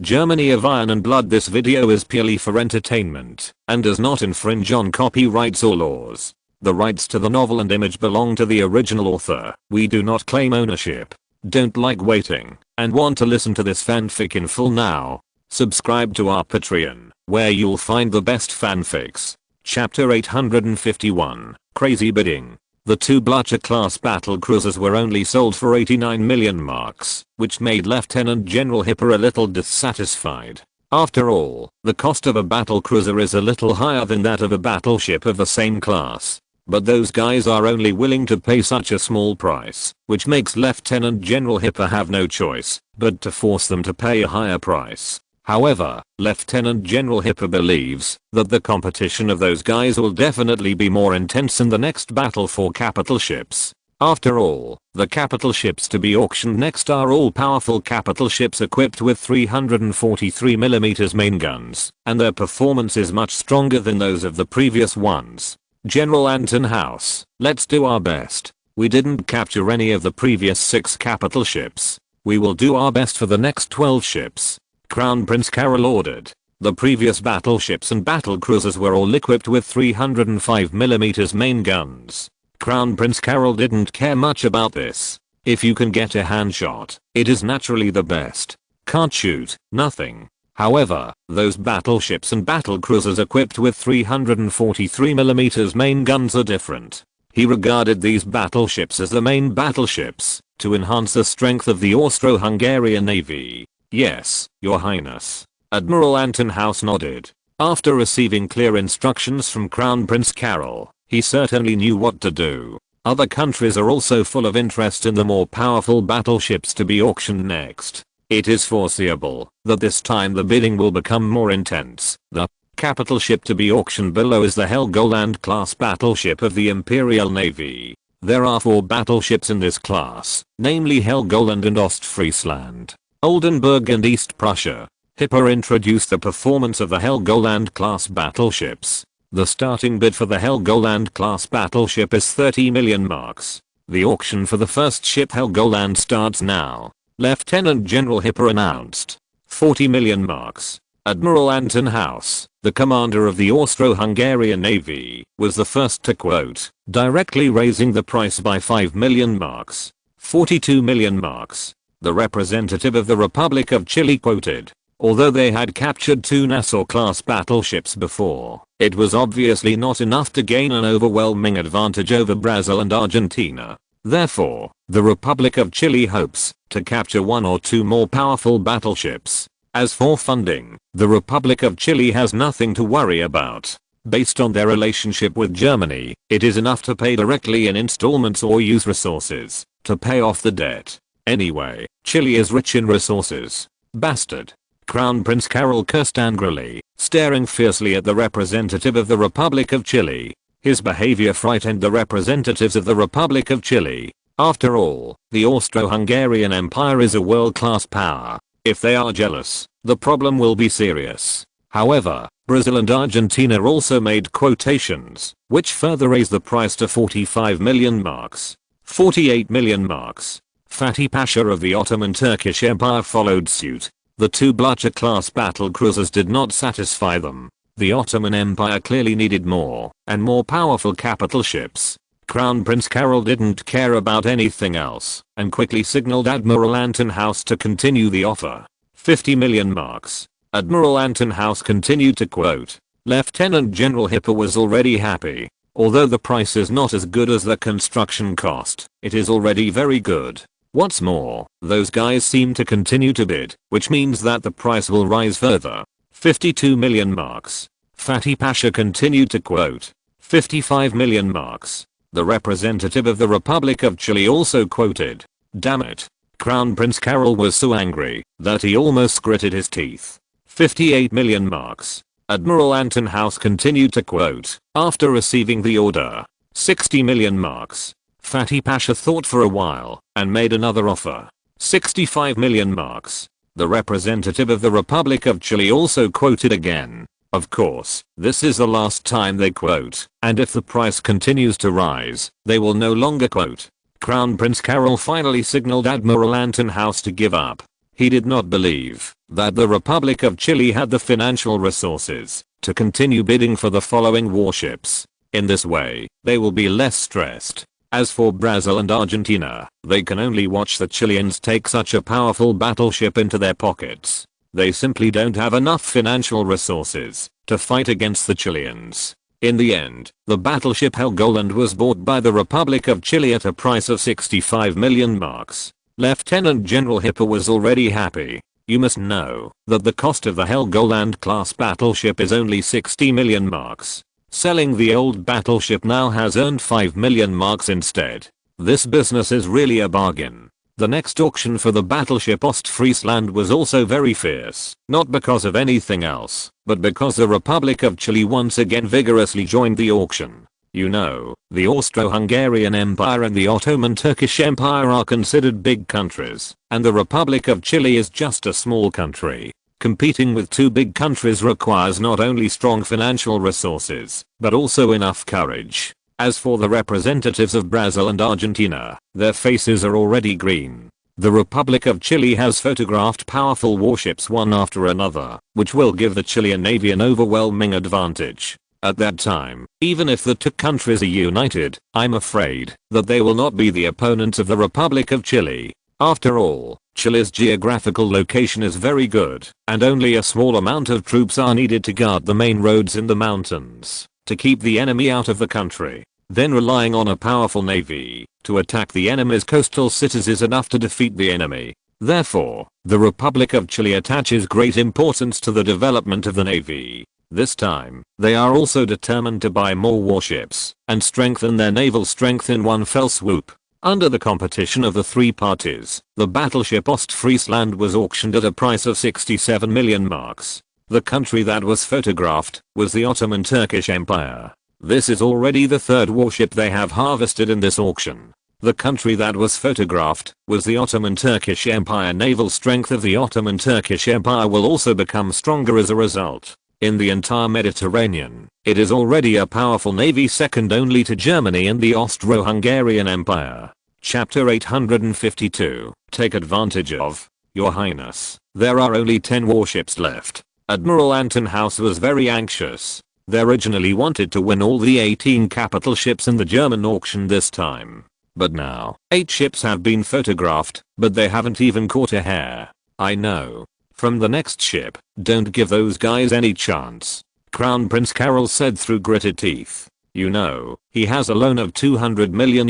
Germany of Iron and Blood. This video is purely for entertainment and does not infringe on copyrights or laws. The rights to the novel and image belong to the original author. We do not claim ownership. Don't like waiting and want to listen to this fanfic in full now? Subscribe to our Patreon, where you'll find the best fanfics. Chapter 851, Crazy Bidding. The two Blücher-class battle cruisers were only sold for 89 million marks, which made Lieutenant General Hipper a little dissatisfied. After all, the cost of a battle cruiser is a little higher than that of a battleship of the same class. But those guys are only willing to pay such a small price, which makes Lieutenant General Hipper have no choice but to force them to pay a higher price. However, Lieutenant General Hipper believes that the competition of those guys will definitely be more intense in the next battle for capital ships. After all, the capital ships to be auctioned next are all powerful capital ships equipped with 343mm main guns, and their performance is much stronger than those of the previous ones. General Anton House, let's do our best. We didn't capture any of the previous 6 capital ships. We will do our best for the next 12 ships. Crown Prince Carol ordered. The previous battleships and battle cruisers were all equipped with 305mm main guns. Crown Prince Carol didn't care much about this. If you can get a hand shot, it is naturally the best. Can't shoot, nothing. However, those battleships and battle cruisers equipped with 343mm main guns are different. He regarded these battleships as the main battleships to enhance the strength of the Austro-Hungarian Navy. Yes, Your Highness. Admiral Anton House nodded. After receiving clear instructions from Crown Prince Carol, he certainly knew what to do. Other countries are also full of interest in the more powerful battleships to be auctioned next. It is foreseeable that this time the bidding will become more intense. The capital ship to be auctioned below is the Helgoland class battleship of the Imperial Navy. There are 4 battleships in this class, namely Helgoland and Ostfriesland, Oldenburg and East Prussia. Hipper introduced the performance of the Helgoland class battleships. The starting bid for the Helgoland class battleship is 30 million marks. The auction for the first ship Helgoland starts now. Lieutenant General Hipper announced 40 million marks. Admiral Anton House, the commander of the Austro-Hungarian Navy, was the first to quote, directly raising the price by 5 million marks. 42 million marks. The representative of the Republic of Chile quoted, although they had captured 2 Nassau-class battleships before, it was obviously not enough to gain an overwhelming advantage over Brazil and Argentina. Therefore, the Republic of Chile hopes to capture 1 or 2 more powerful battleships. As for funding, the Republic of Chile has nothing to worry about. Based on their relationship with Germany, it is enough to pay directly in installments or use resources to pay off the debt. Anyway, Chile is rich in resources. Bastard. Crown Prince Carol cursed angrily, staring fiercely at the representative of the Republic of Chile. His behavior frightened the representatives of the Republic of Chile. After all, the Austro-Hungarian Empire is a world-class power. If they are jealous, the problem will be serious. However, Brazil and Argentina also made quotations, which further raised the price to 45 million marks. 48 million marks. Fatih Pasha of the Ottoman Turkish Empire followed suit. The 2 Blücher-class battle cruisers did not satisfy them. The Ottoman Empire clearly needed more and more powerful capital ships. Crown Prince Carol didn't care about anything else and quickly signaled Admiral Anton House to continue the offer. 50 million marks. Admiral Anton House continued to quote. Lieutenant General Hipper was already happy. Although the price is not as good as the construction cost, it is already very good. What's more, those guys seem to continue to bid, which means that the price will rise further. 52 million marks. Fatih Pasha continued to quote. 55 million marks. The representative of the Republic of Chile also quoted. Damn it. Crown Prince Carol was so angry that he almost gritted his teeth. 58 million marks. Admiral Anton House continued to quote. After receiving the order. 60 million marks. Fatih Pasha thought for a while and made another offer. 65 million marks. The representative of the Republic of Chile also quoted again. Of course, this is the last time they quote, and if the price continues to rise, they will no longer quote. Crown Prince Carol finally signaled Admiral Anton House to give up. He did not believe that the Republic of Chile had the financial resources to continue bidding for the following warships. In this way, they will be less stressed. As for Brazil and Argentina, they can only watch the Chileans take such a powerful battleship into their pockets. They simply don't have enough financial resources to fight against the Chileans. In the end, the battleship Helgoland was bought by the Republic of Chile at a price of 65 million marks. Lieutenant General Hipper was already happy. You must know that the cost of the Helgoland class battleship is only 60 million marks. Selling the old battleship now has earned 5 million marks instead. This business is really a bargain. The next auction for the battleship Ostfriesland was also very fierce, not because of anything else, but because the Republic of Chile once again vigorously joined the auction. You know, the Austro-Hungarian Empire and the Ottoman Turkish Empire are considered big countries, and the Republic of Chile is just a small country. Competing with two big countries requires not only strong financial resources, but also enough courage. As for the representatives of Brazil and Argentina, their faces are already green. The Republic of Chile has photographed powerful warships one after another, which will give the Chilean Navy an overwhelming advantage. At that time, even if the two countries are united, I'm afraid that they will not be the opponents of the Republic of Chile. After all, Chile's geographical location is very good, and only a small amount of troops are needed to guard the main roads in the mountains, to keep the enemy out of the country. Then relying on a powerful navy to attack the enemy's coastal cities is enough to defeat the enemy. Therefore, the Republic of Chile attaches great importance to the development of the navy. This time, they are also determined to buy more warships and strengthen their naval strength in one fell swoop. Under the competition of the three parties, the battleship Ostfriesland was auctioned at a price of 67 million marks. The country that was photographed was the Ottoman Turkish Empire. This is already the third warship they have harvested in this auction. The country that was photographed was the Ottoman Turkish Empire. Naval strength of the Ottoman Turkish Empire will also become stronger as a result. In the entire Mediterranean, it is already a powerful navy second only to Germany and the Austro-Hungarian Empire. Chapter 852. Take advantage of. Your Highness, there are only 10 warships left. Admiral Anton House was very anxious. They originally wanted to win all the 18 capital ships in the German auction this time. But now, 8 ships have been photographed, but they haven't even caught a hair. I know. From the next ship, don't give those guys any chance. Crown Prince Carol said through gritted teeth. You know, he has a loan of $200 million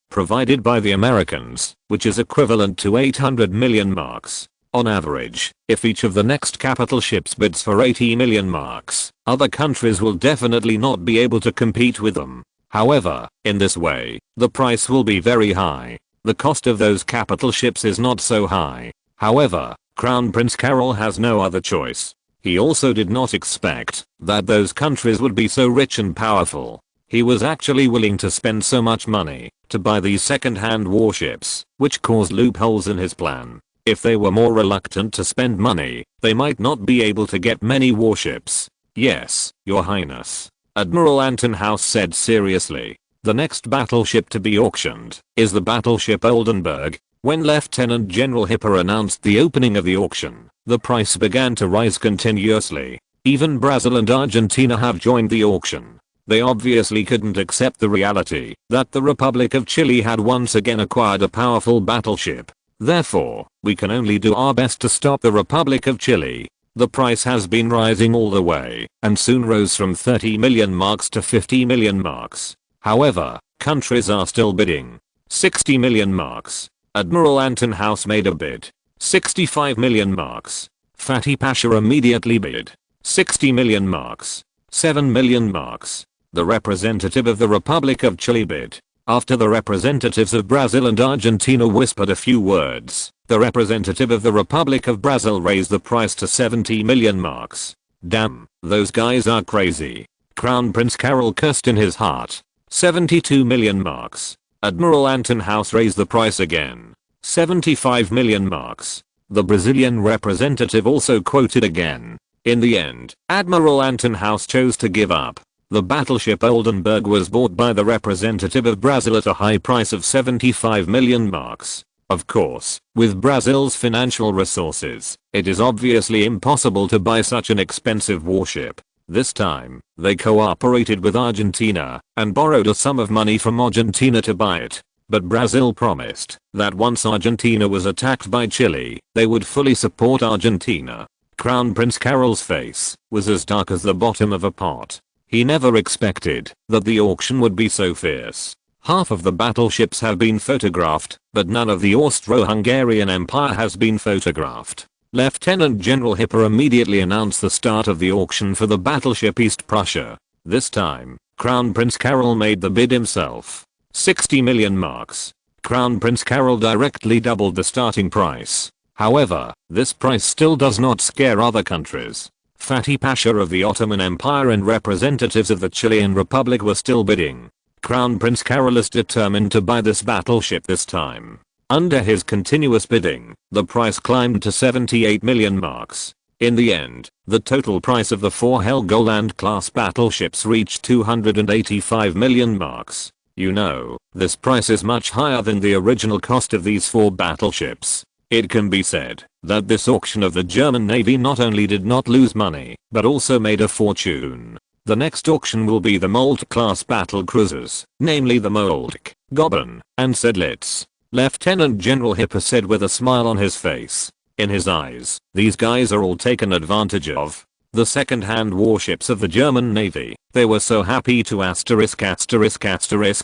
provided by the Americans, which is equivalent to 800 million marks. On average, if each of the next capital ships bids for 80 million marks, other countries will definitely not be able to compete with them. However, in this way, the price will be very high. The cost of those capital ships is not so high. However, Crown Prince Carol has no other choice. He also did not expect that those countries would be so rich and powerful. He was actually willing to spend so much money to buy these second-hand warships, which caused loopholes in his plan. If they were more reluctant to spend money, they might not be able to get many warships. Yes, Your Highness. Admiral Anton House said seriously. The next battleship to be auctioned is the battleship Oldenburg. When Lieutenant General Hipper announced the opening of the auction, the price began to rise continuously. Even Brazil and Argentina have joined the auction. They obviously couldn't accept the reality that the Republic of Chile had once again acquired a powerful battleship. Therefore, we can only do our best to stop the Republic of Chile. The price has been rising all the way, and soon rose from 30 million marks to 50 million marks. However, countries are still bidding. 60 million marks. Admiral Anton House made a bid. 65 million marks. Fatih Pasha immediately bid. 60 million marks. 7 million marks. The representative of the Republic of Chile bid. After the representatives of Brazil and Argentina whispered a few words, the representative of the Republic of Brazil raised the price to 70 million marks. Damn, those guys are crazy. Crown Prince Carol cursed in his heart. 72 million marks. Admiral Anton House raised the price again. 75 million marks. The Brazilian representative also quoted again. In the end, Admiral Anton House chose to give up. The battleship Oldenburg was bought by the representative of Brazil at a high price of 75 million marks. Of course, with Brazil's financial resources, it is obviously impossible to buy such an expensive warship. This time, they cooperated with Argentina and borrowed a sum of money from Argentina to buy it. But Brazil promised that once Argentina was attacked by Chile, they would fully support Argentina. Crown Prince Carol's face was as dark as the bottom of a pot. He never expected that the auction would be so fierce. Half of the battleships have been photographed, but none of the Austro-Hungarian Empire has been photographed. Lieutenant General Hipper immediately announced the start of the auction for the battleship East Prussia. This time, Crown Prince Carol made the bid himself. 60 million marks. Crown Prince Carol directly doubled the starting price. However, this price still does not scare other countries. Fatih Pasha of the Ottoman Empire and representatives of the Chilean Republic were still bidding. Crown Prince Carol is determined to buy this battleship this time. Under his continuous bidding, the price climbed to 78 million marks. In the end, the total price of the 4 Helgoland-class battleships reached 285 million marks. You know, this price is much higher than the original cost of these 4 battleships. It can be said that this auction of the German Navy not only did not lose money, but also made a fortune. The next auction will be the Moltke-class battle cruisers, namely the Moltke, Goeben, and Sedlitz. Lieutenant General Hipper said with a smile on his face. In his eyes, these guys are all taken advantage of. The second-hand warships of the German Navy, they were so happy to asterisk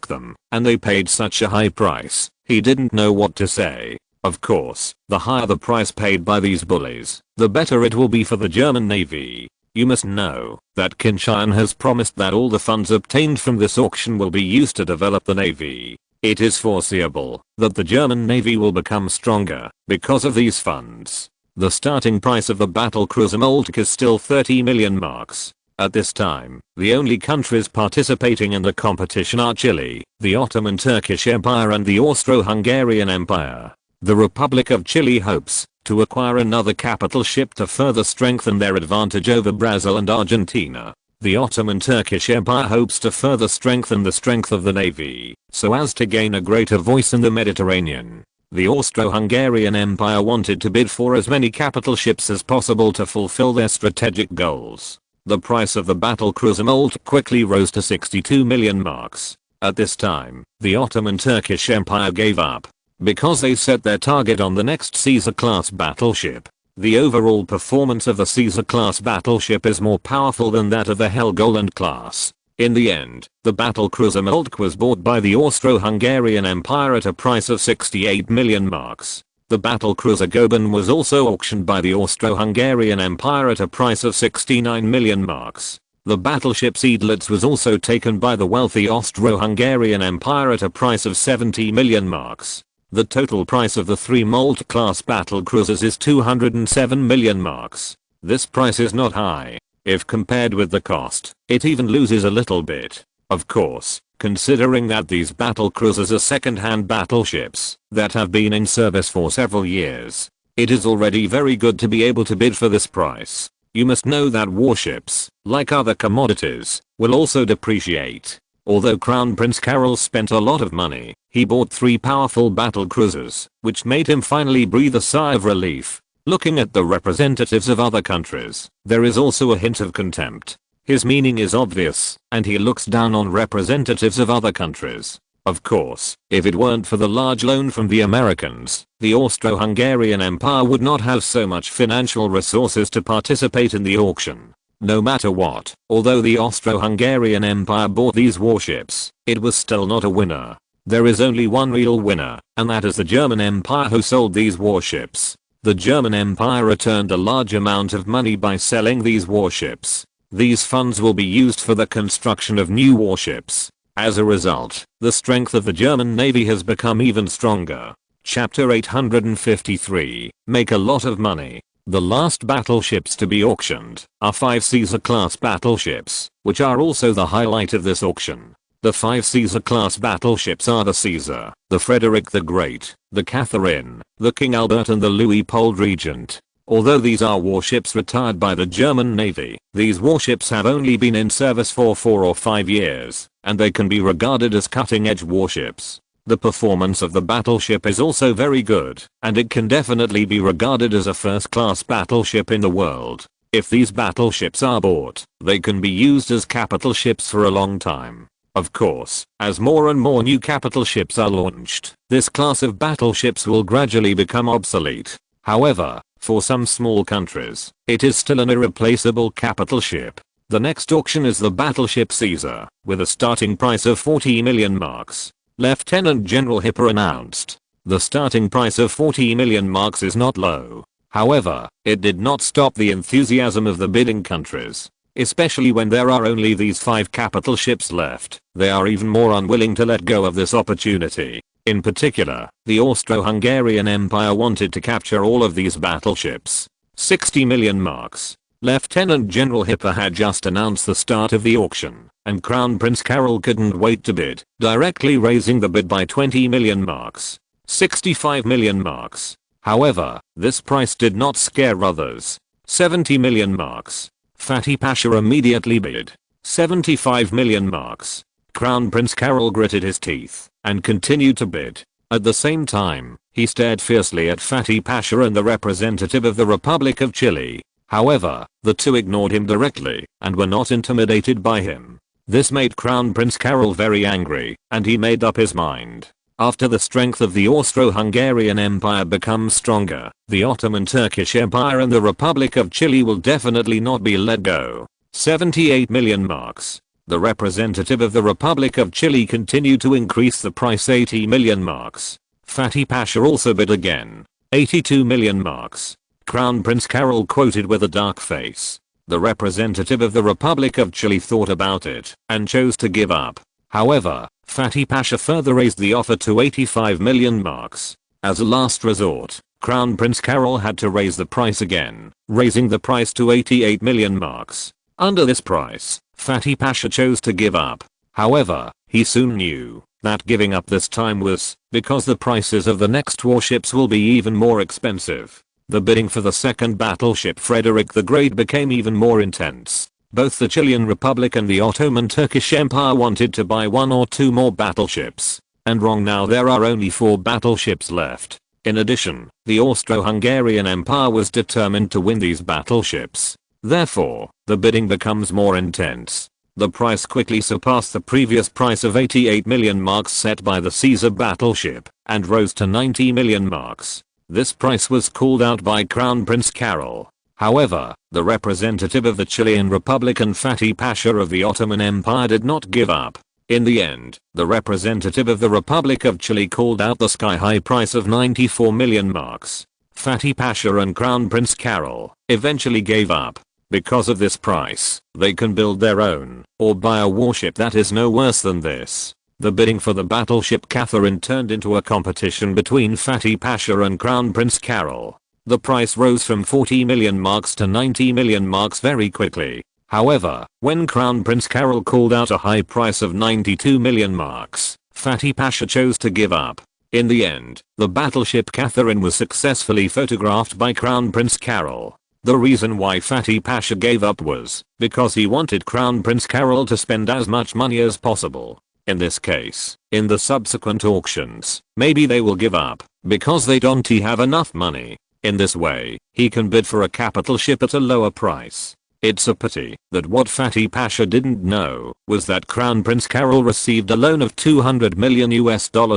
them, and they paid such a high price, he didn't know what to say. Of course, the higher the price paid by these bullies, the better it will be for the German Navy. You must know that Qin Tian has promised that all the funds obtained from this auction will be used to develop the Navy. It is foreseeable that the German Navy will become stronger because of these funds. The starting price of the battlecruiser Moltke is still 30 million marks. At this time, the only countries participating in the competition are Chile, the Ottoman Turkish Empire and the Austro-Hungarian Empire. The Republic of Chile hopes to acquire another capital ship to further strengthen their advantage over Brazil and Argentina. The Ottoman Turkish Empire hopes to further strengthen the strength of the navy, so as to gain a greater voice in the Mediterranean. The Austro-Hungarian Empire wanted to bid for as many capital ships as possible to fulfill their strategic goals. The price of the battlecruiser Moltke quickly rose to 62 million marks. At this time, the Ottoman Turkish Empire gave up, because they set their target on the next Caesar-class battleship. The overall performance of the Caesar-class battleship is more powerful than that of the Helgoland class. In the end, the battlecruiser Moltke was bought by the Austro-Hungarian Empire at a price of 68 million marks. The battlecruiser Goeben was also auctioned by the Austro-Hungarian Empire at a price of 69 million marks. The battleship Sedlitz was also taken by the wealthy Austro-Hungarian Empire at a price of 70 million marks. The total price of the 3 Moltke-class battlecruisers is 207 million marks. This price is not high. If compared with the cost, it even loses a little bit. Of course, considering that these battlecruisers are second-hand battleships that have been in service for several years, it is already very good to be able to bid for this price. You must know that warships, like other commodities, will also depreciate. Although Crown Prince Carol spent a lot of money, he bought 3 powerful battlecruisers, which made him finally breathe a sigh of relief. Looking at the representatives of other countries, there is also a hint of contempt. His meaning is obvious, and he looks down on representatives of other countries. Of course, if it weren't for the large loan from the Americans, the Austro-Hungarian Empire would not have so much financial resources to participate in the auction. No matter what, although the Austro-Hungarian Empire bought these warships, it was still not a winner. There is only one real winner, and that is the German Empire who sold these warships. The German Empire returned a large amount of money by selling these warships. These funds will be used for the construction of new warships. As a result, the strength of the German Navy has become even stronger. Chapter 853, Make a lot of money. The last battleships to be auctioned are 5 Caesar-class battleships, which are also the highlight of this auction. The 5 Caesar-class battleships are the Caesar, the Frederick the Great, the Catherine, the King Albert and the Louis-Paul Regent. Although these are warships retired by the German Navy, these warships have only been in service for 4 or 5 years, and they can be regarded as cutting-edge warships. The performance of the battleship is also very good, and it can definitely be regarded as a first-class battleship in the world. If these battleships are bought, they can be used as capital ships for a long time. Of course, as more and more new capital ships are launched, this class of battleships will gradually become obsolete. However, for some small countries, it is still an irreplaceable capital ship. The next auction is the battleship Caesar, with a starting price of 40 million marks. Lieutenant General Hipper announced. The starting price of 40 million marks is not low. However, it did not stop the enthusiasm of the bidding countries. Especially when there are only these 5 capital ships left, they are even more unwilling to let go of this opportunity. In particular, the Austro-Hungarian Empire wanted to capture all of these battleships. 60 million marks. Lieutenant General Hipper had just announced the start of the auction, and Crown Prince Carol couldn't wait to bid, directly raising the bid by 20 million marks. 65 million marks. However, this price did not scare others. 70 million marks. Fatih Pasha immediately bid. 75 million marks. Crown Prince Carol gritted his teeth and continued to bid. At the same time, he stared fiercely at Fatih Pasha and the representative of the Republic of Chile. However, the two ignored him directly and were not intimidated by him. This made Crown Prince Carol very angry, and he made up his mind. After the strength of the Austro-Hungarian Empire becomes stronger, the Ottoman Turkish Empire and the Republic of Chile will definitely not be let go. 78 million marks. The representative of the Republic of Chile continued to increase the price 80 million marks. Fatih Pasha also bid again. 82 million marks. Crown Prince Carol quoted with a dark face. The representative of the Republic of Chile thought about it and chose to give up. However, Fatih Pasha further raised the offer to 85 million marks. As a last resort, Crown Prince Carol had to raise the price again, raising the price to 88 million marks. Under this price, Fatih Pasha chose to give up. However, he soon knew that giving up this time was because the prices of the next warships will be even more expensive. The bidding for the second battleship Frederick the Great became even more intense. Both the Chilean Republic and the Ottoman Turkish Empire wanted to buy 1 or 2 more battleships. And wrong, now there are only 4 battleships left. In addition, the Austro-Hungarian Empire was determined to win these battleships. Therefore, the bidding becomes more intense. The price quickly surpassed the previous price of 88 million marks set by the Caesar battleship, and rose to 90 million marks. This price was called out by Crown Prince Carol. However, the representative of the Chilean Republic and Fatih Pasha of the Ottoman Empire did not give up. In the end, the representative of the Republic of Chile called out the sky-high price of 94 million marks. Fatih Pasha and Crown Prince Carol eventually gave up. Because of this price, they can build their own, or buy a warship that is no worse than this. The bidding for the battleship Catherine turned into a competition between Fatih Pasha and Crown Prince Carol. The price rose from 40 million marks to 90 million marks very quickly. However, when Crown Prince Carol called out a high price of 92 million marks, Fatih Pasha chose to give up. In the end, the battleship Catherine was successfully photographed by Crown Prince Carol. The reason why Fatih Pasha gave up was because he wanted Crown Prince Carol to spend as much money as possible. In this case, in the subsequent auctions, maybe they will give up because they don't have enough money. In this way, he can bid for a capital ship at a lower price. It's a pity that what Fatih Pasha didn't know was that Crown Prince Carol received a loan of $200 million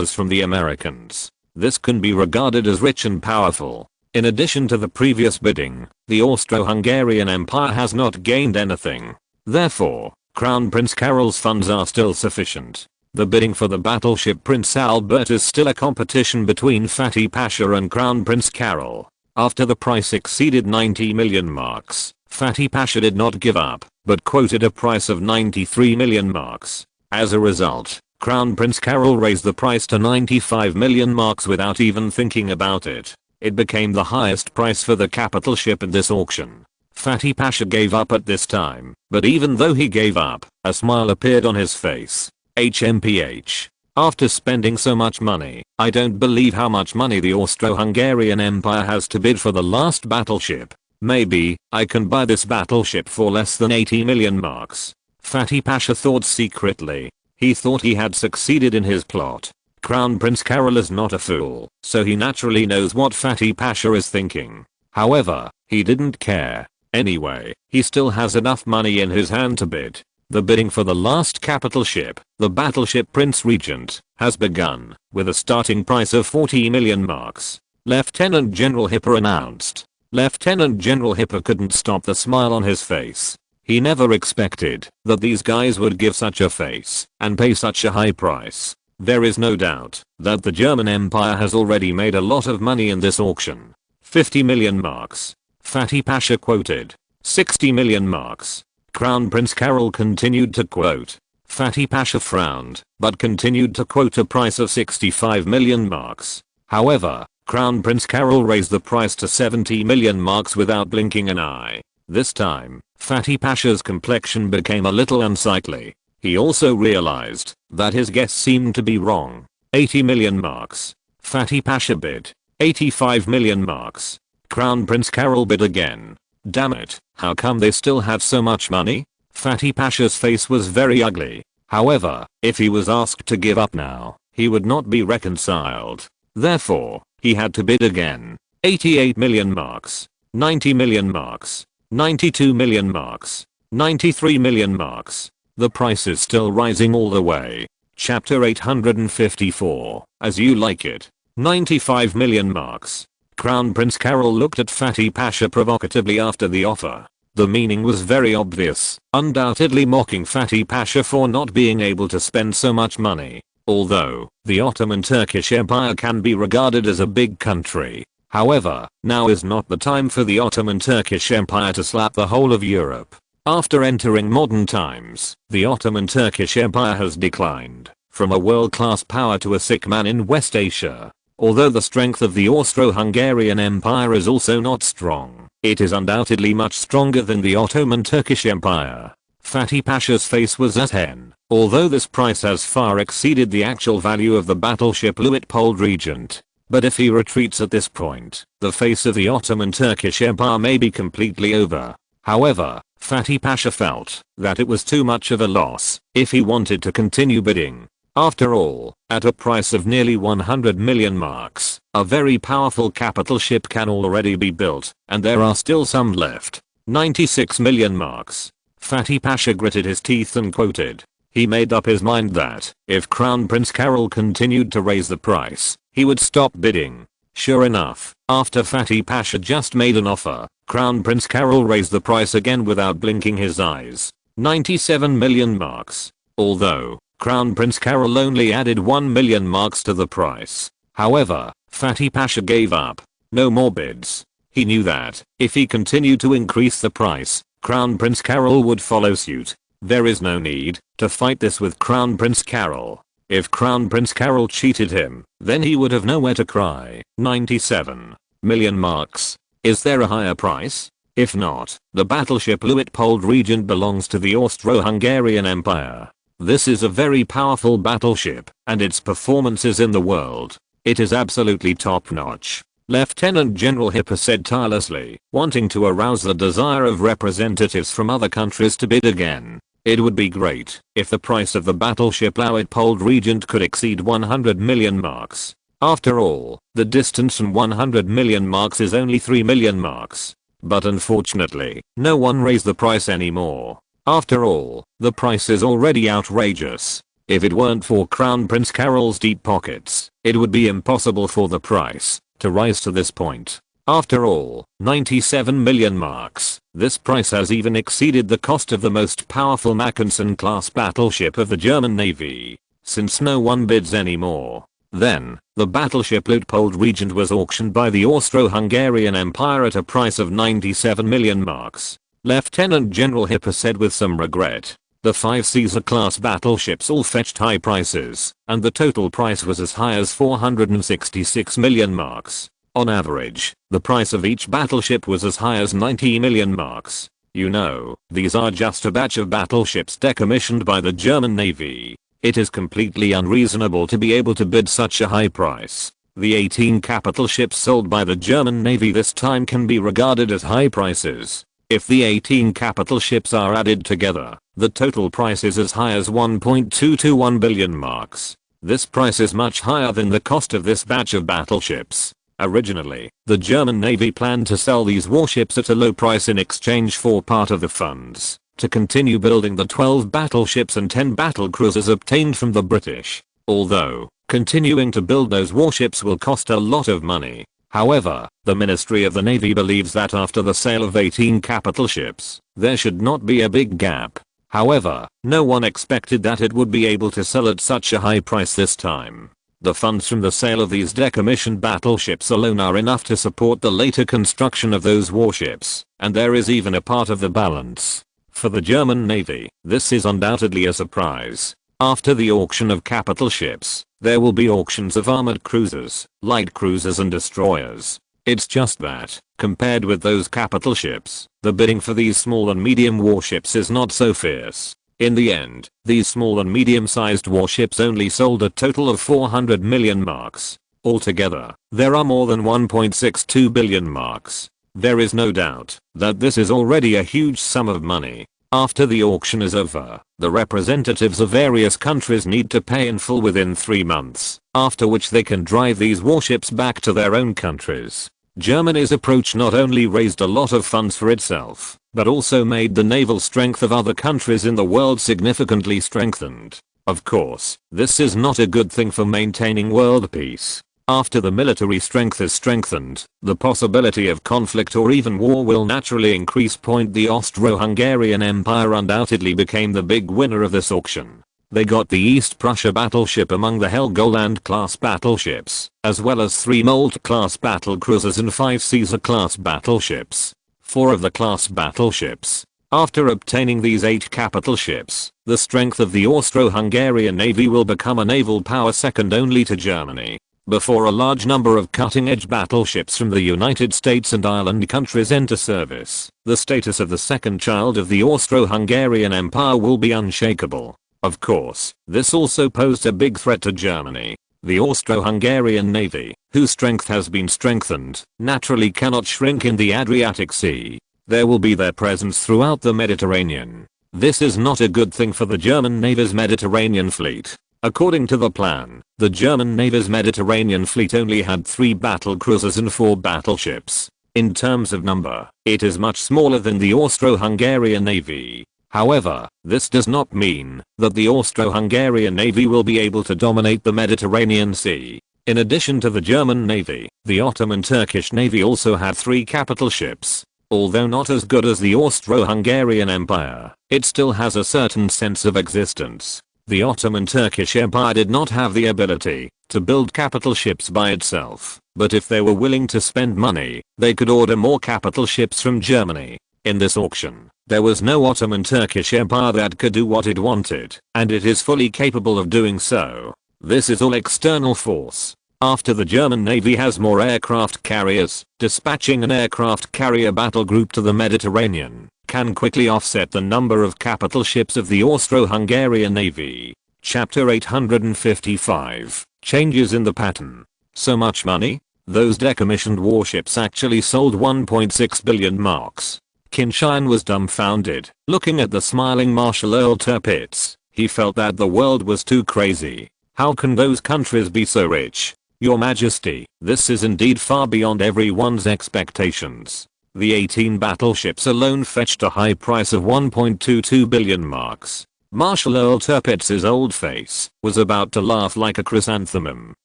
from the Americans. This can be regarded as rich and powerful. In addition to the previous bidding, the Austro-Hungarian Empire has not gained anything. Therefore, Crown Prince Carol's funds are still sufficient. The bidding for the battleship Prince Albert is still a competition between Fatih Pasha and Crown Prince Carol. After the price exceeded 90 million marks, Fatih Pasha did not give up, but quoted a price of 93 million marks. As a result, Crown Prince Carol raised the price to 95 million marks without even thinking about it. It became the highest price for the capital ship in this auction. Fatih Pasha gave up at this time, but even though he gave up, a smile appeared on his face. HMPH. After spending so much money, I don't believe how much money the Austro-Hungarian Empire has to bid for the last battleship. Maybe, I can buy this battleship for less than 80 million marks. Fatih Pasha thought secretly. He thought he had succeeded in his plot. Crown Prince Carol is not a fool, so he naturally knows what Fatty Pasha is thinking. However, he didn't care. Anyway, he still has enough money in his hand to bid. The bidding for the last capital ship, the battleship Prince Regent, has begun, with a starting price of 40 million marks. Lieutenant General Hipper announced. Lieutenant General Hipper couldn't stop the smile on his face. He never expected that these guys would give such a face and pay such a high price. There is no doubt that the German Empire has already made a lot of money in this auction. 50 million marks. Fatty Pasha quoted. 60 million marks. Crown Prince Carol continued to quote. Fatty Pasha frowned, but continued to quote a price of 65 million marks. However, Crown Prince Carol raised the price to 70 million marks without blinking an eye. This time, Fatty Pasha's complexion became a little unsightly. He also realized that his guess seemed to be wrong. 80 million marks. Fatty Pasha bid. 85 million marks. Crown Prince Carol bid again. Damn it, how come they still have so much money? Fatty Pasha's face was very ugly. However, if he was asked to give up now, he would not be reconciled. Therefore, he had to bid again. 88 million marks. 90 million marks. 92 million marks. 93 million marks. The price is still rising all the way. Chapter 854, As You Like It. 95 million marks. Crown Prince Carol looked at Fatty Pasha provocatively after the offer. The meaning was very obvious, undoubtedly mocking Fatty Pasha for not being able to spend so much money. Although, the Ottoman Turkish Empire can be regarded as a big country. However, now is not the time for the Ottoman Turkish Empire to slap the whole of Europe. After entering modern times, the Ottoman Turkish Empire has declined from a world-class power to a sick man in West Asia. Although the strength of the Austro-Hungarian Empire is also not strong, it is undoubtedly much stronger than the Ottoman Turkish Empire. Fatty Pasha's face was at hen. Although this price has far exceeded the actual value of the battleship Luitpold Regent. But if he retreats at this point, the face of the Ottoman Turkish Empire may be completely over. However, Fatty Pasha felt that it was too much of a loss if he wanted to continue bidding. After all, at a price of nearly 100 million marks, a very powerful capital ship can already be built, and there are still some left. 96 million marks. Fatty Pasha gritted his teeth and quoted. He made up his mind that, if Crown Prince Carol continued to raise the price, he would stop bidding. Sure enough, after Fatty Pasha just made an offer, Crown Prince Carol raised the price again without blinking his eyes. 97 million marks. Although, Crown Prince Carol only added 1 million marks to the price. However, Fatty Pasha gave up. No more bids. He knew that, if he continued to increase the price, Crown Prince Carol would follow suit. There is no need to fight this with Crown Prince Carol. If Crown Prince Carol cheated him, then he would have nowhere to cry. 97 million marks. Is there a higher price? If not, the battleship Luitpold Regent belongs to the Austro-Hungarian Empire. This is a very powerful battleship, and its performance is in the world. It is absolutely top-notch. Lieutenant General Hipper said tirelessly, wanting to arouse the desire of representatives from other countries to bid again. It would be great if the price of the battleship Luitpold Regent could exceed 100 million marks. After all, the distance from 100 million marks is only 3 million marks. But unfortunately, no one raised the price anymore. After all, the price is already outrageous. If it weren't for Crown Prince Carol's deep pockets, it would be impossible for the price to rise to this point. After all, 97 million marks. This price has even exceeded the cost of the most powerful Mackensen-class battleship of the German Navy. Since no one bids anymore, then, the battleship Luitpold Regent was auctioned by the Austro-Hungarian Empire at a price of 97 million marks. Lieutenant General Hipper said with some regret. The 5 Caesar-class battleships all fetched high prices, and the total price was as high as 466 million marks. On average, the price of each battleship was as high as 90 million marks. You know, these are just a batch of battleships decommissioned by the German Navy. It is completely unreasonable to be able to bid such a high price. The 18 capital ships sold by the German Navy this time can be regarded as high prices. If the 18 capital ships are added together, the total price is as high as 1.221 billion marks. This price is much higher than the cost of this batch of battleships. Originally, the German Navy planned to sell these warships at a low price in exchange for part of the funds to continue building the 12 battleships and 10 battle cruisers obtained from the British. Although, continuing to build those warships will cost a lot of money. However, the Ministry of the Navy believes that after the sale of 18 capital ships, there should not be a big gap. However, no one expected that it would be able to sell at such a high price this time. The funds from the sale of these decommissioned battleships alone are enough to support the later construction of those warships, and there is even a part of the balance. For the German Navy, this is undoubtedly a surprise. After the auction of capital ships, there will be auctions of armored cruisers, light cruisers and destroyers. It's just that, compared with those capital ships, the bidding for these small and medium warships is not so fierce. In the end, these small and medium-sized warships only sold a total of 400 million marks. Altogether, there are more than 1.62 billion marks. There is no doubt that this is already a huge sum of money. After the auction is over, the representatives of various countries need to pay in full within 3 months, after which they can drive these warships back to their own countries. Germany's approach not only raised a lot of funds for itself, but also made the naval strength of other countries in the world significantly strengthened. Of course, this is not a good thing for maintaining world peace. After the military strength is strengthened, the possibility of conflict or even war will naturally increase. The Austro-Hungarian Empire undoubtedly became the big winner of this auction. They got the East Prussia battleship among the Helgoland-class battleships, as well as 3 Moltke-class battlecruisers and 5 Caesar-class battleships. 4 of the class battleships. After obtaining these 8 capital ships, the strength of the Austro-Hungarian Navy will become a naval power second only to Germany. Before a large number of cutting-edge battleships from the United States and Ireland countries enter service, the status of the second child of the Austro-Hungarian Empire will be unshakable. Of course, this also posed a big threat to Germany. The Austro-Hungarian Navy, whose strength has been strengthened, naturally cannot shrink in the Adriatic Sea. There will be their presence throughout the Mediterranean. This is not a good thing for the German Navy's Mediterranean fleet. According to the plan, the German Navy's Mediterranean fleet only had 3 battle cruisers and 4 battleships. In terms of number, it is much smaller than the Austro-Hungarian Navy. However, this does not mean that the Austro-Hungarian Navy will be able to dominate the Mediterranean Sea. In addition to the German Navy, the Ottoman Turkish Navy also had 3 capital ships. Although not as good as the Austro-Hungarian Empire, it still has a certain sense of existence. The Ottoman Turkish Empire did not have the ability to build capital ships by itself, but if they were willing to spend money, they could order more capital ships from Germany. In this auction, there was no Ottoman Turkish Empire that could do what it wanted, and it is fully capable of doing so. This is all external force. After the German Navy has more aircraft carriers, dispatching an aircraft carrier battle group to the Mediterranean can quickly offset the number of capital ships of the Austro-Hungarian Navy. Chapter 855. Changes in the pattern. So much money? Those decommissioned warships actually sold 1.6 billion marks. Qin Tian was dumbfounded, looking at the smiling Marshal Earl Tirpitz. He felt that the world was too crazy. How can those countries be so rich? Your Majesty, this is indeed far beyond everyone's expectations. The 18 battleships alone fetched a high price of 1.22 billion marks. Marshal Earl Tirpitz's old face was about to laugh like a chrysanthemum.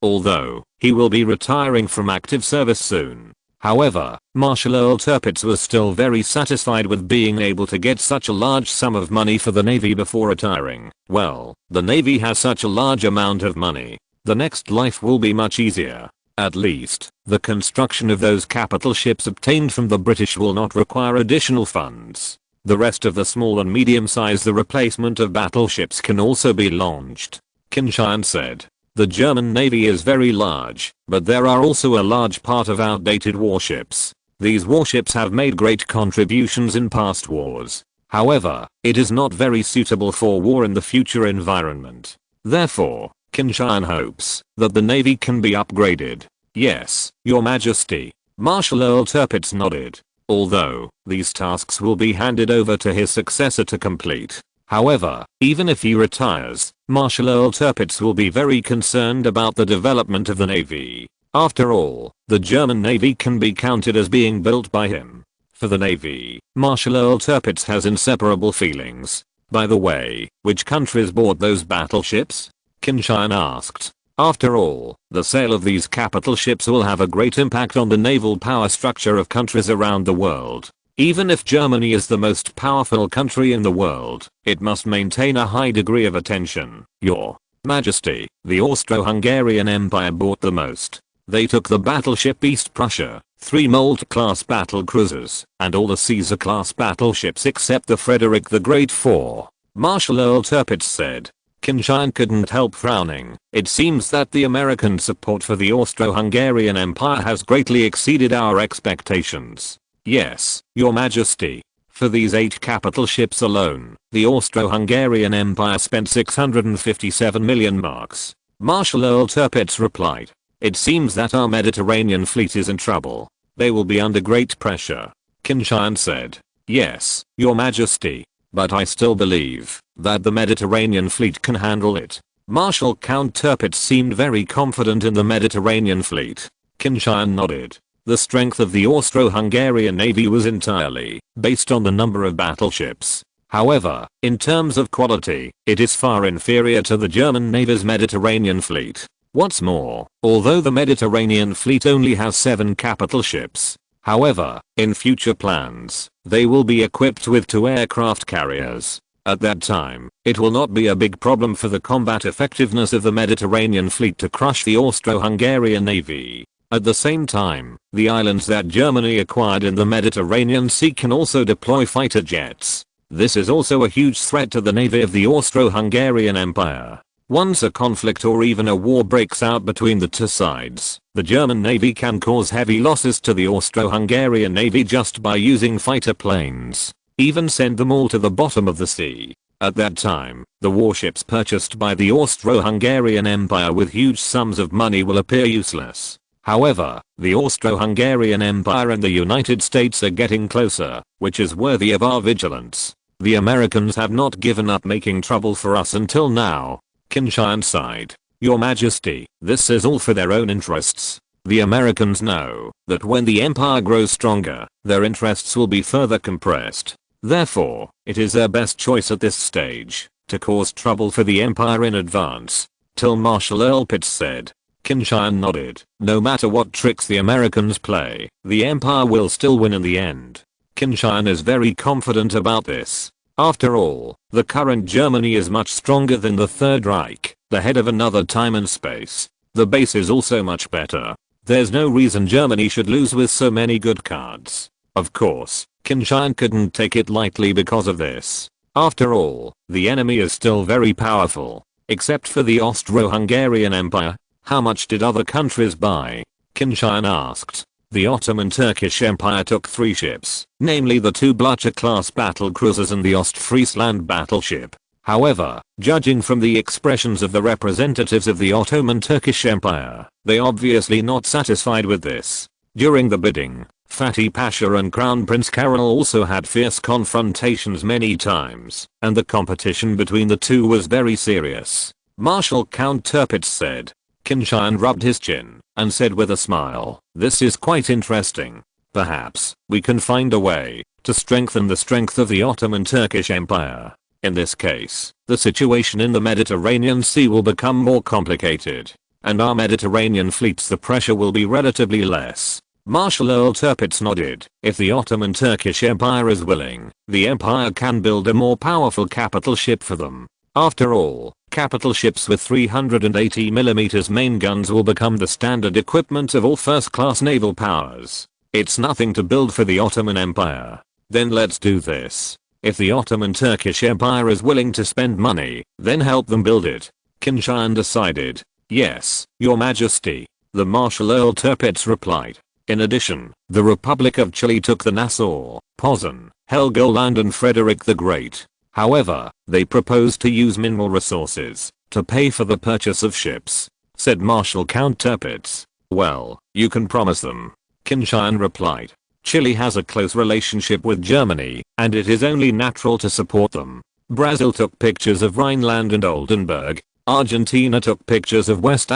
Although, he will be retiring from active service soon. However, Marshal Earl Tirpitz was still very satisfied with being able to get such a large sum of money for the Navy before retiring. Well, the Navy has such a large amount of money. The next life will be much easier. At least, the construction of those capital ships obtained from the British will not require additional funds. The rest of the small and medium-sized replacement of battleships can also be launched. Qin Tian said. The German Navy is very large, but there are also a large part of outdated warships. These warships have made great contributions in past wars. However, it is not very suitable for war in the future environment. Therefore, Qin Tian hopes that the Navy can be upgraded. Yes, Your Majesty. Marshal Earl Tirpitz nodded. Although, these tasks will be handed over to his successor to complete. However, even if he retires, Marshal Earl Tirpitz will be very concerned about the development of the Navy. After all, the German Navy can be counted as being built by him. For the Navy, Marshal Earl Tirpitz has inseparable feelings. By the way, which countries bought those battleships? Qin Tian asked. After all, the sale of these capital ships will have a great impact on the naval power structure of countries around the world. Even if Germany is the most powerful country in the world, it must maintain a high degree of attention. Your Majesty, the Austro-Hungarian Empire bought the most. They took the battleship East Prussia, 3 Moltke-class battle cruisers, and all the Caesar-class battleships except the Frederick the Great 4. Marshal Earl Tirpitz said. Qin Tian couldn't help frowning. It seems that the American support for the Austro-Hungarian Empire has greatly exceeded our expectations. Yes, Your Majesty. For these 8 capital ships alone, the Austro-Hungarian Empire spent 657 million marks. Marshal Earl Tirpitz replied. It seems that our Mediterranean fleet is in trouble. They will be under great pressure. Qin Tian said. Yes, Your Majesty. But I still believe that the Mediterranean fleet can handle it. Marshal Count Tirpitz seemed very confident in the Mediterranean fleet. Qin Tian nodded. The strength of the Austro-Hungarian navy was entirely based on the number of battleships. However, in terms of quality, it is far inferior to the German Navy's Mediterranean fleet. What's more, although the Mediterranean fleet only has 7 capital ships, however, in future plans, they will be equipped with 2 aircraft carriers. At that time, it will not be a big problem for the combat effectiveness of the Mediterranean fleet to crush the Austro-Hungarian navy. At the same time, the islands that Germany acquired in the Mediterranean Sea can also deploy fighter jets. This is also a huge threat to the navy of the Austro-Hungarian Empire. Once a conflict or even a war breaks out between the two sides, the German navy can cause heavy losses to the Austro-Hungarian navy just by using fighter planes. Even send them all to the bottom of the sea. At that time, the warships purchased by the Austro-Hungarian Empire with huge sums of money will appear useless. However, the Austro-Hungarian Empire and the United States are getting closer, which is worthy of our vigilance. The Americans have not given up making trouble for us until now. Qin Tian sighed. Your Majesty, this is all for their own interests. The Americans know that when the empire grows stronger, their interests will be further compressed. Therefore, it is their best choice at this stage to cause trouble for the empire in advance. Till Marshal Earl Tirpitz said. Qin Tian nodded. No matter what tricks the Americans play, the empire will still win in the end. Qin Tian is very confident about this. After all, the current Germany is much stronger than the Third Reich, the head of another time and space. The base is also much better. There's no reason Germany should lose with so many good cards. Of course, Qin Tian couldn't take it lightly because of this. After all, the enemy is still very powerful. Except for the Austro-Hungarian Empire, how much did other countries buy? Qin Tian asked. The Ottoman Turkish Empire took 3 ships, namely the 2 Blücher-class battle cruisers and the Ostfriesland battleship. However, judging from the expressions of the representatives of the Ottoman Turkish Empire, they obviously not satisfied with this. During the bidding, Fatih Pasha and Crown Prince Carol also had fierce confrontations many times, and the competition between the two was very serious. Marshal Count Tirpitz said. Qin Tian rubbed his chin and said with a smile, this is quite interesting. Perhaps we can find a way to strengthen the strength of the Ottoman Turkish Empire. In this case, the situation in the Mediterranean Sea will become more complicated, and our Mediterranean fleets the pressure will be relatively less. Marshal Earl Tirpitz nodded. If the Ottoman Turkish Empire is willing, the empire can build a more powerful capital ship for them. After all, capital ships with 380mm main guns will become the standard equipment of all first-class naval powers. It's nothing to build for the Ottoman Empire. Then let's do this. If the Ottoman Turkish Empire is willing to spend money, then help them build it. Qin Tian decided. Yes, Your Majesty. The Marshal Earl Tirpitz replied. In addition, the Republic of Chile took the Nassau, Posen, Helgoland and Frederick the Great. However, they proposed to use mineral resources to pay for the purchase of ships, said Marshal Count Tirpitz. Well, you can promise them. Qin Tian replied. Chile has a close relationship with Germany, and it is only natural to support them. Brazil took pictures of Rhineland and Oldenburg. Argentina took pictures of West ***.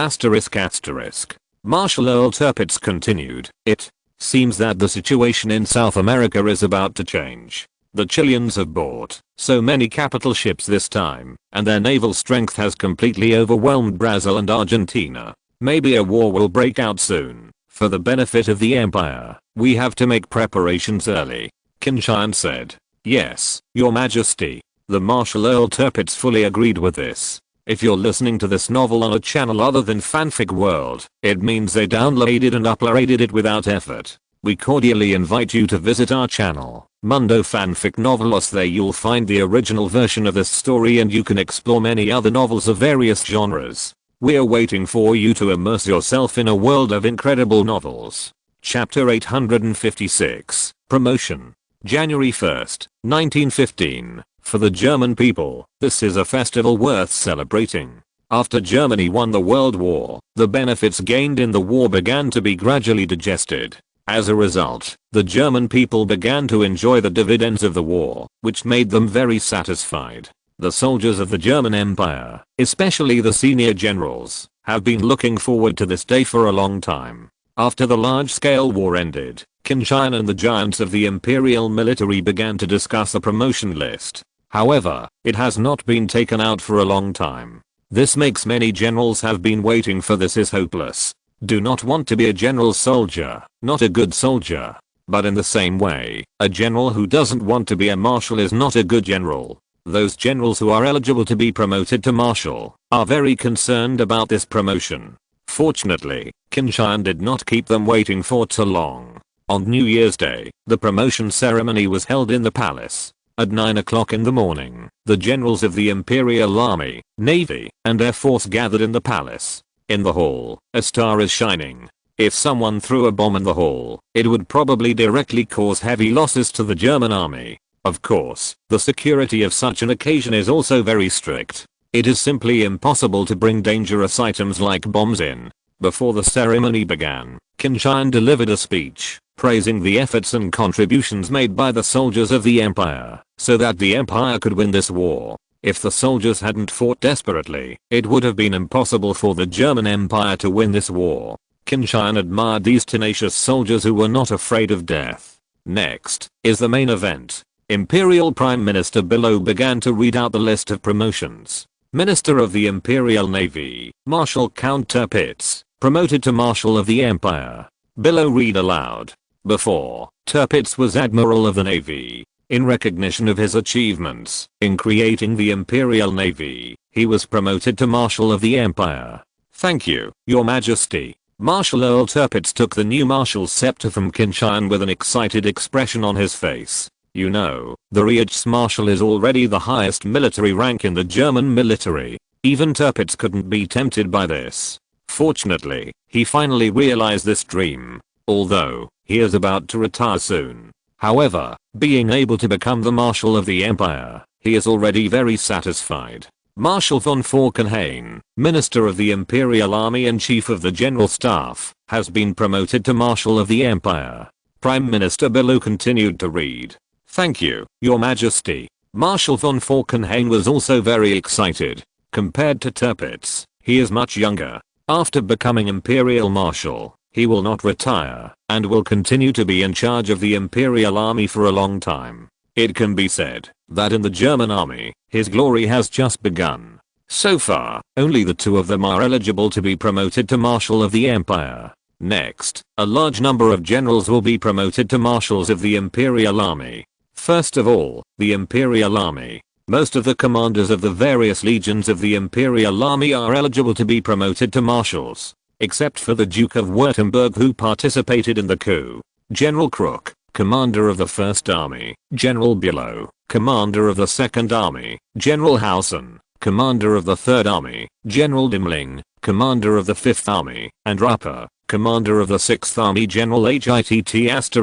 Marshal Earl Tirpitz continued, "It seems that the situation in South America is about to change. The Chileans have bought so many capital ships this time, and their naval strength has completely overwhelmed Brazil and Argentina. Maybe a war will break out soon. For the benefit of the empire, we have to make preparations early." Qin Tian said. "Yes, Your Majesty." The Marshal Earl Tirpitz fully agreed with this. If you're listening to this novel on a channel other than Fanfic World, it means they downloaded and uploaded it without effort. We cordially invite you to visit our channel, Mundo Fanfic Novelos. There you'll find the original version of this story and you can explore many other novels of various genres. We're waiting for you to immerse yourself in a world of incredible novels. Chapter 856, Promotion. January 1st, 1915. For the German people, this is a festival worth celebrating. After Germany won the World War, the benefits gained in the war began to be gradually digested. As a result, the German people began to enjoy the dividends of the war, which made them very satisfied. The soldiers of the German Empire, especially the senior generals, have been looking forward to this day for a long time. After the large-scale war ended, Qin Tian and the giants of the imperial military began to discuss a promotion list. However, it has not been taken out for a long time. This makes many generals have been waiting for this is hopeless. Do not want to be a general soldier, not a good soldier. But in the same way, a general who doesn't want to be a marshal is not a good general. Those generals who are eligible to be promoted to marshal are very concerned about this promotion. Fortunately, Qin Tian did not keep them waiting for too long. On New Year's Day, the promotion ceremony was held in the palace. At 9 o'clock in the morning, the generals of the Imperial Army, Navy, and Air Force gathered in the palace. In the hall, a star is shining. If someone threw a bomb in the hall, it would probably directly cause heavy losses to the German army. Of course, the security of such an occasion is also very strict. It is simply impossible to bring dangerous items like bombs in. Before the ceremony began, Qin Tian delivered a speech, praising the efforts and contributions made by the soldiers of the empire, so that the empire could win this war. If the soldiers hadn't fought desperately, it would have been impossible for the German Empire to win this war. Qin Tian admired these tenacious soldiers who were not afraid of death. Next is the main event. Imperial Prime Minister Billow began to read out the list of promotions. Minister of the Imperial Navy, Marshal Count Tirpitz, promoted to Marshal of the Empire. Billow read aloud. Before, Tirpitz was Admiral of the Navy. In recognition of his achievements in creating the Imperial Navy, he was promoted to Marshal of the Empire. "Thank you, Your Majesty." Marshal Earl Tirpitz took the new Marshal's scepter from Qin Tian with an excited expression on his face. You know, the Reichsmarschall is already the highest military rank in the German military. Even Tirpitz couldn't be tempted by this. Fortunately, he finally realized this dream. Although, he is about to retire soon. However, being able to become the Marshal of the Empire, he is already very satisfied. Marshal von Falkenhayn, Minister of the Imperial Army and Chief of the General Staff, has been promoted to Marshal of the Empire. Prime Minister Billow continued to read. "Thank you, Your Majesty." Marshal von Falkenhayn was also very excited. Compared to Tirpitz, he is much younger. After becoming Imperial Marshal, he will not retire, and will continue to be in charge of the Imperial Army for a long time. It can be said that in the German army, his glory has just begun. So far, only the two of them are eligible to be promoted to Marshal of the Empire. Next, a large number of generals will be promoted to Marshals of the Imperial Army. First of all, the Imperial Army. Most of the commanders of the various legions of the Imperial Army are eligible to be promoted to Marshals, except for the Duke of Württemberg who participated in the coup. General Crook, Commander of the 1st Army, General Billow, Commander of the 2nd Army, General Hausen, Commander of the 3rd Army, General Dimmling, Commander of the 5th Army, and Rapper, Commander of the 6th Army, General HITT*****,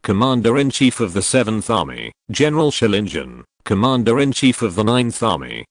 Commander-in-Chief of the 7th Army, General Schillingen, Commander-in-Chief of the 9th Army,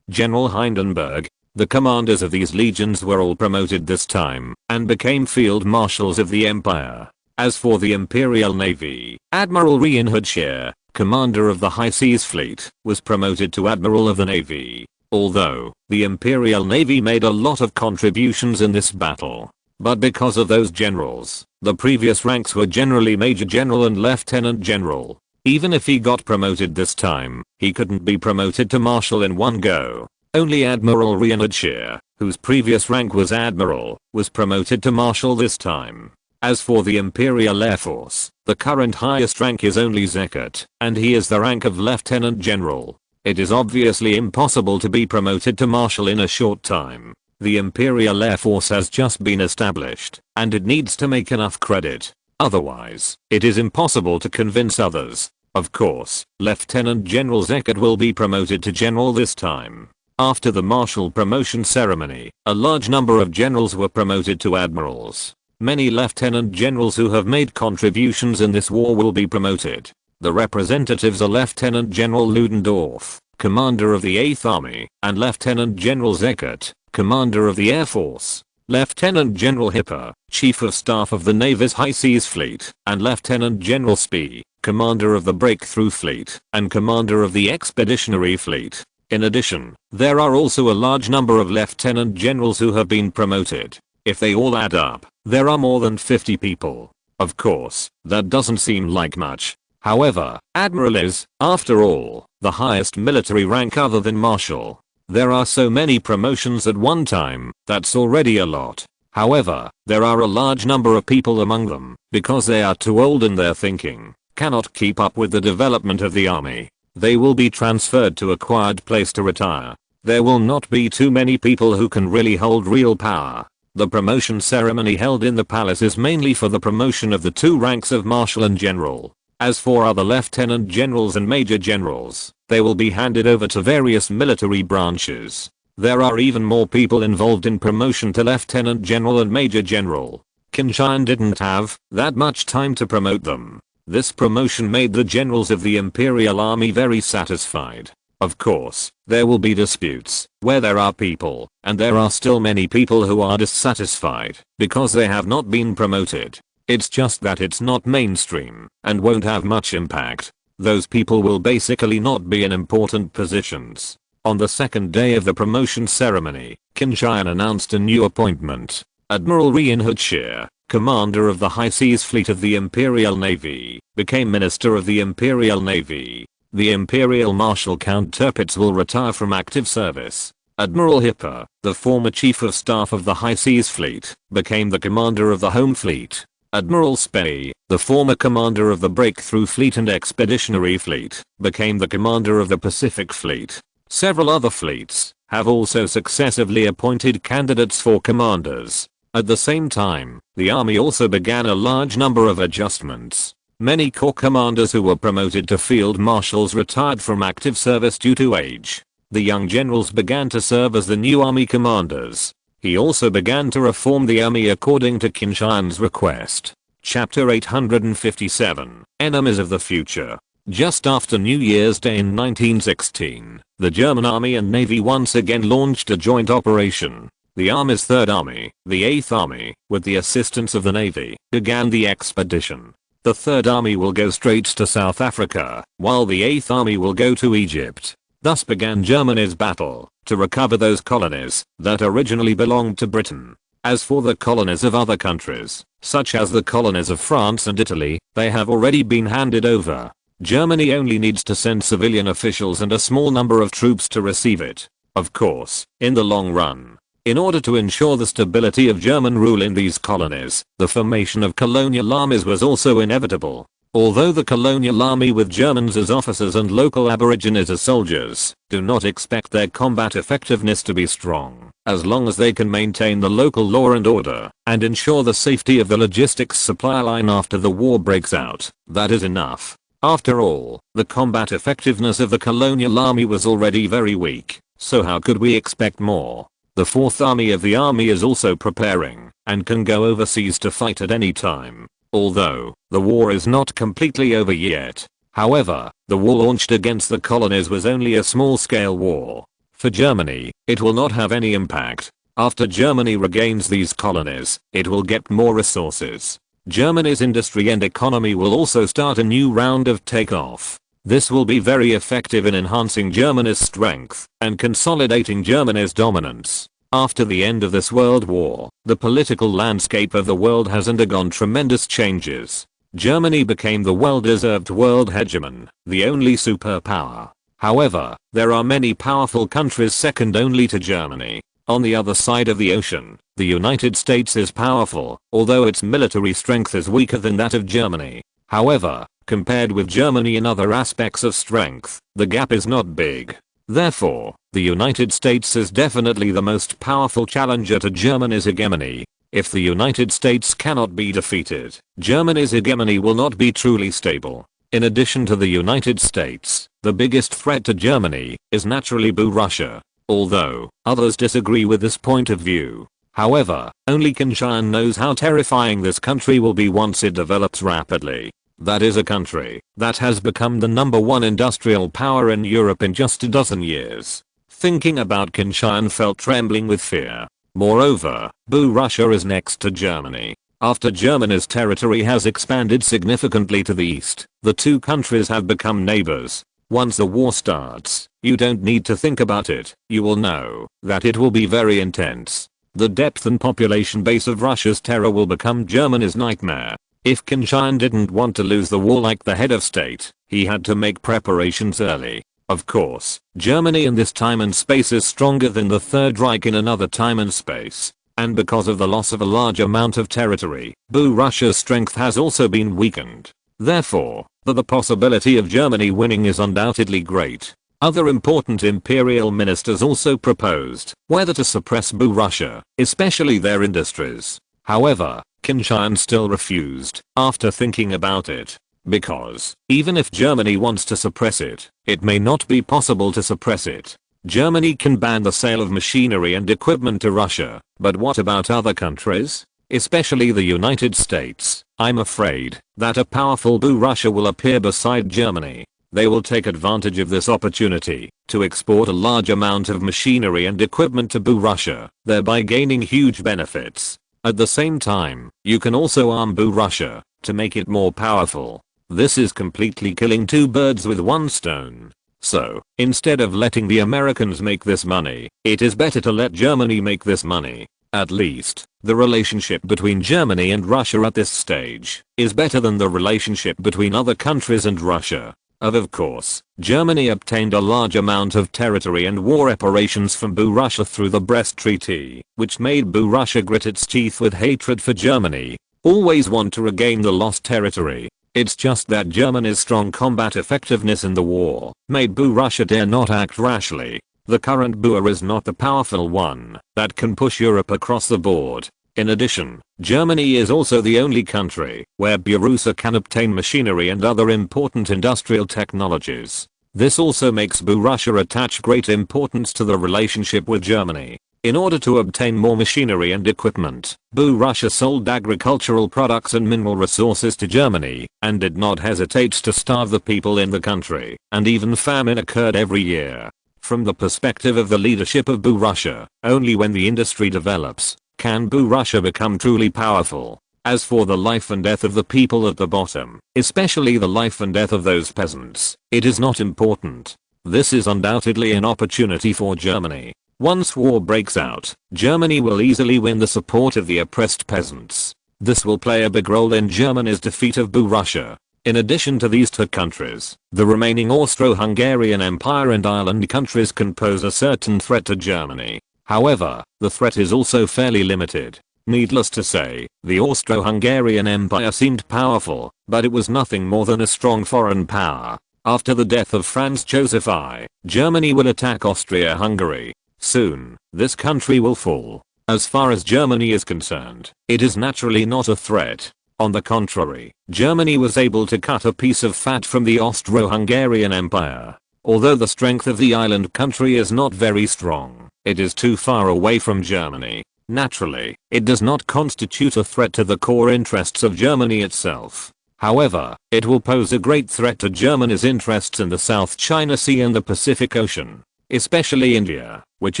General Hindenburg. The commanders of these legions were all promoted this time, and became Field Marshals of the Empire. As for the Imperial Navy, Admiral Reinhard Scheer, commander of the High Seas Fleet, was promoted to Admiral of the Navy. Although, the Imperial Navy made a lot of contributions in this battle. But because of those generals, the previous ranks were generally Major General and Lieutenant General. Even if he got promoted this time, he couldn't be promoted to Marshal in one go. Only Admiral Reinhard Scheer, whose previous rank was Admiral, was promoted to Marshal this time. As for the Imperial Air Force, the current highest rank is only Zekert, and he is the rank of Lieutenant General. It is obviously impossible to be promoted to Marshal in a short time. The Imperial Air Force has just been established, and it needs to make enough credit. Otherwise, it is impossible to convince others. Of course, Lieutenant General Zekert will be promoted to General this time. After the Marshal promotion ceremony, a large number of generals were promoted to admirals. Many lieutenant generals who have made contributions in this war will be promoted. The representatives are Lieutenant General Ludendorff, commander of the 8th Army, and Lieutenant General Zekert, commander of the Air Force. Lieutenant General Hipper, Chief of Staff of the Navy's High Seas Fleet, and Lieutenant General Spee, commander of the Breakthrough Fleet, and commander of the Expeditionary Fleet. In addition, there are also a large number of lieutenant generals who have been promoted. If they all add up, there are more than 50 people. Of course, that doesn't seem like much. However, Admiral is, after all, the highest military rank other than Marshal. There are so many promotions at one time, that's already a lot. However, there are a large number of people among them, because they are too old in their thinking, cannot keep up with the development of the army. They will be transferred to a quiet place to retire. There will not be too many people who can really hold real power. The promotion ceremony held in the palace is mainly for the promotion of the two ranks of Marshal and General. As for other Lieutenant Generals and Major Generals, they will be handed over to various military branches. There are even more people involved in promotion to Lieutenant General and Major General. Qin Tian didn't have that much time to promote them. This promotion made the generals of the Imperial Army very satisfied. Of course, there will be disputes where there are people, and there are still many people who are dissatisfied because they have not been promoted. It's just that it's not mainstream and won't have much impact. Those people will basically not be in important positions. On the second day of the promotion ceremony, Qin Tian announced a new appointment. Admiral Reinhard Scheer, commander of the High Seas Fleet of the Imperial Navy, became Minister of the Imperial Navy. The Imperial Marshal Count Tirpitz will retire from active service. Admiral Hipper, the former Chief of Staff of the High Seas Fleet, became the commander of the Home Fleet. Admiral Spee, the former commander of the Breakthrough Fleet and Expeditionary Fleet, became the commander of the Pacific Fleet. Several other fleets have also successively appointed candidates for commanders. At the same time, the army also began a large number of adjustments. Many corps commanders who were promoted to field marshals retired from active service due to age. The young generals began to serve as the new army commanders. He also began to reform the army according to Qin Tian's request. Chapter 857, Enemies of the Future. Just after New Year's Day in 1916, the German Army and Navy once again launched a joint operation. The Army's Third Army, the 8th Army, with the assistance of the Navy, began the expedition. The Third Army will go straight to South Africa, while the 8th Army will go to Egypt. Thus began Germany's battle to recover those colonies that originally belonged to Britain. As for the colonies of other countries, such as the colonies of France and Italy, they have already been handed over. Germany only needs to send civilian officials and a small number of troops to receive it. Of course, in the long run, in order to ensure the stability of German rule in these colonies, the formation of colonial armies was also inevitable. Although the colonial army with Germans as officers and local aborigines as soldiers, do not expect their combat effectiveness to be strong, as long as they can maintain the local law and order, and ensure the safety of the logistics supply line after the war breaks out, that is enough. After all, the combat effectiveness of the colonial army was already very weak, so how could we expect more? The 4th Army of the army is also preparing, and can go overseas to fight at any time. Although, the war is not completely over yet. However, the war launched against the colonies was only a small-scale war. For Germany, it will not have any impact. After Germany regains these colonies, it will get more resources. Germany's industry and economy will also start a new round of takeoff. This will be very effective in enhancing Germany's strength and consolidating Germany's dominance. After the end of this world war, the political landscape of the world has undergone tremendous changes. Germany became the well-deserved world hegemon, the only superpower. However, there are many powerful countries second only to Germany. On the other side of the ocean, the United States is powerful, although its military strength is weaker than that of Germany. However, compared with Germany in other aspects of strength, the gap is not big. Therefore, the United States is definitely the most powerful challenger to Germany's hegemony. If the United States cannot be defeated, Germany's hegemony will not be truly stable. In addition to the United States, the biggest threat to Germany is naturally Russia. Although others disagree with this point of view. However, only Qin Tian knows how terrifying this country will be once it develops rapidly. That is a country that has become the #1 industrial power in Europe in just a dozen years. Thinking about Qin Tian felt trembling with fear. Moreover, Russia is next to Germany. After Germany's territory has expanded significantly to the east, the two countries have become neighbors. Once the war starts, you don't need to think about it, you will know that it will be very intense. The depth and population base of Russia's terror will become Germany's nightmare. If Qin Tian didn't want to lose the war like the head of state, he had to make preparations early. Of course, Germany in this time and space is stronger than the Third Reich in another time and space. And because of the loss of a large amount of territory, Russia's strength has also been weakened. Therefore, the possibility of Germany winning is undoubtedly great. Other important imperial ministers also proposed whether to suppress Russia, especially their industries. However, Qin Tian still refused after thinking about it. Because, even if Germany wants to suppress it, it may not be possible to suppress it. Germany can ban the sale of machinery and equipment to Russia, but what about other countries? Especially the United States. I'm afraid that a powerful Russia will appear beside Germany. They will take advantage of this opportunity to export a large amount of machinery and equipment to Russia, thereby gaining huge benefits. At the same time, you can also arm Russia to make it more powerful. This is completely killing two birds with one stone. So, instead of letting the Americans make this money, it is better to let Germany make this money. At least, the relationship between Germany and Russia at this stage is better than the relationship between other countries and Russia. Of course, Germany obtained a large amount of territory and war reparations from Russia through the Brest Treaty, which made Russia grit its teeth with hatred for Germany. Always want to regain the lost territory. It's just that Germany's strong combat effectiveness in the war made Russia dare not act rashly. The current Boer is not the powerful one that can push Europe across the board. In addition, Germany is also the only country where Russia can obtain machinery and other important industrial technologies. This also makes Russia attach great importance to the relationship with Germany. In order to obtain more machinery and equipment, Russia sold agricultural products and mineral resources to Germany and did not hesitate to starve the people in the country, and even famine occurred every year. From the perspective of the leadership of Russia, only when the industry develops can Russia become truly powerful. As for the life and death of the people at the bottom, especially the life and death of those peasants, it is not important. This is undoubtedly an opportunity for Germany. Once war breaks out, Germany will easily win the support of the oppressed peasants. This will play a big role in Germany's defeat of Russia. In addition to these two countries, the remaining Austro-Hungarian Empire and island countries can pose a certain threat to Germany. However, the threat is also fairly limited. Needless to say, the Austro-Hungarian Empire seemed powerful, but it was nothing more than a strong foreign power. After the death of Franz Joseph I, Germany will attack Austria-Hungary. Soon, this country will fall. As far as Germany is concerned, it is naturally not a threat. On the contrary, Germany was able to cut a piece of fat from the Austro-Hungarian Empire. Although the strength of the island country is not very strong, it is too far away from Germany. Naturally, it does not constitute a threat to the core interests of Germany itself. However, it will pose a great threat to Germany's interests in the South China Sea and the Pacific Ocean. Especially India, which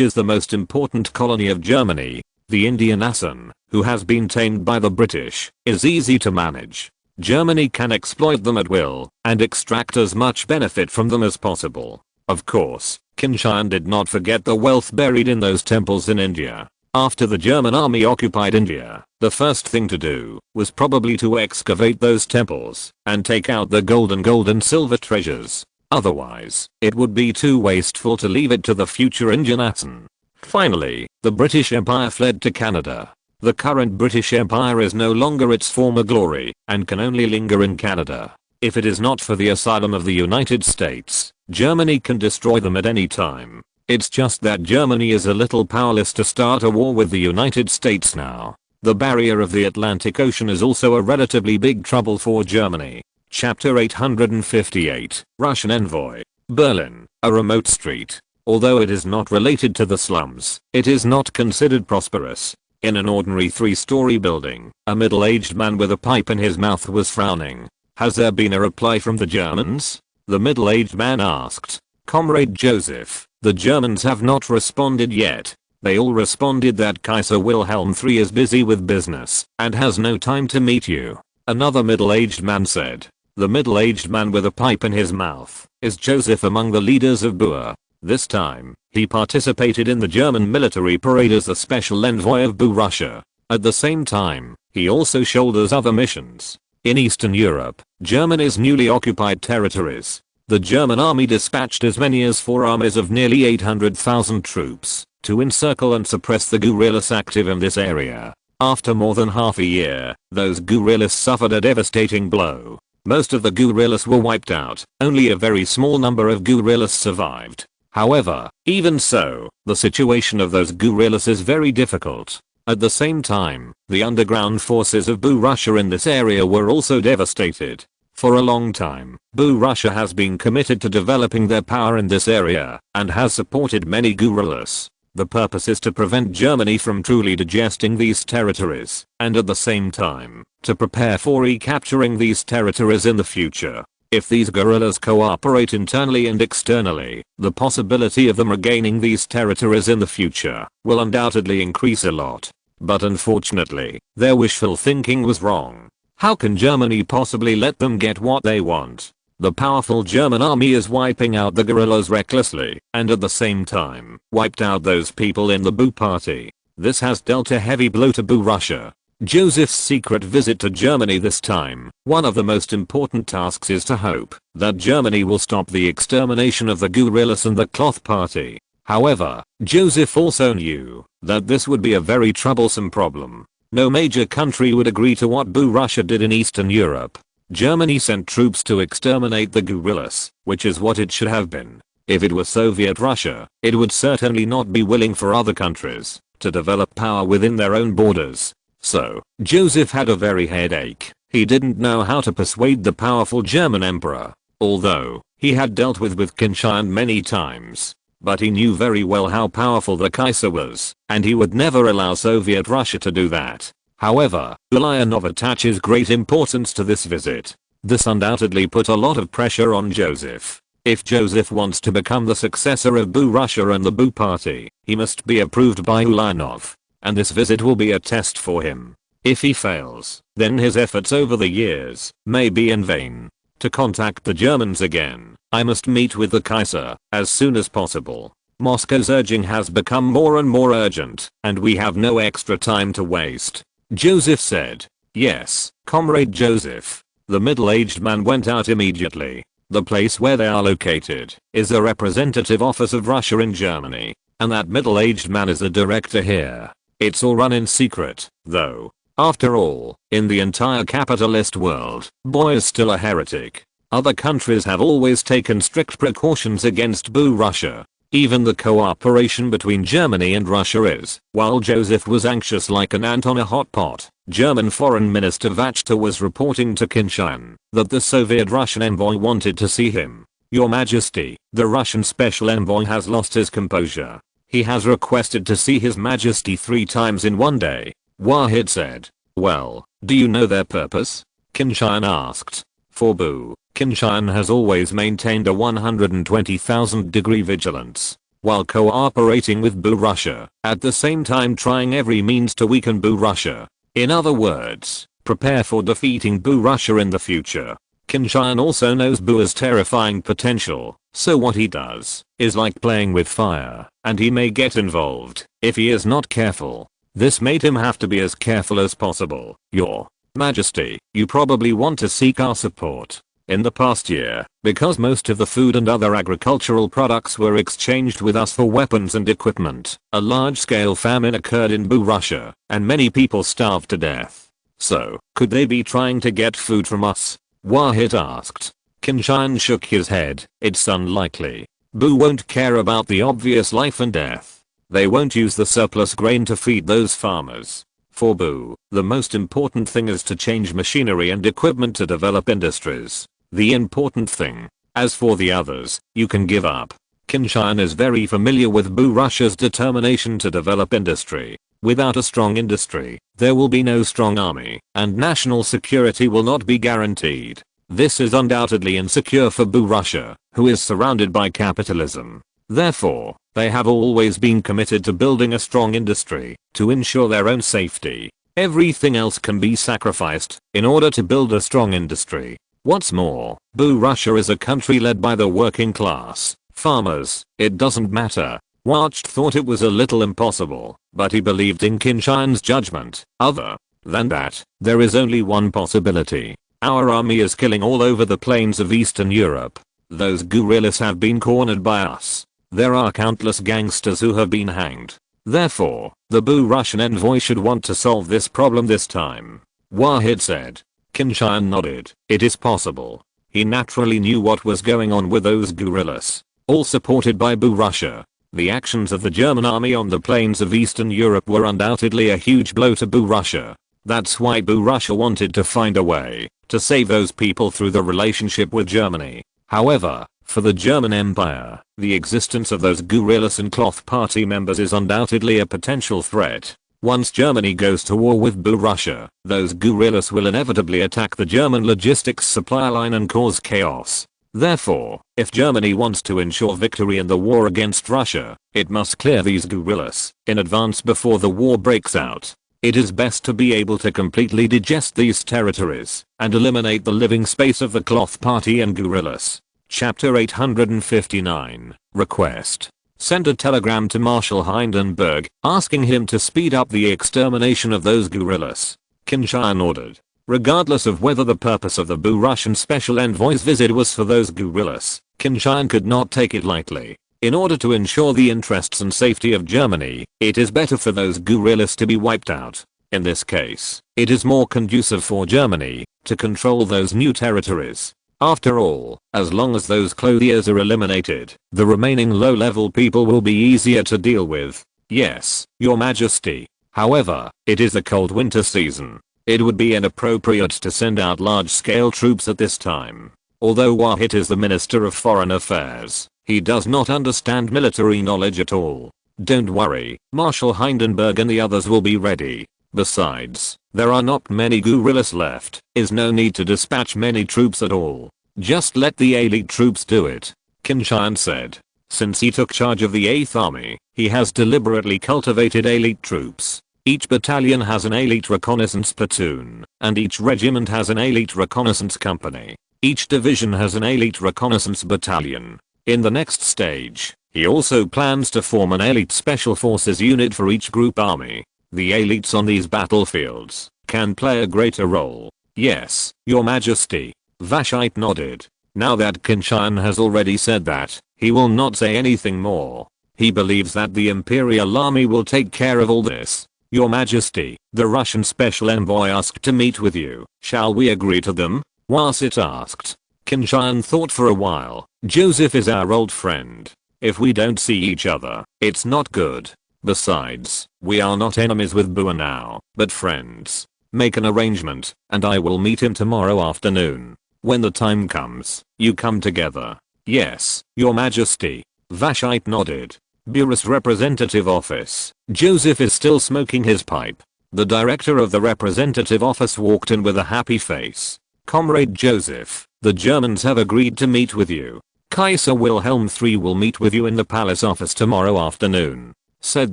is the most important colony of Germany. The Indian Asan, who has been tamed by the British, is easy to manage. Germany can exploit them at will and extract as much benefit from them as possible. Of course, Qin Tian did not forget the wealth buried in those temples in India. After the German army occupied India, the first thing to do was probably to excavate those temples and take out the gold and silver treasures. Otherwise, it would be too wasteful to leave it to the future Indian. Finally, the British Empire fled to Canada. The current British Empire is no longer its former glory and can only linger in Canada. If it is not for the asylum of the United States, Germany can destroy them at any time. It's just that Germany is a little powerless to start a war with the United States now. The barrier of the Atlantic Ocean is also a relatively big trouble for Germany. Chapter 858, Russian Envoy. Berlin, a remote street. Although it is not related to the slums, it is not considered prosperous. In an ordinary 3-story building, a middle-aged man with a pipe in his mouth was frowning. Has there been a reply from the Germans? The middle-aged man asked. Comrade Joseph, the Germans have not responded yet. They all responded that Kaiser Wilhelm III is busy with business and has no time to meet you. Another middle-aged man said. The middle-aged man with a pipe in his mouth is Joseph among the leaders of BUA. This time, he participated in the German military parade as the special envoy of BUA Russia. At the same time, he also shoulders other missions. In Eastern Europe, Germany's newly occupied territories, the German army dispatched as many as 4 armies of nearly 800,000 troops to encircle and suppress the guerrillas active in this area. After more than half a year, those guerrillas suffered a devastating blow. Most of the guerrillas were wiped out, only a very small number of guerrillas survived. However, even so, the situation of those guerrillas is very difficult. At the same time, the underground forces of BUA Russia in this area were also devastated. For a long time, BUA Russia has been committed to developing their power in this area and has supported many guerrillas. The purpose is to prevent Germany from truly digesting these territories, and at the same time, to prepare for recapturing these territories in the future. If these guerrillas cooperate internally and externally, the possibility of them regaining these territories in the future will undoubtedly increase a lot. But unfortunately, their wishful thinking was wrong. How can Germany possibly let them get what they want? The powerful German army is wiping out the guerrillas recklessly, and at the same time, wiped out those people in the BUA party. This has dealt a heavy blow to BUA Russia. Joseph's secret visit to Germany this time, one of the most important tasks is to hope that Germany will stop the extermination of the guerrillas and the cloth party. However, Joseph also knew that this would be a very troublesome problem. No major country would agree to what BUA Russia did in Eastern Europe. Germany sent troops to exterminate the guerrillas, which is what it should have been. If it was Soviet Russia, it would certainly not be willing for other countries to develop power within their own borders. So, Joseph had a very headache. He didn't know how to persuade the powerful German emperor, although he had dealt with Qin Tian many times. But he knew very well how powerful the Kaiser was, and he would never allow Soviet Russia to do that. However, Ulyanov attaches great importance to this visit. This undoubtedly put a lot of pressure on Joseph. If Joseph wants to become the successor of BUA Russia and the BUA party, he must be approved by Ulyanov. And this visit will be a test for him. If he fails, then his efforts over the years may be in vain. To contact the Germans again, I must meet with the Kaiser as soon as possible. Moscow's urging has become more and more urgent, and we have no extra time to waste. Joseph said. Yes, Comrade Joseph. The middle-aged man went out immediately. The place where they are located is the representative office of Russia in Germany, and that middle-aged man is the director here. It's all run in secret, though. After all, in the entire capitalist world, Boy is still a heretic. Other countries have always taken strict precautions against BUA Russia. Even the cooperation between Germany and Russia is. While Joseph was anxious like an ant on a hot pot, German Foreign Minister Vachta was reporting to Qin Tian that the Soviet Russian envoy wanted to see him. Your Majesty, the Russian special envoy has lost his composure. He has requested to see His Majesty 3 times in one day. Wahid said. Well, do you know their purpose? Qin Tian asked. For BUA, Qin Tian has always maintained a 120,000-degree vigilance, while cooperating with BUA Russia, at the same time trying every means to weaken BUA Russia. In other words, Prepare for defeating Bu Russia in the future. Qin Tian also knows Bu's terrifying potential, so what he does is like playing with fire, and he may get involved if he is not careful. This made him have to be as careful as possible. Your Majesty, you probably want to seek our support. In the past year, because most of the food and other agricultural products were exchanged with us for weapons and equipment, a large-scale famine occurred in Bu Russia, and many people starved to death. So, could they be trying to get food from us? Wahid asked. Qin Tian shook his head. It's unlikely. Bu won't care about the obvious life and death. They won't use the surplus grain to feed those farmers. For Bu, the most important thing is to change machinery and equipment to develop industries. The important thing. As for the others, you can give up. Qin Tian is very familiar with Bu Russia's determination to develop industry. Without a strong industry, there will be no strong army, and national security will not be guaranteed. This is undoubtedly insecure for Bu Russia, who is surrounded by capitalism. Therefore, they have always been committed to building a strong industry, to ensure their own safety. Everything else can be sacrificed, in order to build a strong industry. What's more, Bu Russia is a country led by the working class, farmers, it doesn't matter. Watched thought it was a little impossible, but he believed in Qin Tian's judgment. Other than that, there is only one possibility. Our army is killing all over the plains of Eastern Europe. Those guerrillas have been cornered by us. There are countless gangsters who have been hanged. Therefore, the Bu Russian envoy should want to solve this problem this time. Wahid said. Qin Tian nodded. It is possible. He naturally knew what was going on with those guerrillas. All supported by Bu Russia. The actions of the German army on the plains of Eastern Europe were undoubtedly a huge blow to Bu Russia. That's why Bu Russia wanted to find a way to save those people through the relationship with Germany. However, for the German Empire, the existence of those guerrillas and cloth party members is undoubtedly a potential threat. Once Germany goes to war with Bu Russia, those guerrillas will inevitably attack the German logistics supply line and cause chaos. Therefore, if Germany wants to ensure victory in the war against Russia, it must clear these guerrillas in advance before the war breaks out. It is best to be able to completely digest these territories and eliminate the living space of the Cloth Party and guerrillas. Chapter 859. Request. Send a telegram to Marshal Hindenburg asking him to speed up the extermination of those guerrillas. Qin Tian ordered. Regardless of whether the purpose of the Bu Russian special envoy's visit was for those guerrillas, Qin Tian could not take it lightly. In order to ensure the interests and safety of Germany, it is better for those guerrillas to be wiped out. In this case, it is more conducive for Germany to control those new territories. After all, as long as those clothiers are eliminated, the remaining low-level people will be easier to deal with. Yes, Your Majesty. However, it is the cold winter season. It would be inappropriate to send out large-scale troops at this time. Although Wahid is the Minister of Foreign Affairs, he does not understand military knowledge at all. Don't worry, Marshal Hindenburg and the others will be ready. Besides, there are not many guerrillas left. Is no need to dispatch many troops at all. Just let the elite troops do it, Qin Tian said. Since he took charge of the 8th Army, he has deliberately cultivated elite troops. Each battalion has an elite reconnaissance platoon, and each regiment has an elite reconnaissance company. Each division has an elite reconnaissance battalion. In the next stage, he also plans to form an elite special forces unit for each group army. The elites on these battlefields can play a greater role. Yes, Your Majesty. Vashite nodded. Now that Qin Tian has already said that, he will not say anything more. He believes that the Imperial Army will take care of all this. Your Majesty, the Russian special envoy asked to meet with you. Shall we agree to them? Wasit asked. Qin Tian thought for a while. Joseph is our old friend. If we don't see each other, it's not good. Besides, we are not enemies with Bu now, but friends. Make an arrangement, and I will meet him tomorrow afternoon. When the time comes, you come together. Yes, Your Majesty. Vashite nodded. Bureau's representative office. Joseph is still smoking his pipe. The director of the representative office walked in with a happy face. Comrade Joseph, the Germans have agreed to meet with you. Kaiser Wilhelm III will meet with you in the palace office tomorrow afternoon, said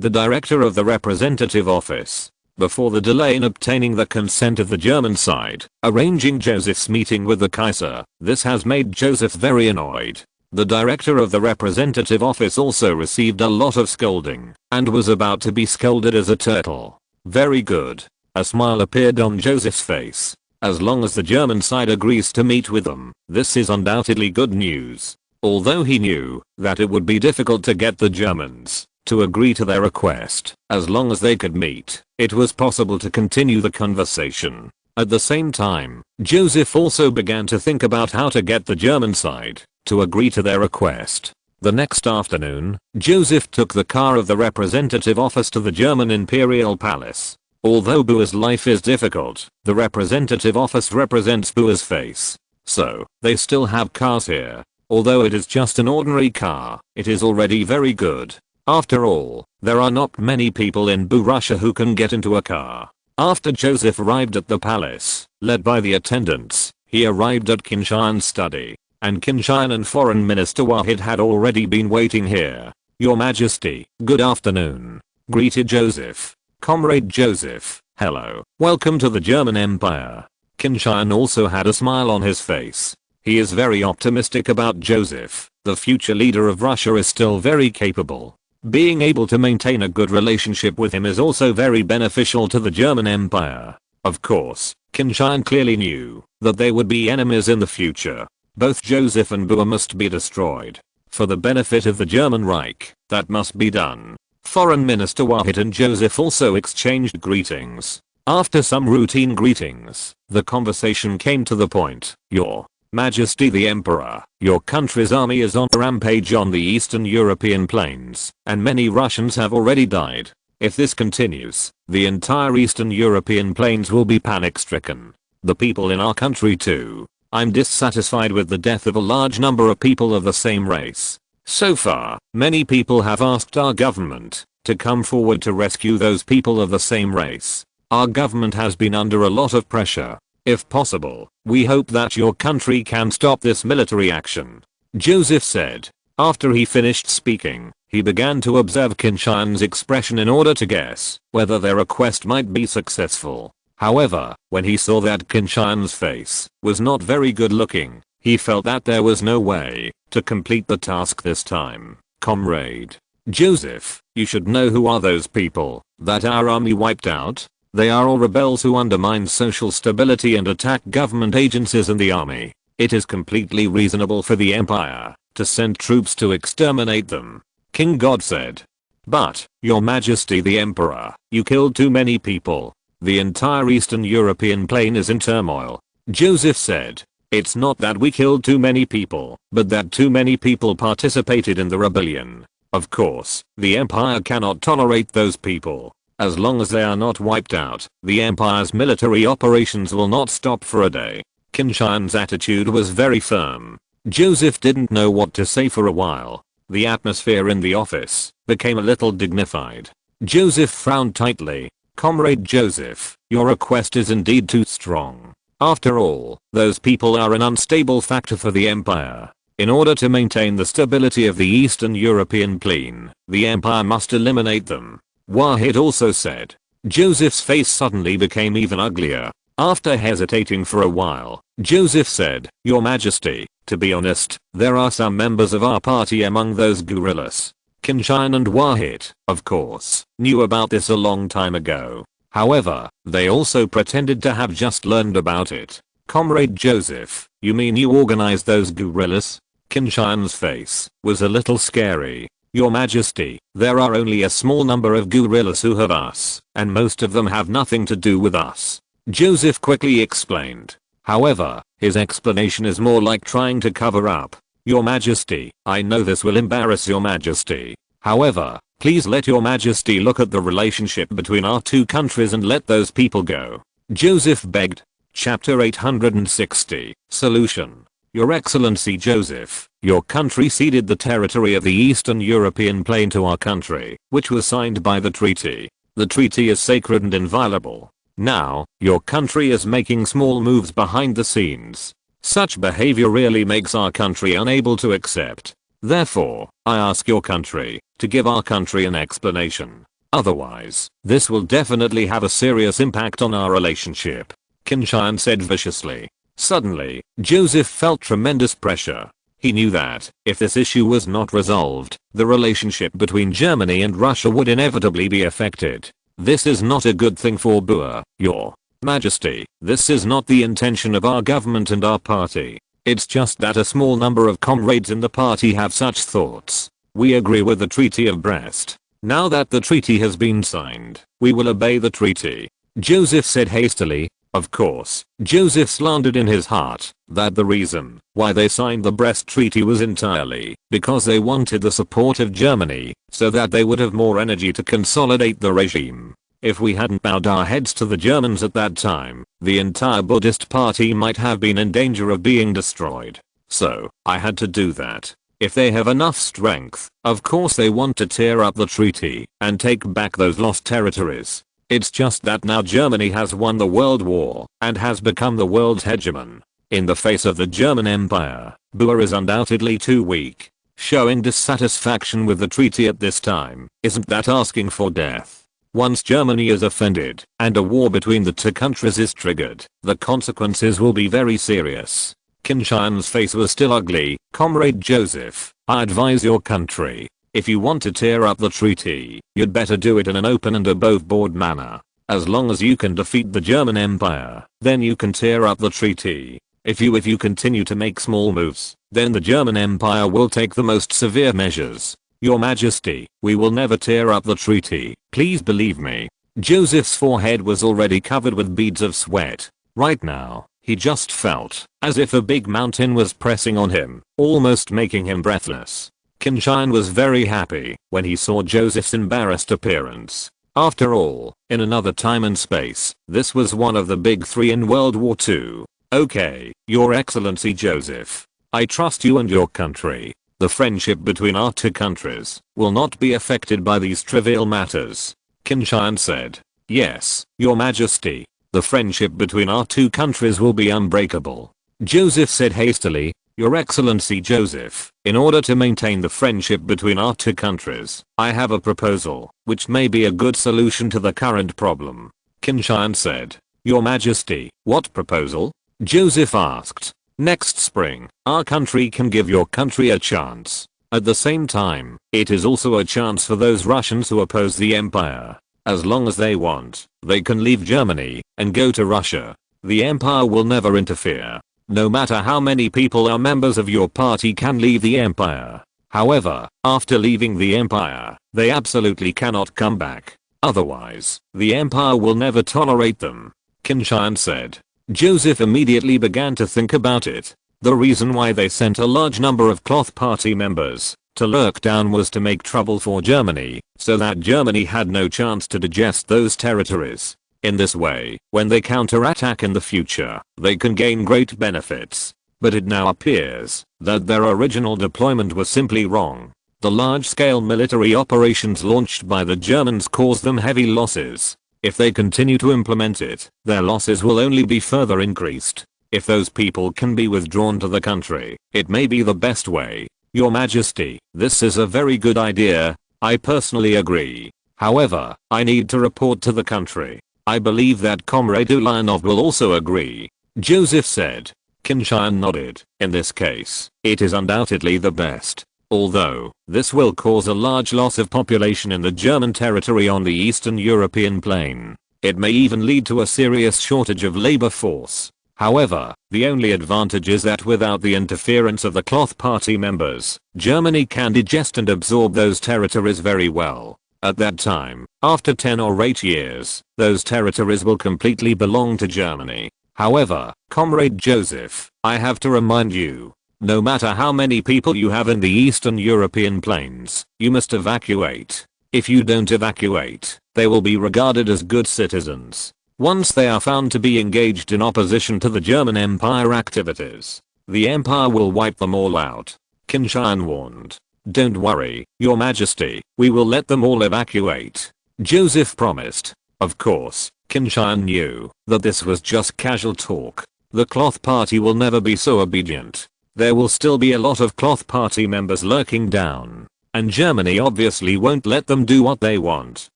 the director of the representative office. before the delay in obtaining the consent of the German side, arranging Joseph's meeting with the Kaiser. This has made Joseph very annoyed. The director of the representative office also received a lot of scolding, and was about to be scolded as a turtle. Very good. A smile appeared on Joseph's face. As long as the German side agrees to meet with them, this is undoubtedly good news. Although he knew that it would be difficult to get the Germans to agree to their request, as long as they could meet, it was possible to continue the conversation. At the same time, Joseph also began to think about how to get the German side to agree to their request. The next afternoon, Joseph took the car of the representative office to the German imperial palace. Although Bua's life is difficult, the representative office represents Bua's face. So, they still have cars here. Although it is just an ordinary car, it is already very good. After all, there are not many people in Bua Russia who can get into a car. After Joseph arrived at the palace, led by the attendants, he arrived at Qin Tian's study, and Qin Tian and Foreign Minister Wahid had already been waiting here. "Your Majesty, good afternoon," greeted Joseph. "Comrade Joseph, hello. Welcome to the German Empire." Qin Tian also had a smile on his face. He is very optimistic about Joseph. The future leader of Russia is still very capable. Being able to maintain a good relationship with him is also very beneficial to the German Empire. Of course, Qin Tian clearly knew that they would be enemies in the future. Both Joseph and Bua must be destroyed. For the benefit of the German Reich, that must be done. Foreign Minister Wahid and Joseph also exchanged greetings. After some routine greetings, the conversation came to the point. "Your Majesty the Emperor, your country's army is on a rampage on the Eastern European plains, and many Russians have already died. If this continues, the entire Eastern European plains will be panic-stricken. The people in our country too. I'm dissatisfied with the death of a large number of people of the same race. So far, many people have asked our government to come forward to rescue those people of the same race. Our government has been under a lot of pressure. If possible, we hope that your country can stop this military action," Joseph said. After he finished speaking, he began to observe Qin Tian's expression in order to guess whether their request might be successful. However, when he saw that Qin Tian's face was not very good looking, he felt that there was no way to complete the task this time. "Comrade Joseph, you should know who are those people that our army wiped out. They are all rebels who undermine social stability and attack government agencies and the army. It is completely reasonable for the empire to send troops to exterminate them," King God said. "But, your Majesty the Emperor, you killed too many people. The entire Eastern European plain is in turmoil," Joseph said. "It's not that we killed too many people, but that too many people participated in the rebellion. Of course, the empire cannot tolerate those people. As long as they are not wiped out, the empire's military operations will not stop for a day." Qin Tian's attitude was very firm. Joseph didn't know what to say for a while. The atmosphere in the office became a little dignified. Joseph frowned tightly. "Comrade Joseph, your request is indeed too strong. After all, those people are an unstable factor for the empire. In order to maintain the stability of the Eastern European plain, the empire must eliminate them," Wahid also said. Joseph's face suddenly became even uglier. After hesitating for a while, Joseph said, "Your Majesty, to be honest, there are some members of our party among those guerrillas." Qin Tian and Wahid, of course, knew about this a long time ago. However, they also pretended to have just learned about it. "Comrade Joseph, you mean you organized those guerrillas?" Qin Tian's face was a little scary. "Your Majesty, there are only a small number of guerrillas who have us, and most of them have nothing to do with us," Joseph quickly explained. However, his explanation is more like trying to cover up. "Your Majesty, I know this will embarrass your Majesty. However, please let your Majesty look at the relationship between our two countries and let those people go," Joseph begged. Chapter 860, Solution. Your Excellency Joseph, your country ceded the territory of the Eastern European plain to our country, which was signed by the treaty. The treaty is sacred and inviolable. Now, your country is making small moves behind the scenes. Such behavior really makes our country unable to accept. Therefore, I ask your country to give our country an explanation. Otherwise, this will definitely have a serious impact on our relationship," Qin Tian said viciously. Suddenly, Joseph felt tremendous pressure. He knew that, if this issue was not resolved, the relationship between Germany and Russia would inevitably be affected. "This is not a good thing for Boer, Your Majesty. This is not the intention of our government and our party. It's just that a small number of comrades in the party have such thoughts. We agree with the Treaty of Brest. Now that the treaty has been signed, we will obey the treaty," Joseph said hastily. Of course, Joseph slandered in his heart that the reason why they signed the Brest Treaty was entirely because they wanted the support of Germany so that they would have more energy to consolidate the regime. If we hadn't bowed our heads to the Germans at that time, the entire Buddhist party might have been in danger of being destroyed. So, I had to do that. If they have enough strength, of course they want to tear up the treaty and take back those lost territories. It's just that now Germany has won the World War and has become the world's hegemon. In the face of the German Empire, Boer is undoubtedly too weak. Showing dissatisfaction with the treaty at this time, isn't that asking for death? Once Germany is offended and a war between the two countries is triggered, the consequences will be very serious. Qin Tian's face was still ugly. "Comrade Joseph, I advise your country. If you want to tear up the treaty, you'd better do it in an open and above board manner. As long as you can defeat the German Empire, then you can tear up the treaty. If you continue to make small moves, then the German Empire will take the most severe measures. Your Majesty, we will never tear up the treaty, please believe me." Joseph's forehead was already covered with beads of sweat. Right now, he just felt as if a big mountain was pressing on him, almost making him breathless. Qin Tian was very happy when he saw Joseph's embarrassed appearance. After all, in another time and space, this was one of the big three in World War II. "Okay, Your Excellency Joseph. I trust you and your country. The friendship between our two countries will not be affected by these trivial matters," Qin Tian said. "Yes, Your Majesty. The friendship between our two countries will be unbreakable," Joseph said hastily. "Your Excellency Joseph, in order to maintain the friendship between our two countries, I have a proposal, which may be a good solution to the current problem," Qin Tian said. "Your Majesty, what proposal?" Joseph asked. "Next spring, our country can give your country a chance. At the same time, it is also a chance for those Russians who oppose the empire. As long as they want, they can leave Germany and go to Russia. The empire will never interfere. No matter how many people are members of your party can leave the empire. However, after leaving the empire, they absolutely cannot come back. Otherwise, the empire will never tolerate them," Qin Tian said. Joseph immediately began to think about it. The reason why they sent a large number of Cloth Party members to lurk down was to make trouble for Germany, so that Germany had no chance to digest those territories. In this way, when they counterattack in the future, they can gain great benefits. But it now appears that their original deployment was simply wrong. The large-scale military operations launched by the Germans caused them heavy losses. If they continue to implement it, their losses will only be further increased. If those people can be withdrawn to the country, it may be the best way. Your Majesty, this is a very good idea. I personally agree. However, I need to report to the country. I believe that Comrade Ulyanov will also agree," Joseph said. Qin Tian nodded. "In this case, it is undoubtedly the best. Although, this will cause a large loss of population in the German territory on the Eastern European plain. It may even lead to a serious shortage of labor force. However, the only advantage is that without the interference of the Cloth Party members, Germany can digest and absorb those territories very well. At that time, after 10 or 8 years, those territories will completely belong to Germany. However, Comrade Joseph, I have to remind you, no matter how many people you have in the Eastern European plains, you must evacuate. If you don't evacuate, they will be regarded as good citizens. Once they are found to be engaged in opposition to the German Empire activities, the Empire will wipe them all out," Qin Tian warned. "Don't worry, Your Majesty, we will let them all evacuate," Joseph promised. Of course, Qin Tian knew that this was just casual talk. The Cloth Party will never be so obedient. There will still be a lot of Cloth Party members lurking down, and Germany obviously won't let them do what they want.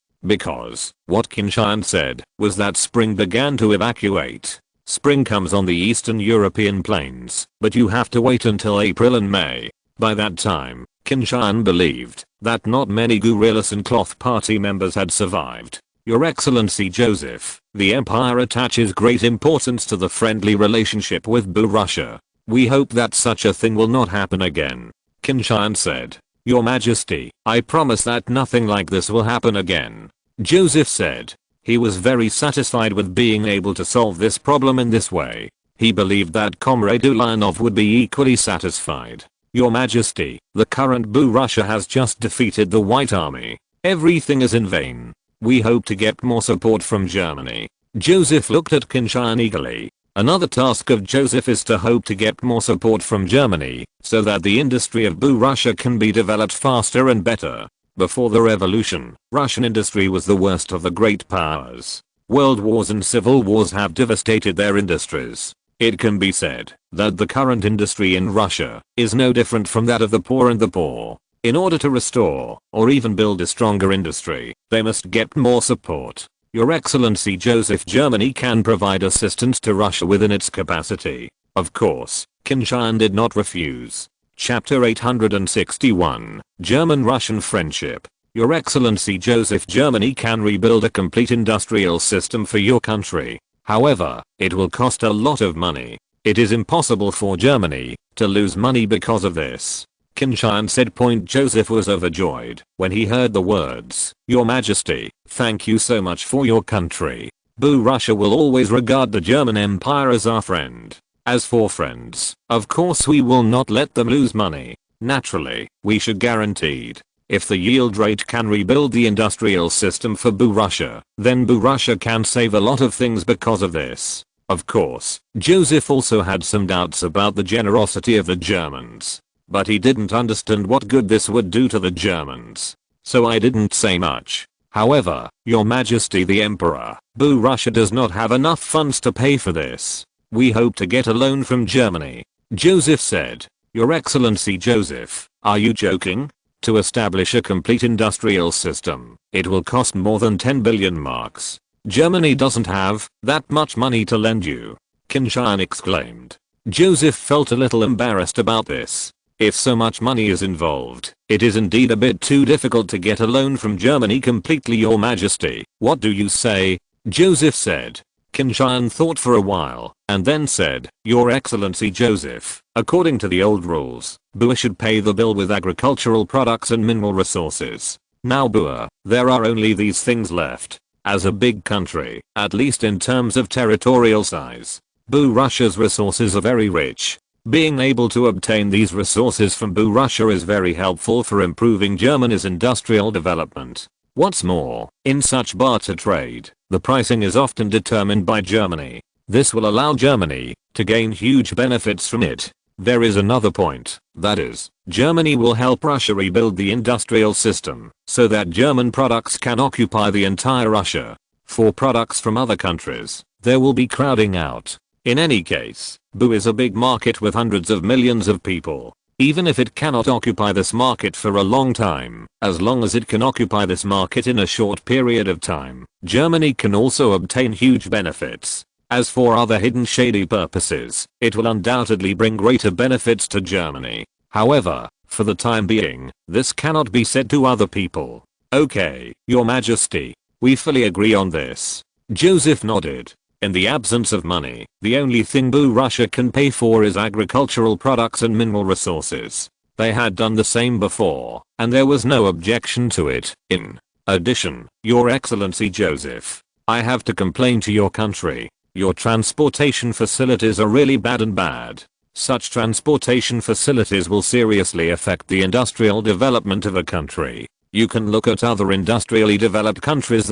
because what Qin Tian said was that spring began to evacuate. Spring comes on the Eastern European plains, but you have to wait until April and May. By that time, Qin Tian believed that not many guerrillas and cloth party members had survived. Your Excellency Joseph, the Empire attaches great importance to the friendly relationship with Russia. We hope that such a thing will not happen again. Qin Tian said. Your Majesty, I promise that nothing like this will happen again. Joseph said. He was very satisfied with being able to solve this problem in this way. He believed that Comrade Ulyanov would be equally satisfied. Your Majesty, the current Russia has just defeated the White Army. Everything is in vain. We hope to get more support from Germany. Joseph looked at Qin Tian eagerly. Another task of Joseph is to hope to get more support from Germany, so that the industry of Russia can be developed faster and better. Before the revolution, Russian industry was the worst of the great powers. World wars and civil wars have devastated their industries. It can be said that the current industry in Russia is no different from that of the poor and the poor. In order to restore, or even build a stronger industry, they must get more support. Your Excellency Joseph, Germany can provide assistance to Russia within its capacity. Of course, Qin Tian did not refuse. Chapter 861, German-Russian Friendship. Your Excellency Joseph, Germany can rebuild a complete industrial system for your country. However, it will cost a lot of money. It is impossible for Germany to lose money because of this. Qin Tian said. Joseph was overjoyed when he heard the words, Your Majesty, thank you so much for your country. Russia will always regard the German Empire as our friend. As for friends, of course we will not let them lose money. Naturally, we should guaranteed. If the yield rate can rebuild the industrial system for Russia, then Russia can save a lot of things because of this. Of course, Joseph also had some doubts about the generosity of the Germans. But he didn't understand what good this would do to the Germans. So I didn't say much. However, Your Majesty the Emperor, Russia does not have enough funds to pay for this. We hope to get a loan from Germany. Joseph said. Your Excellency Joseph, are you joking? To establish a complete industrial system, it will cost more than 10 billion marks. Germany doesn't have that much money to lend you. Qin Tian exclaimed. Joseph felt a little embarrassed about this. If so much money is involved, it is indeed a bit too difficult to get a loan from Germany completely. Your Majesty, what do you say? Joseph said. Qin Tian thought for a while, and then said, Your Excellency Joseph, according to the old rules, BUA should pay the bill with agricultural products and mineral resources. Now there are only these things left. As a big country, at least in terms of territorial size, Russia's resources are very rich. Being able to obtain these resources from Russia is very helpful for improving Germany's industrial development. What's more, in such barter trade, the pricing is often determined by Germany. This will allow Germany to gain huge benefits from it. There is another point, that is, Germany will help Russia rebuild the industrial system so that German products can occupy the entire Russia. For products from other countries, there will be crowding out. In any case, is a big market with hundreds of millions of people. Even if it cannot occupy this market for a long time, as long as it can occupy this market in a short period of time, Germany can also obtain huge benefits. As for other hidden shady purposes, it will undoubtedly bring greater benefits to Germany. However, for the time being, this cannot be said to other people. Okay, Your Majesty, we fully agree on this. Joseph nodded. In the absence of money, the only thing Russia can pay for is agricultural products and mineral resources. They had done the same before, and there was no objection to it. In addition, Your Excellency Joseph, I have to complain to your country. Your transportation facilities are really bad. Such transportation facilities will seriously affect the industrial development of a country. You can look at other industrially developed countries.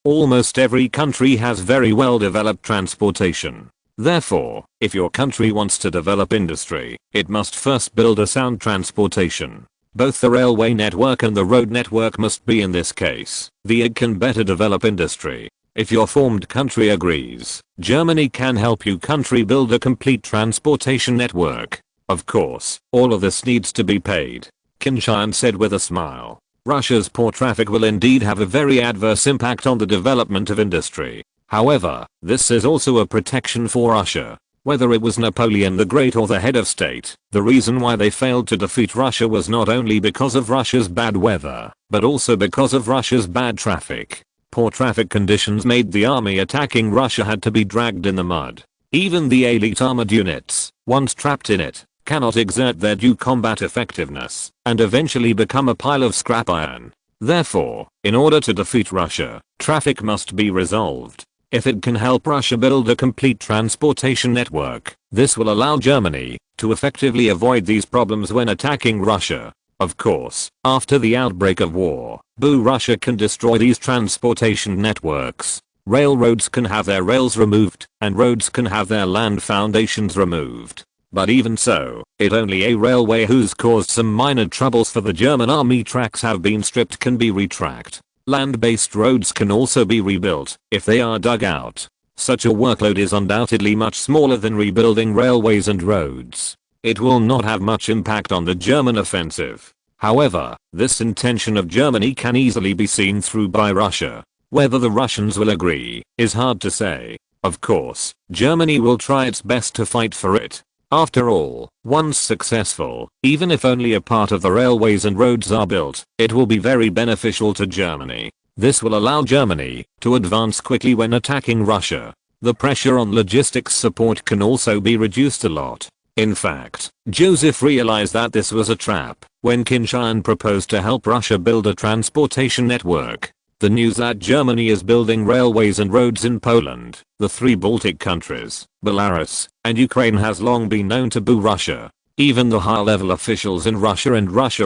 Almost every country has very well developed transportation. Therefore, if your country wants to develop industry, it must first build a sound transportation. Both the railway network and the road network must be in this case. The IG can better develop industry. If your formed country agrees, Germany can help you country build a complete transportation network. Of course, all of this needs to be paid. Qin Tian said with a smile. Russia's poor traffic will indeed have a very adverse impact on the development of industry. However, this is also a protection for Russia. Whether it was Napoleon the Great or the head of state, the reason why they failed to defeat Russia was not only because of Russia's bad weather, but also because of Russia's bad traffic. Poor traffic conditions made the army attacking Russia had to be dragged in the mud. Even the elite armored units, once trapped in it, cannot exert their due combat effectiveness, and eventually become a pile of scrap iron. Therefore, in order to defeat Russia, traffic must be resolved. If it can help Russia build a complete transportation network, this will allow Germany to effectively avoid these problems when attacking Russia. Of course, after the outbreak of war, Russia can destroy these transportation networks. Railroads can have their rails removed, and roads can have their land foundations removed. But even so, only a railway who's caused some minor troubles for the German army tracks have been stripped can be retracked. Land-based roads can also be rebuilt if they are dug out. Such a workload is undoubtedly much smaller than rebuilding railways and roads. It will not have much impact on the German offensive. However, this intention of Germany can easily be seen through by Russia. Whether the Russians will agree is hard to say. Of course, Germany will try its best to fight for it. After all, once successful, even if only a part of the railways and roads are built, it will be very beneficial to Germany. This will allow Germany to advance quickly when attacking Russia. The pressure on logistics support can also be reduced a lot. In fact, Joseph realized that this was a trap when Qin Tian proposed to help Russia build a transportation network. The news that Germany is building railways and roads in Poland, the 3 Baltic countries, Belarus, and Ukraine has long been known to boo Russia. Even the high-level officials in Russia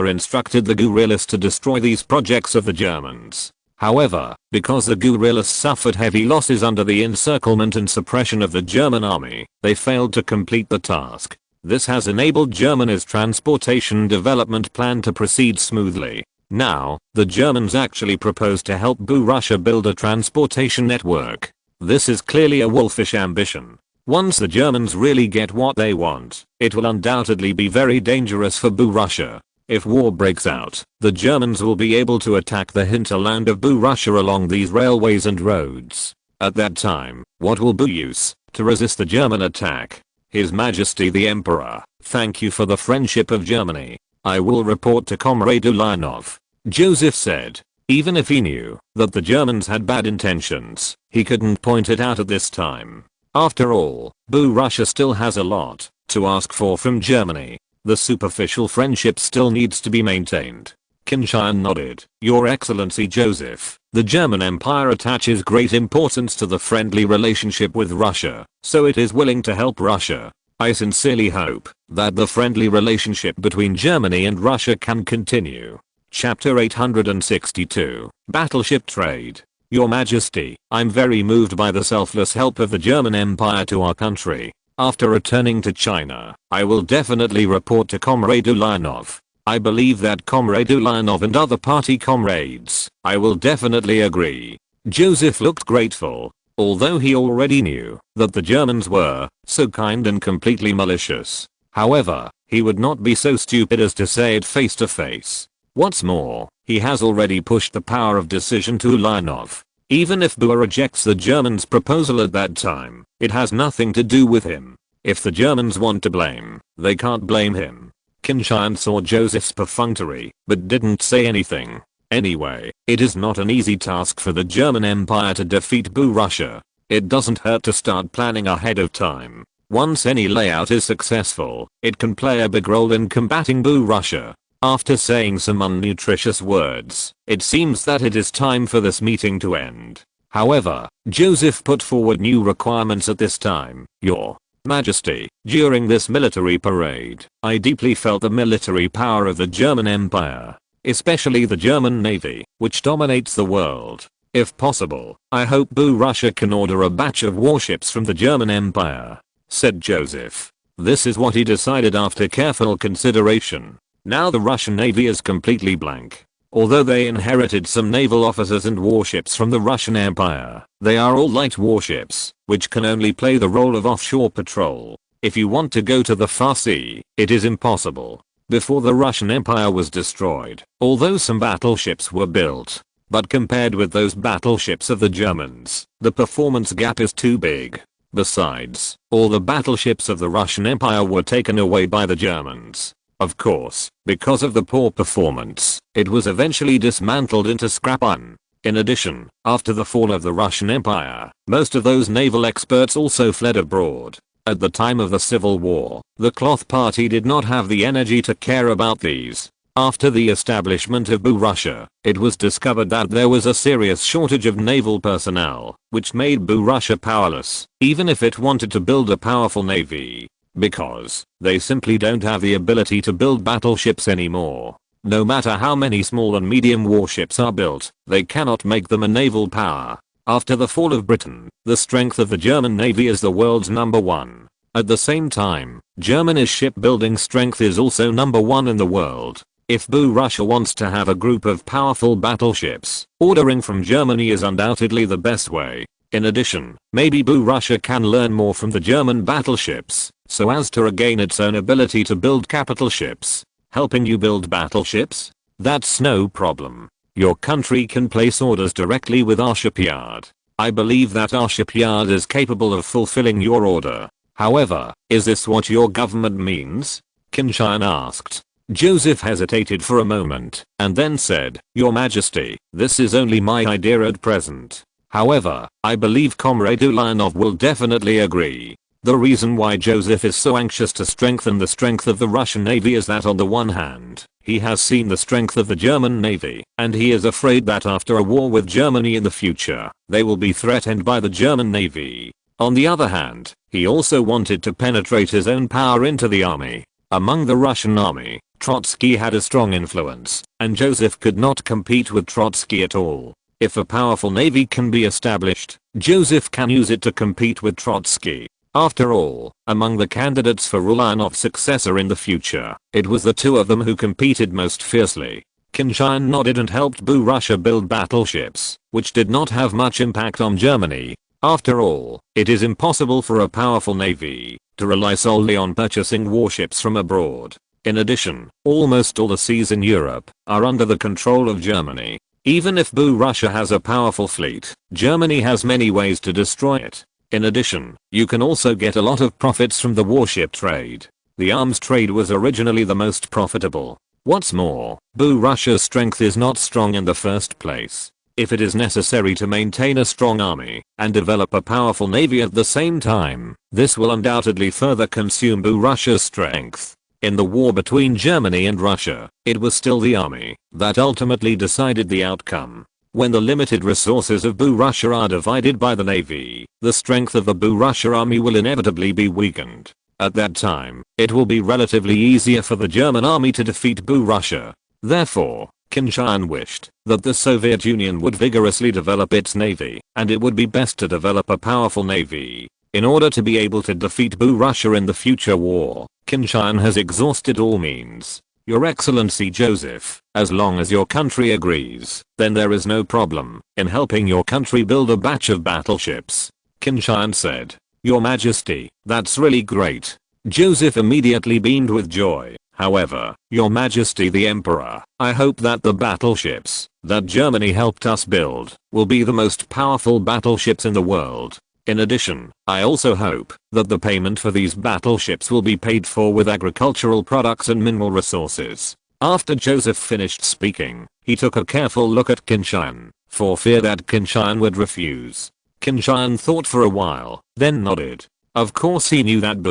instructed the guerrillas to destroy these projects of the Germans. However, because the guerrillas suffered heavy losses under the encirclement and suppression of the German army, they failed to complete the task. This has enabled Germany's transportation development plan to proceed smoothly. Now, the Germans actually propose to help Russia build a transportation network. This is clearly a wolfish ambition. Once the Germans really get what they want, it will undoubtedly be very dangerous for Russia. If war breaks out, the Germans will be able to attack the hinterland of Russia along these railways and roads. At that time, what will use to resist the German attack? His Majesty the Emperor, thank you for the friendship of Germany. I will report to Comrade Ulyanov. Joseph said. Even if he knew that the Germans had bad intentions, he couldn't point it out at this time. After all, Russia still has a lot to ask for from Germany. The superficial friendship still needs to be maintained. Qin Tian nodded. Your Excellency Joseph, the German Empire attaches great importance to the friendly relationship with Russia, so it is willing to help Russia. I sincerely hope that the friendly relationship between Germany and Russia can continue. Chapter 862, Battleship Trade. Your Majesty, I'm very moved by the selfless help of the German Empire to our country. After returning to China, I will definitely report to Comrade Ulyanov. I believe that Comrade Ulyanov and other party comrades, I will definitely agree. Joseph looked grateful. Although he already knew that the Germans were so kind and completely malicious. However, he would not be so stupid as to say it face to face. What's more, he has already pushed the power of decision to Ulyanov. Even if Bua rejects the Germans' proposal at that time, it has nothing to do with him. If the Germans want to blame, they can't blame him. Qin Tian saw Joseph's perfunctory, but didn't say anything. Anyway, it is not an easy task for the German Empire to defeat Russia. It doesn't hurt to start planning ahead of time. Once any layout is successful, it can play a big role in combating Russia. After saying some unnutritious words, it seems that it is time for this meeting to end. However, Joseph put forward new requirements at this time. Your Majesty, during this military parade, I deeply felt the military power of the German Empire, especially the German Navy, which dominates the world. If possible, I hope Russia can order a batch of warships from the German Empire, said Joseph. This is what he decided after careful consideration. Now the Russian Navy is completely blank. Although they inherited some naval officers and warships from the Russian Empire, they are all light warships, which can only play the role of offshore patrol. If you want to go to the far sea, it is impossible. before the Russian Empire was destroyed, although some battleships were built. But compared with those battleships of the Germans, the performance gap is too big. Besides, all the battleships of the Russian Empire were taken away by the Germans. Of course, because of the poor performance, it was eventually dismantled into scrap iron. In addition, after the fall of the Russian Empire, most of those naval experts also fled abroad. At the time of the Civil War, the Cloth Party did not have the energy to care about these. After the establishment of Russia, it was discovered that there was a serious shortage of naval personnel, which made Russia powerless, even if it wanted to build a powerful navy. Because they simply don't have the ability to build battleships anymore. No matter how many small and medium warships are built, they cannot make them a naval power. After the fall of Britain, the strength of the German Navy is the world's #1. At the same time, Germany's shipbuilding strength is also #1 in the world. If Russia wants to have a group of powerful battleships, ordering from Germany is undoubtedly the best way. In addition, maybe Russia can learn more from the German battleships, so as to regain its own ability to build capital ships. Helping you build battleships? That's no problem. Your country can place orders directly with our shipyard. I believe that our shipyard is capable of fulfilling your order. However, is this what your government means? Qin Tian asked. Joseph hesitated for a moment, and then said, Your Majesty, this is only my idea at present. However, I believe Comrade Ulyanov will definitely agree. The reason why Joseph is so anxious to strengthen the strength of the Russian Navy is that on the one hand, he has seen the strength of the German Navy, and he is afraid that after a war with Germany in the future, they will be threatened by the German Navy. On the other hand, he also wanted to penetrate his own power into the army. Among the Russian army, Trotsky had a strong influence, and Joseph could not compete with Trotsky at all. If a powerful navy can be established, Joseph can use it to compete with Trotsky. After all, among the candidates for Ulyanov's successor in the future, it was the two of them who competed most fiercely. Qin Tian nodded and helped Russia build battleships, which did not have much impact on Germany. After all, it is impossible for a powerful navy to rely solely on purchasing warships from abroad. In addition, almost all the seas in Europe are under the control of Germany. Even if Russia has a powerful fleet, Germany has many ways to destroy it. In addition, you can also get a lot of profits from the warship trade. The arms trade was originally the most profitable. What's more, Russia's strength is not strong in the first place. If it is necessary to maintain a strong army and develop a powerful navy at the same time, this will undoubtedly further consume Russia's strength. In the war between Germany and Russia, it was still the army that ultimately decided the outcome. When the limited resources of Russia are divided by the navy, the strength of the Russia army will inevitably be weakened. At that time, it will be relatively easier for the German army to defeat Russia. Therefore, Qin Tian wished that the Soviet Union would vigorously develop its navy, and it would be best to develop a powerful navy in order to be able to defeat Russia in the future war. Qin Tian has exhausted all means. Your Excellency Joseph, as long as your country agrees, then there is no problem in helping your country build a batch of battleships. Qin Tian said. Your Majesty, that's really great. Joseph immediately beamed with joy. However, Your Majesty the Emperor, I hope that the battleships that Germany helped us build will be the most powerful battleships in the world. In addition, I also hope that the payment for these battleships will be paid for with agricultural products and mineral resources. After Joseph finished speaking, he took a careful look at Qin Tian, for fear that Qin Tian would refuse. Qin Tian thought for a while, then nodded. Of course he knew that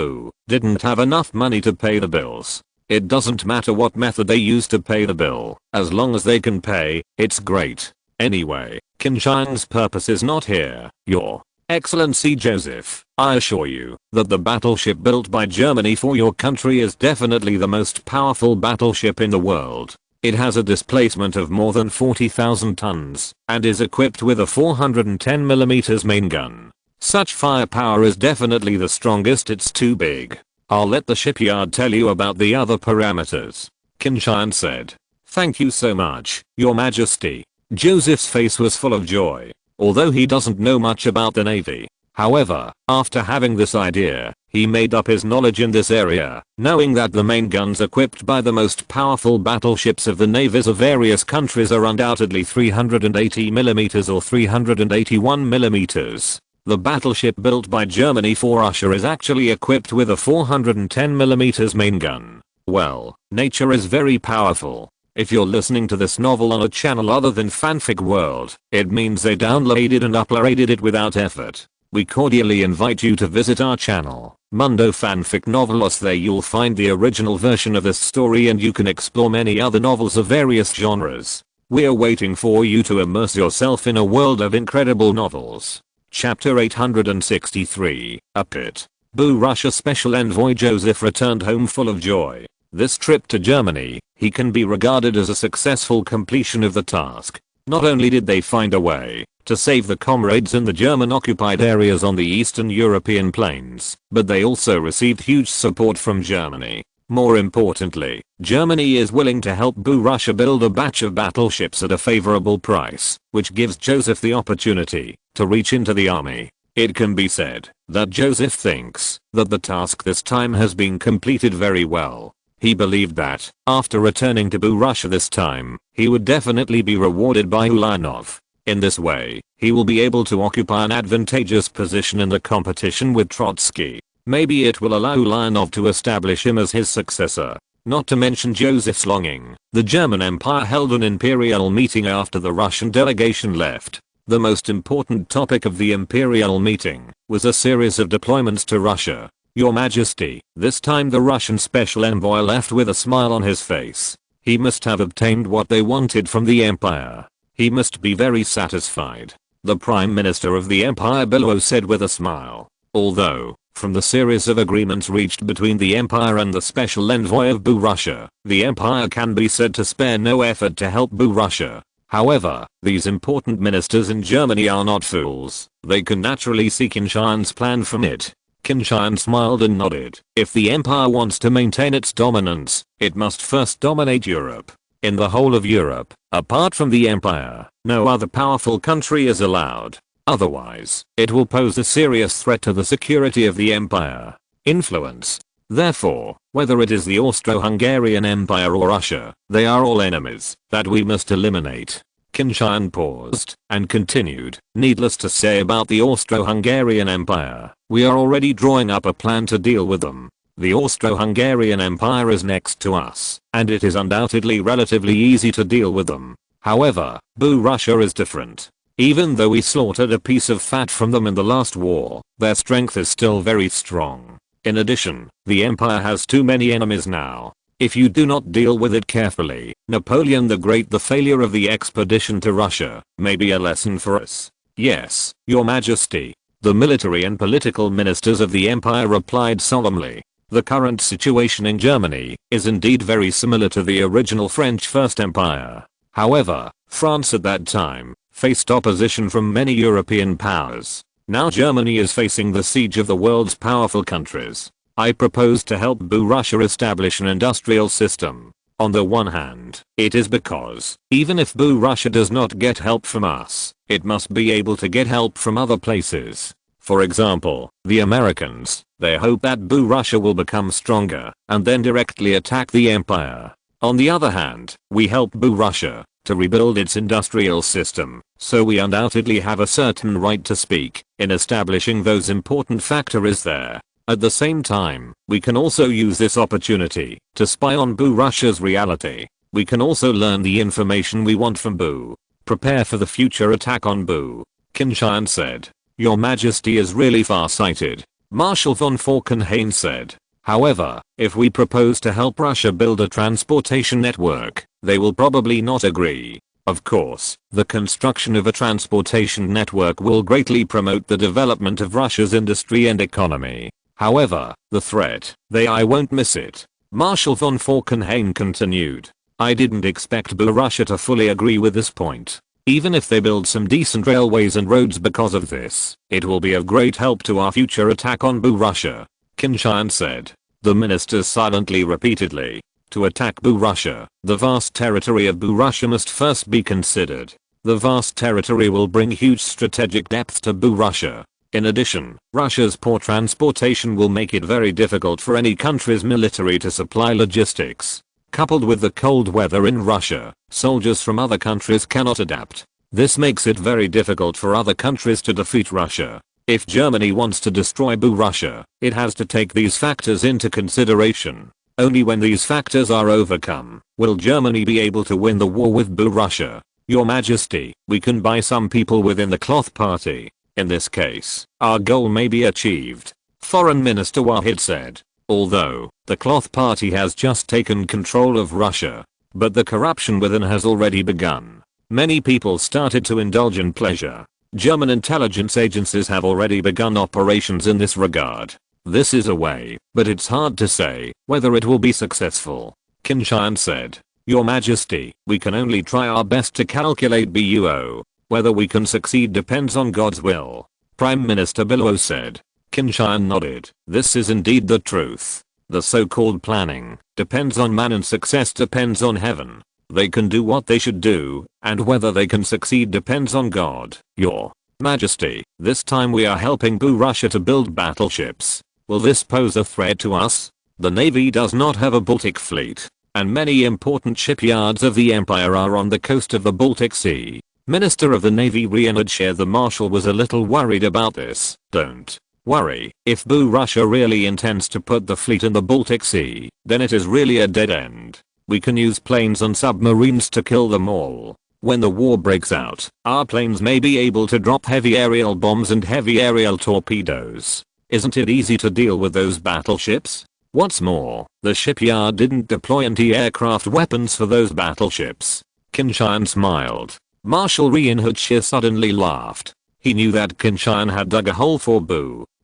didn't have enough money to pay the bills. It doesn't matter what method they use to pay the bill, as long as they can pay, it's great. Anyway, Qin Tian's purpose is not here. Your Excellency Joseph, I assure you that the battleship built by Germany for your country is definitely the most powerful battleship in the world. It has a displacement of more than 40,000 tons and is equipped with a 410mm main gun. Such firepower is definitely the strongest. It's too big. I'll let the shipyard tell you about the other parameters. Qin Tian said. Thank you so much, Your Majesty. Joseph's face was full of joy. Although he doesn't know much about the navy. However, after having this idea, He made up his knowledge in this area, knowing that the main guns equipped by the most powerful battleships of the navies of various countries are undoubtedly 380mm or 381mm. The battleship built by Germany for Russia is actually equipped with a 410mm main gun. Well, nature is very powerful. If you're listening to this novel on a channel other than Fanfic World, it means they downloaded and uploaded it without effort. We cordially invite you to visit our channel, Mundo Fanfic Novelos. There you'll find the original version of this story and you can explore many other novels of various genres. We're waiting for you to immerse yourself in a world of incredible novels. Chapter 863, A Pit. Boo Russia Special Envoy Joseph returned home full of joy. This trip to Germany, he can be regarded as a successful completion of the task. Not only did they find a way to save the comrades in the German-occupied areas on the Eastern European plains, but they also received huge support from Germany. More importantly, Germany is willing to help Boo Russia build a batch of battleships at a favorable price, which gives Joseph the opportunity to reach into the army. It can be said that Joseph thinks that the task this time has been completed very well. He believed that, after returning to Boo Russia this time, he would definitely be rewarded by Ulyanov. In this way, he will be able to occupy an advantageous position in the competition with Trotsky. Maybe it will allow Ulyanov to establish him as his successor. Not to mention Joseph's longing. The German Empire held an imperial meeting after the Russian delegation left. The most important topic of the imperial meeting was a series of deployments to Russia. Your Majesty, this time the Russian special envoy left with a smile on his face. He must have obtained what they wanted from the empire. He must be very satisfied. The Prime Minister of the Empire below said with a smile. Although, from the series of agreements reached between the Empire and the special envoy of Boo Russia, the Empire can be said to spare no effort to help Boo Russia. However, these important ministers in Germany are not fools. They can naturally see Qin Tian's plan from it. Qin Tian smiled and nodded. If the Empire wants to maintain its dominance, it must first dominate Europe. In the whole of Europe, apart from the Empire, no other powerful country is allowed. Otherwise, it will pose a serious threat to the security of the Empire. Influence. Therefore, whether it is the Austro-Hungarian Empire or Russia, they are all enemies that we must eliminate. Qin Tian paused and continued. Needless to say about the Austro-Hungarian Empire, we are already drawing up a plan to deal with them. The Austro-Hungarian Empire is next to us, and it is undoubtedly relatively easy to deal with them. However, Boo Russia is different. Even though we slaughtered a piece of fat from them in the last war, their strength is still very strong. In addition, the Empire has too many enemies now. If you do not deal with it carefully, Napoleon the Great, the failure of the expedition to Russia, may be a lesson for us. Yes, Your Majesty. The military and political ministers of the Empire replied solemnly. The current situation in Germany is indeed very similar to the original French First Empire. However, France at that time faced opposition from many European powers. Now Germany is facing the siege of the world's powerful countries. I propose to help Boo Russia establish an industrial system. On the one hand, it is because, even if Boo Russia does not get help from us, it must be able to get help from other places. For example, the Americans, they hope that Boo Russia will become stronger and then directly attack the empire. On the other hand, we help Boo Russia to rebuild its industrial system, so we undoubtedly have a certain right to speak in establishing those important factories there. At the same time, we can also use this opportunity to spy on Boo Russia's reality. We can also learn the information we want from Boo. Prepare for the future attack on Boo. Qin Tian said. Your Majesty is really far-sighted. Marshal von Falkenhayn said. However, if we propose to help Russia build a transportation network, they will probably not agree. Of course, the construction of a transportation network will greatly promote the development of Russia's industry and economy. However, the threat, I won't miss it. Marshal von Falkenhayn continued. I didn't expect Boo Russia to fully agree with this point. Even if they build some decent railways and roads because of this, it will be of great help to our future attack on Boo Russia. Qin Tian said. The ministers silently repeatedly. To attack Boo Russia, the vast territory of Boo Russia must first be considered. The vast territory will bring huge strategic depth to Boo Russia. In addition, Russia's poor transportation will make it very difficult for any country's military to supply logistics. Coupled with the cold weather in Russia, soldiers from other countries cannot adapt. This makes it very difficult for other countries to defeat Russia. If Germany wants to destroy Russia, it has to take these factors into consideration. Only when these factors are overcome, will Germany be able to win the war with Russia. Your Majesty, we can buy some people within the Cloth Party. In this case, our goal may be achieved, Foreign Minister Wahid said. Although, the Cloth Party has just taken control of Russia, but the corruption within has already begun. Many people started to indulge in pleasure. German intelligence agencies have already begun operations in this regard. This is a way, but it's hard to say whether it will be successful. Qin Tian said, Your Majesty, we can only try our best to calculate BUO. Whether we can succeed depends on God's will. Prime Minister Bismarck said. Qin Tian nodded. This is indeed the truth. The so-called planning depends on man and success depends on heaven. They can do what they should do, and whether they can succeed depends on God. Your Majesty, this time we are helping Russia to build battleships. Will this pose a threat to us? The Navy does not have a Baltic fleet, and many important shipyards of the Empire are on the coast of the Baltic Sea. Minister of the Navy Reinhard Scheer the Marshal was a little worried about this. Don't worry, if Russia really intends to put the fleet in the Baltic Sea, then it is really a dead end. We can use planes and submarines to kill them all. When the war breaks out, our planes may be able to drop heavy aerial bombs and heavy aerial torpedoes. Isn't it easy to deal with those battleships? What's more, the shipyard didn't deploy anti-aircraft weapons for those battleships. Qin Tian smiled. Marshal Reinhard Scheer suddenly laughed. He knew that Qin Tian had dug a hole for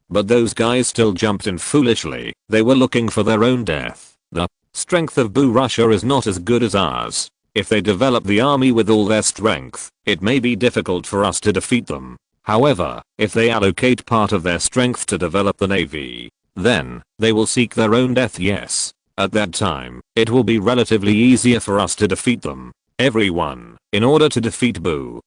but those guys still jumped in foolishly. They were looking for their own death. The strength of Russia is not as good as ours. If they develop the army with all their strength, it may be difficult for us to defeat them. However, if they allocate part of their strength to develop the navy, then they will seek their own death. Yes. At that time, it will be relatively easier for us to defeat them. Everyone, in order to defeat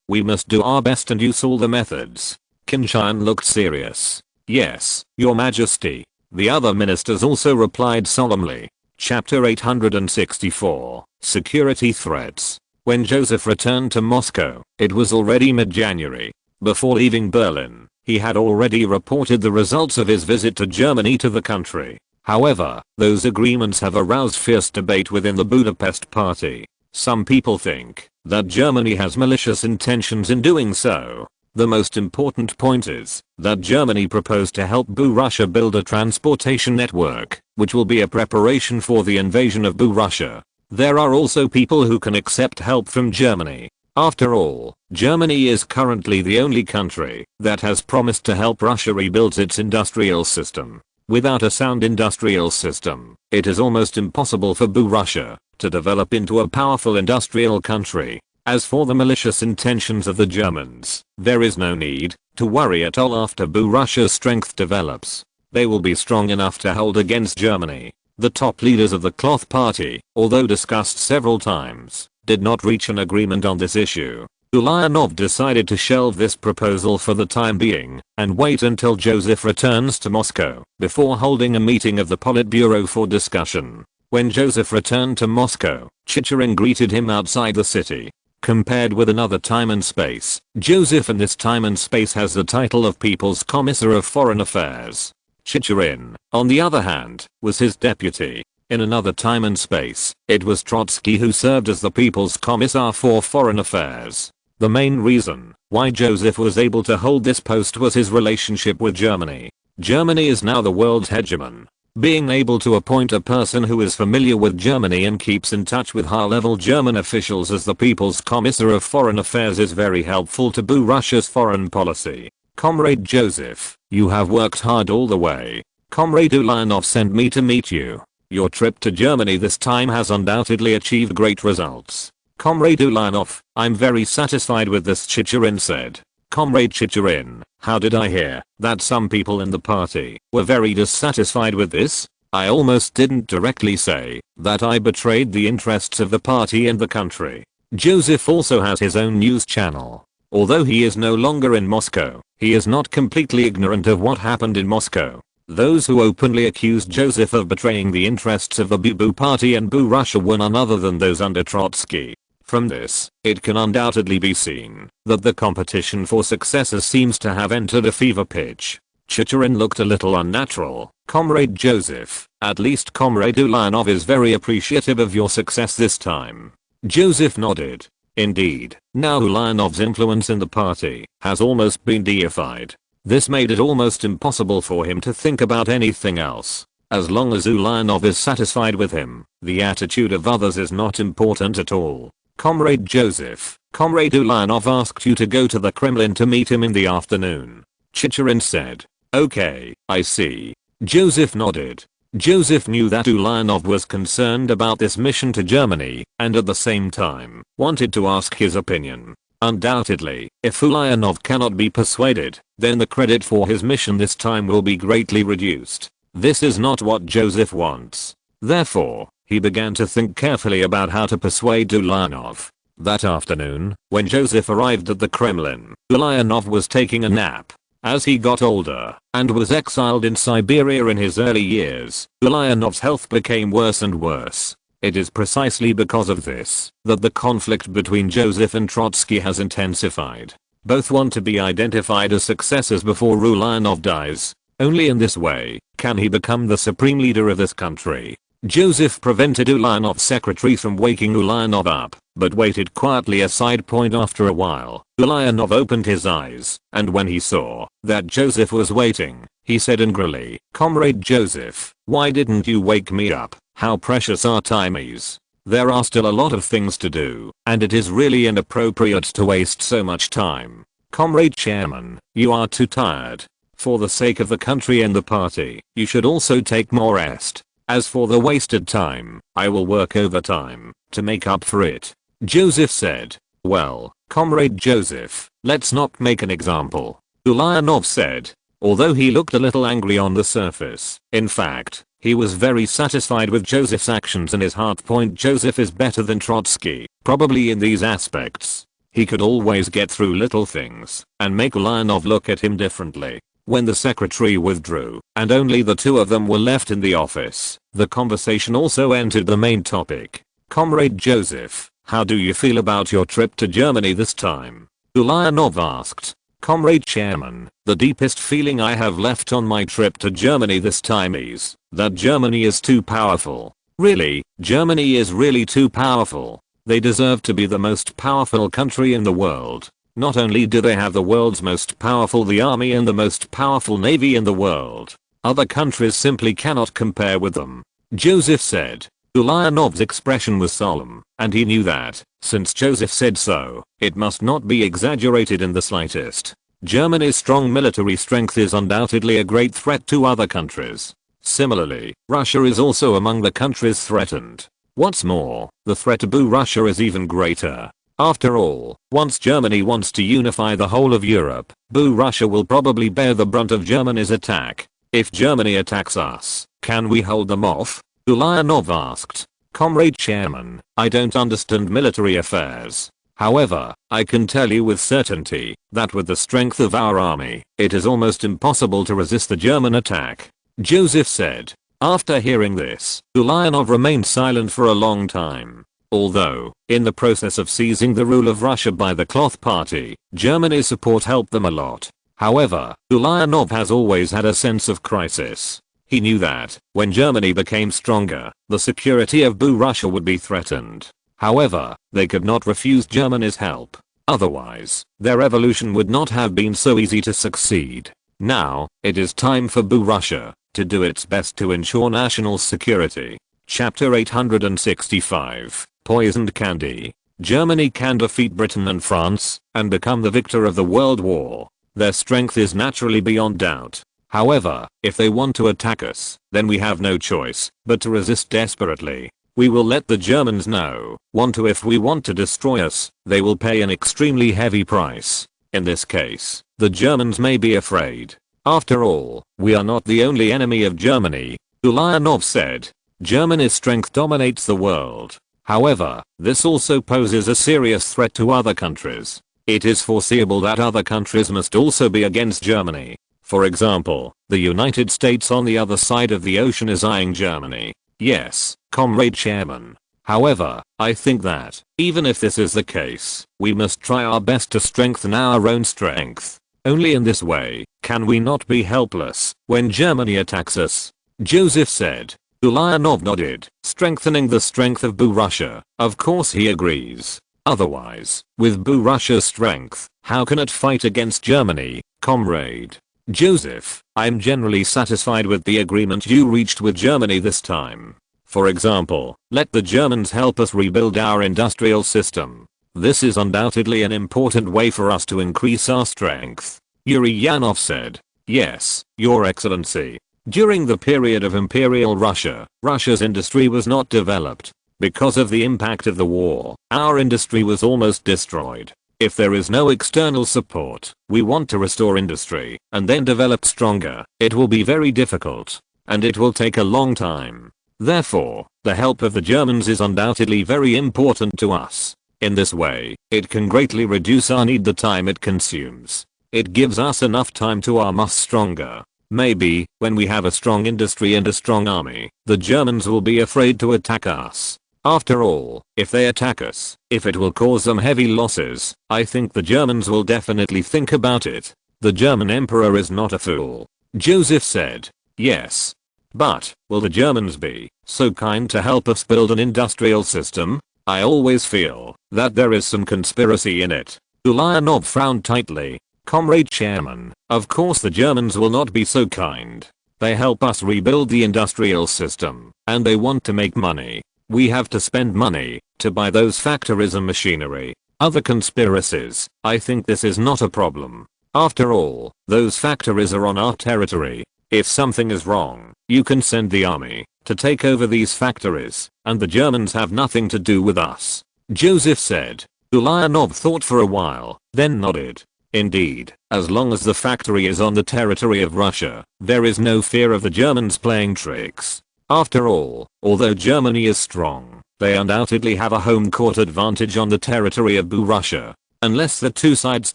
we must do our best and use all the methods. Qin Tian looked serious. Yes, Your Majesty. The other ministers also replied solemnly. Chapter 864, Security Threats. When Joseph returned to Moscow, it was already mid-January. Before leaving Berlin, he had already reported the results of his visit to Germany to the country. However, those agreements have aroused fierce debate within the Budapest Party. Some people think that Germany has malicious intentions in doing so. The most important point is that Germany proposed to help Russia build a transportation network, which will be a preparation for the invasion of Russia. There are also people who can accept help from Germany. After all, Germany is currently the only country that has promised to help Russia rebuild its industrial system. Without a sound industrial system, it is almost impossible for Russia to develop into a powerful industrial country. As for the malicious intentions of the Germans, there is no need to worry at all after Russia's strength develops. They will be strong enough to hold against Germany. The top leaders of the Cloth Party, although discussed several times, did not reach an agreement on this issue. Ulyanov decided to shelve this proposal for the time being and wait until Joseph returns to Moscow before holding a meeting of the Politburo for discussion. When Joseph returned to Moscow, Chicherin greeted him outside the city. Compared with another time and space, Joseph in this time and space has the title of People's Commissar of Foreign Affairs. Chicherin, on the other hand, was his deputy. In another time and space, it was Trotsky who served as the People's Commissar for Foreign Affairs. The main reason why Joseph was able to hold this post was his relationship with Germany. Germany is now the world's hegemon. Being able to appoint a person who is familiar with Germany and keeps in touch with high-level German officials as the People's Commissar of Foreign Affairs is very helpful to Russia's foreign policy. Comrade Joseph, you have worked hard all the way. Comrade Ulyanov sent me to meet you. Your trip to Germany this time has undoubtedly achieved great results. Comrade Ulyanov, I'm very satisfied with this, Chicherin said. Comrade Chicherin, how did I hear that some people in the party were very dissatisfied with this? I almost didn't directly say that I betrayed the interests of the party and the country. Joseph also has his own news channel. Although he is no longer in Moscow, he is not completely ignorant of what happened in Moscow. Those who openly accused Joseph of betraying the interests of the Boo Party and Boo Russia were none other than those under Trotsky. From this, it can undoubtedly be seen that the competition for successors seems to have entered a fever pitch. Chicherin looked a little unnatural. Comrade Joseph, at least Comrade Ulyanov is very appreciative of your success this time. Joseph nodded. Indeed, now Ulyanov's influence in the party has almost been deified. This made it almost impossible for him to think about anything else. As long as Ulyanov is satisfied with him, the attitude of others is not important at all. Comrade Joseph, Comrade Ulyanov asked you to go to the Kremlin to meet him in the afternoon. Chicherin said. Okay, I see. Joseph nodded. Joseph knew that Ulyanov was concerned about this mission to Germany, and at the same time, wanted to ask his opinion. Undoubtedly, if Ulyanov cannot be persuaded, then the credit for his mission this time will be greatly reduced. This is not what Joseph wants. Therefore, he began to think carefully about how to persuade Ulyanov. That afternoon, when Joseph arrived at the Kremlin, Ulyanov was taking a nap. As he got older, and was exiled in Siberia in his early years, Ulyanov's health became worse and worse. It is precisely because of this that the conflict between Joseph and Trotsky has intensified. Both want to be identified as successors before Ulyanov dies. Only in this way can he become the supreme leader of this country. Joseph prevented Ulyanov's secretary from waking Ulyanov up, but waited quietly a side point after a while. Ulyanov opened his eyes, and when he saw that Joseph was waiting, he said angrily, Comrade Joseph, why didn't you wake me up? How precious our time is. There are still a lot of things to do, and it is really inappropriate to waste so much time. Comrade Chairman, you are too tired. For the sake of the country and the party, you should also take more rest. As for the wasted time, I will work overtime to make up for it. Joseph said. Well, Comrade Joseph, let's not make an example. Ulyanov said. Although he looked a little angry on the surface, in fact, he was very satisfied with Joseph's actions and his heart point. Joseph is better than Trotsky, probably in these aspects. He could always get through little things and make Ulyanov look at him differently. When the secretary withdrew, and only the two of them were left in the office, the conversation also entered the main topic. Comrade Joseph, how do you feel about your trip to Germany this time? Ulyanov asked. Comrade Chairman, the deepest feeling I have left on my trip to Germany this time is that Germany is too powerful. Really, Germany is really too powerful. They deserve to be the most powerful country in the world. Not only do they have the world's most powerful army and the most powerful navy in the world, other countries simply cannot compare with them. Joseph said. Ulyanov's expression was solemn, and he knew that, since Joseph said so, it must not be exaggerated in the slightest. Germany's strong military strength is undoubtedly a great threat to other countries. Similarly, Russia is also among the countries threatened. What's more, the threat to Russia is even greater. After all, once Germany wants to unify the whole of Europe, Russia will probably bear the brunt of Germany's attack. If Germany attacks us, can we hold them off? Ulyanov asked. Comrade Chairman, I don't understand military affairs. However, I can tell you with certainty that with the strength of our army, it is almost impossible to resist the German attack. Joseph said. After hearing this, Ulyanov remained silent for a long time. Although, in the process of seizing the rule of Russia by the Cloth Party, Germany's support helped them a lot. However, Ulyanov has always had a sense of crisis. He knew that, when Germany became stronger, the security of Russia would be threatened. However, they could not refuse Germany's help. Otherwise, their revolution would not have been so easy to succeed. Now, it is time for Russia to do its best to ensure national security. Chapter 865. Poisoned candy. Germany can defeat Britain and France and become the victor of the World War. Their strength is naturally beyond doubt. However, if they want to attack us, then we have no choice but to resist desperately. We will let the Germans know, if we want to destroy us, they will pay an extremely heavy price. In this case, the Germans may be afraid. After all, we are not the only enemy of Germany. Ulyanov said. Germany's strength dominates the world. However, this also poses a serious threat to other countries. It is foreseeable that other countries must also be against Germany. For example, the United States on the other side of the ocean is eyeing Germany. Yes, Comrade Chairman. However, I think that, even if this is the case, we must try our best to strengthen our own strength. Only in this way can we not be helpless when Germany attacks us. Joseph said. Ulyanov nodded, strengthening the strength of Russia. Of course he agrees. Otherwise, with Russia's strength, how can it fight against Germany, comrade? Joseph, I'm generally satisfied with the agreement you reached with Germany this time. For example, let the Germans help us rebuild our industrial system. This is undoubtedly an important way for us to increase our strength. Ulyanov said. Yes, Your Excellency. During the period of Imperial Russia, Russia's industry was not developed. Because of the impact of the war, our industry was almost destroyed. If there is no external support, we want to restore industry and then develop stronger. It will be very difficult. And it will take a long time. Therefore, the help of the Germans is undoubtedly very important to us. In this way, it can greatly reduce our need the time it consumes. It gives us enough time to arm us stronger. Maybe, when we have a strong industry and a strong army, the Germans will be afraid to attack us. After all, if they attack us, if it will cause them heavy losses, I think the Germans will definitely think about it. The German Emperor is not a fool. Joseph said. Yes. But, will the Germans be so kind to help us build an industrial system? I always feel that there is some conspiracy in it. Ulyanov frowned tightly. Comrade Chairman, of course the Germans will not be so kind. They help us rebuild the industrial system, and they want to make money. We have to spend money to buy those factories and machinery. Other conspiracies, I think this is not a problem. After all, those factories are on our territory. If something is wrong, you can send the army to take over these factories, and the Germans have nothing to do with us. Joseph said. Ulyanov thought for a while, then nodded. Indeed, as long as the factory is on the territory of Russia, there is no fear of the Germans playing tricks. After all, although Germany is strong, they undoubtedly have a home court advantage on the territory of Russia. Unless the two sides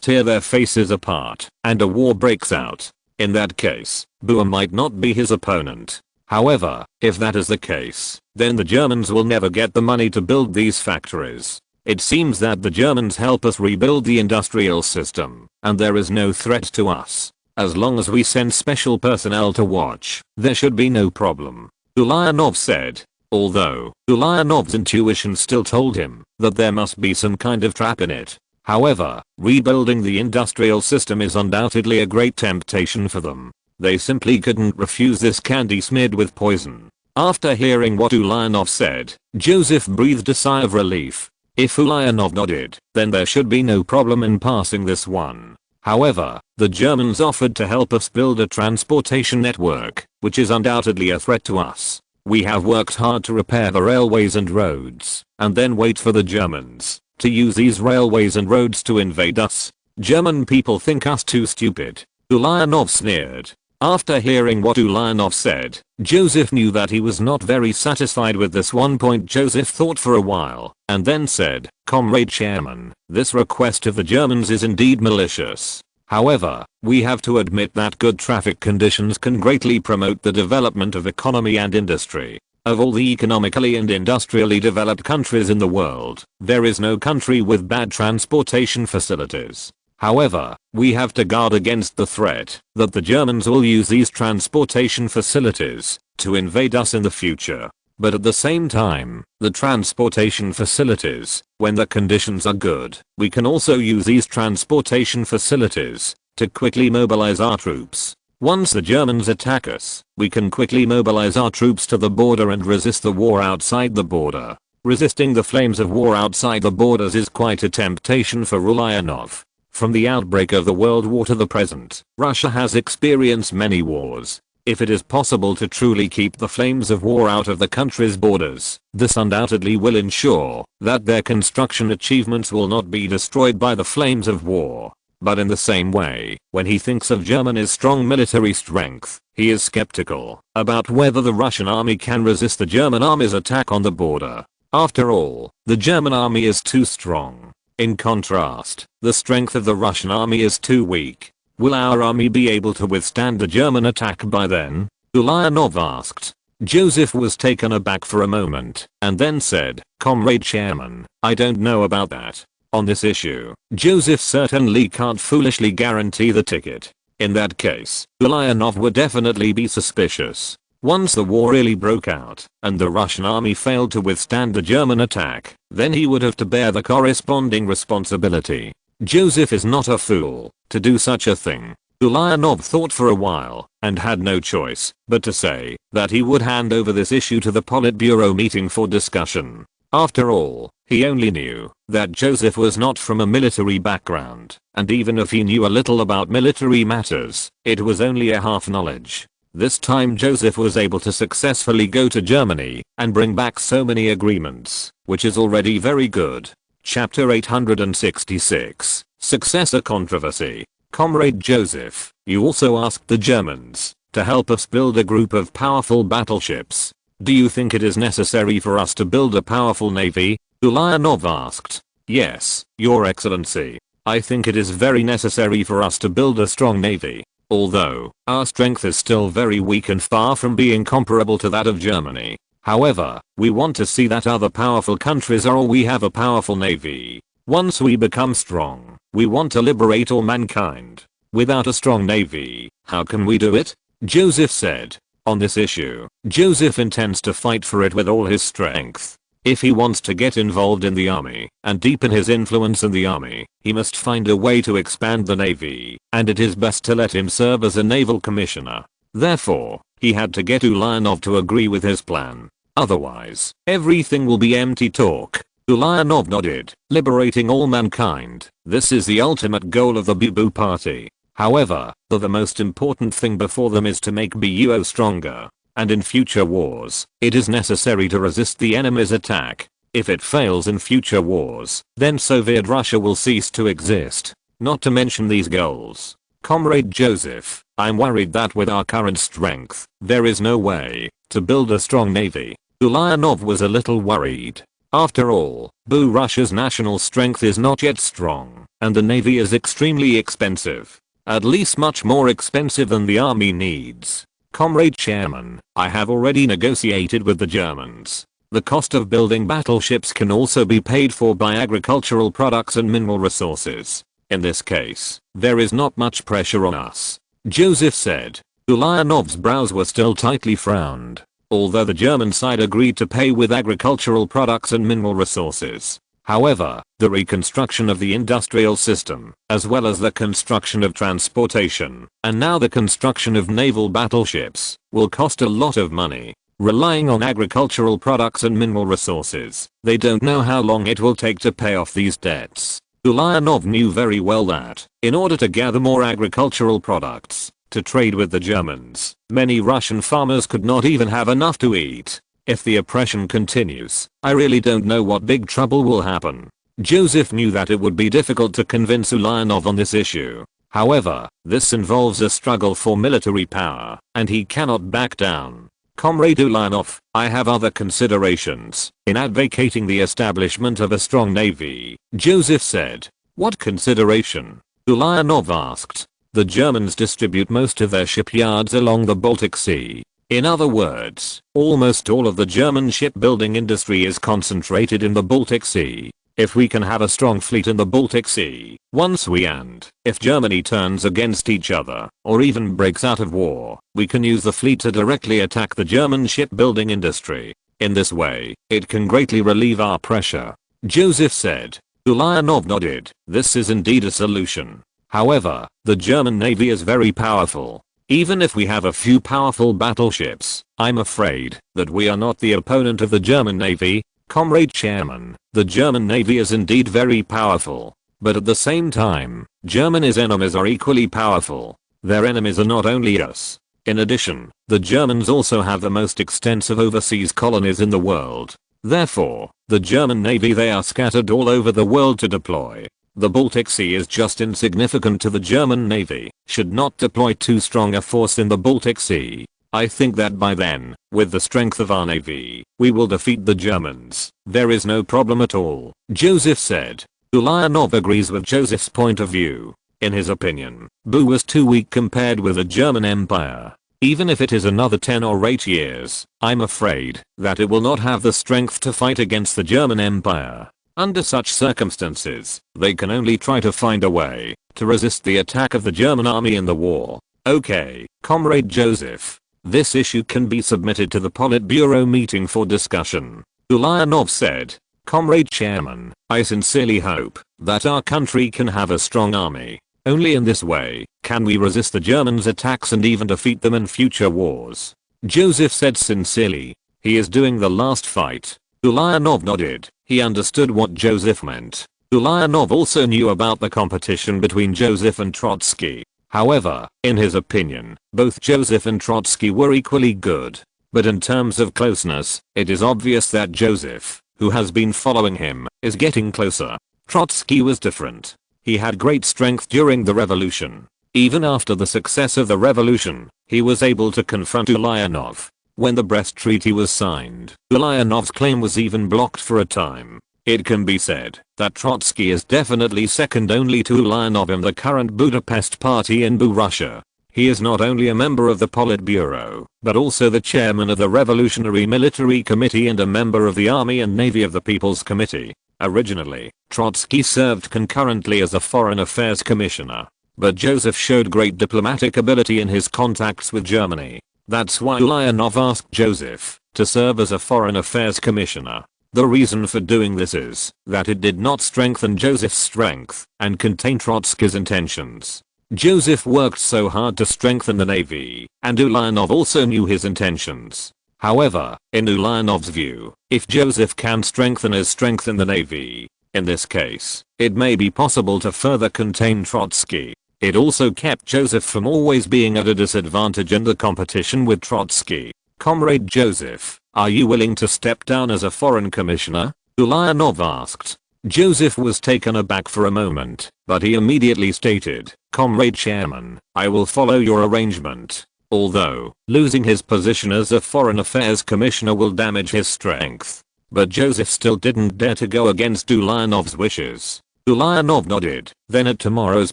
tear their faces apart and a war breaks out. In that case, might not be his opponent. However, if that is the case, then the Germans will never get the money to build these factories. It seems that the Germans help us rebuild the industrial system, and there is no threat to us. As long as we send special personnel to watch, there should be no problem. Ulyanov said. Although, Ulyanov's intuition still told him that there must be some kind of trap in it. However, rebuilding the industrial system is undoubtedly a great temptation for them. They simply couldn't refuse this candy smeared with poison. After hearing what Ulyanov said, Joseph breathed a sigh of relief. If Ulyanov nodded, then there should be no problem in passing this one. However, the Germans offered to help us build a transportation network, which is undoubtedly a threat to us. We have worked hard to repair the railways and roads, and then wait for the Germans to use these railways and roads to invade us. German people think us too stupid. Ulyanov sneered. After hearing what Ulyanov said, Joseph knew that he was not very satisfied with this one point. Joseph thought for a while, and then said, Comrade Chairman, this request of the Germans is indeed malicious. However, we have to admit that good traffic conditions can greatly promote the development of economy and industry. Of all the economically and industrially developed countries in the world, there is no country with bad transportation facilities. However, we have to guard against the threat that the Germans will use these transportation facilities to invade us in the future. But at the same time, the transportation facilities, when the conditions are good, we can also use these transportation facilities to quickly mobilize our troops. Once the Germans attack us, we can quickly mobilize our troops to the border and resist the war outside the border. Resisting the flames of war outside the borders is quite a temptation for Ulyanov. From the outbreak of the World War to the present, Russia has experienced many wars. If it is possible to truly keep the flames of war out of the country's borders, this undoubtedly will ensure that their construction achievements will not be destroyed by the flames of war. But in the same way, when he thinks of Germany's strong military strength, he is skeptical about whether the Russian army can resist the German army's attack on the border. After all, the German army is too strong. In contrast, the strength of the Russian army is too weak. Will our army be able to withstand the German attack by then? Ulyanov asked. Joseph was taken aback for a moment, and then said, Comrade Chairman, I don't know about that. On this issue, Joseph certainly can't foolishly guarantee the ticket. In that case, Ulyanov would definitely be suspicious. Once the war really broke out, and the Russian army failed to withstand the German attack, then he would have to bear the corresponding responsibility. Joseph is not a fool to do such a thing. Ulyanov thought for a while, and had no choice but to say that he would hand over this issue to the Politburo meeting for discussion. After all, he only knew that Joseph was not from a military background, and even if he knew a little about military matters, it was only a half knowledge. This time Joseph was able to successfully go to Germany and bring back so many agreements, which is already very good. Chapter 866, Successor Controversy. Comrade Joseph, you also asked the Germans to help us build a group of powerful battleships. Do you think it is necessary for us to build a powerful navy? Ulyanov asked. Yes, Your Excellency. I think it is very necessary for us to build a strong navy. Although, our strength is still very weak and far from being comparable to that of Germany. However, we want to see that other powerful countries are all we have a powerful navy. Once we become strong, we want to liberate all mankind. Without a strong navy, how can we do it? Joseph said. On this issue, Joseph intends to fight for it with all his strength. If he wants to get involved in the army and deepen his influence in the army, he must find a way to expand the navy, and it is best to let him serve as a naval commissioner. Therefore, he had to get Ulyanov to agree with his plan. Otherwise, everything will be empty talk. Ulyanov nodded. Liberating all mankind. This is the ultimate goal of the BU party. However, the most important thing before them is to make BUO stronger. And in future wars, it is necessary to resist the enemy's attack. If it fails in future wars, then Soviet Russia will cease to exist. Not to mention these goals. Comrade Joseph, I'm worried that with our current strength, there is no way to build a strong navy. Ulyanov was a little worried. After all, Russia's national strength is not yet strong, and the navy is extremely expensive. At least much more expensive than the army needs. Comrade Chairman, I have already negotiated with the Germans. The cost of building battleships can also be paid for by agricultural products and mineral resources. In this case, there is not much pressure on us. Joseph said. Ulyanov's brows were still tightly frowned. Although the German side agreed to pay with agricultural products and mineral resources. However, the reconstruction of the industrial system, as well as the construction of transportation, and now the construction of naval battleships, will cost a lot of money. Relying on agricultural products and mineral resources, they don't know how long it will take to pay off these debts. Ulyanov knew very well that, in order to gather more agricultural products, to trade with the Germans, many Russian farmers could not even have enough to eat. If the oppression continues, I really don't know what big trouble will happen. Joseph knew that it would be difficult to convince Ulyanov on this issue. However, this involves a struggle for military power, and he cannot back down. Comrade Ulyanov, I have other considerations in advocating the establishment of a strong navy, Joseph said. What consideration? Ulyanov asked. The Germans distribute most of their shipyards along the Baltic Sea. In other words, almost all of the German shipbuilding industry is concentrated in the Baltic Sea. If we can have a strong fleet in the Baltic Sea, if Germany turns against each other, or even breaks out of war, we can use the fleet to directly attack the German shipbuilding industry. In this way, it can greatly relieve our pressure. Joseph said. Ulyanov nodded. This is indeed a solution. However, the German navy is very powerful. Even if we have a few powerful battleships, I'm afraid that we are not the opponent of the German navy. Comrade Chairman, the German navy is indeed very powerful. But at the same time, Germany's enemies are equally powerful. Their enemies are not only us. In addition, the Germans also have the most extensive overseas colonies in the world. Therefore, the German navy they are scattered all over the world to deploy. The Baltic Sea is just insignificant to the German navy, should not deploy too strong a force in the Baltic Sea. I think that by then, with the strength of our navy, we will defeat the Germans. There is no problem at all, Joseph said. Ulyanov agrees with Joseph's point of view. In his opinion, Bu was too weak compared with the German Empire. Even if it is another 10 or 8 years, I'm afraid that it will not have the strength to fight against the German Empire. Under such circumstances, they can only try to find a way to resist the attack of the German army in the war. Okay, Comrade Joseph. This issue can be submitted to the Politburo meeting for discussion. Ulyanov said, Comrade Chairman, I sincerely hope that our country can have a strong army. Only in this way can we resist the Germans' attacks and even defeat them in future wars. Joseph said sincerely, he is doing the last fight. Ulyanov nodded. He understood what Joseph meant. Ulyanov also knew about the competition between Joseph and Trotsky. However, in his opinion, both Joseph and Trotsky were equally good. But in terms of closeness, it is obvious that Joseph, who has been following him, is getting closer. Trotsky was different. He had great strength during the revolution. Even after the success of the revolution, he was able to confront Ulyanov. When the Brest Treaty was signed, Ulyanov's claim was even blocked for a time. It can be said that Trotsky is definitely second only to Ulyanov in the current Budapest party in Russia. He is not only a member of the Politburo, but also the chairman of the Revolutionary Military Committee and a member of the Army and Navy of the People's Committee. Originally, Trotsky served concurrently as a Foreign Affairs Commissioner. But Joseph showed great diplomatic ability in his contacts with Germany. That's why Ulyanov asked Joseph to serve as a Foreign Affairs Commissioner. The reason for doing this is that it did not strengthen Joseph's strength and contain Trotsky's intentions. Joseph worked so hard to strengthen the navy, and Ulyanov also knew his intentions. However, in Ulyanov's view, if Joseph can strengthen his strength in the navy, in this case, it may be possible to further contain Trotsky. It also kept Joseph from always being at a disadvantage in the competition with Trotsky. Comrade Joseph, are you willing to step down as a foreign commissioner? Ulyanov asked. Joseph was taken aback for a moment, but he immediately stated, Comrade Chairman, I will follow your arrangement. Although, losing his position as a Foreign Affairs Commissioner will damage his strength. But Joseph still didn't dare to go against Ulyanov's wishes. Ulyanov nodded. Then at tomorrow's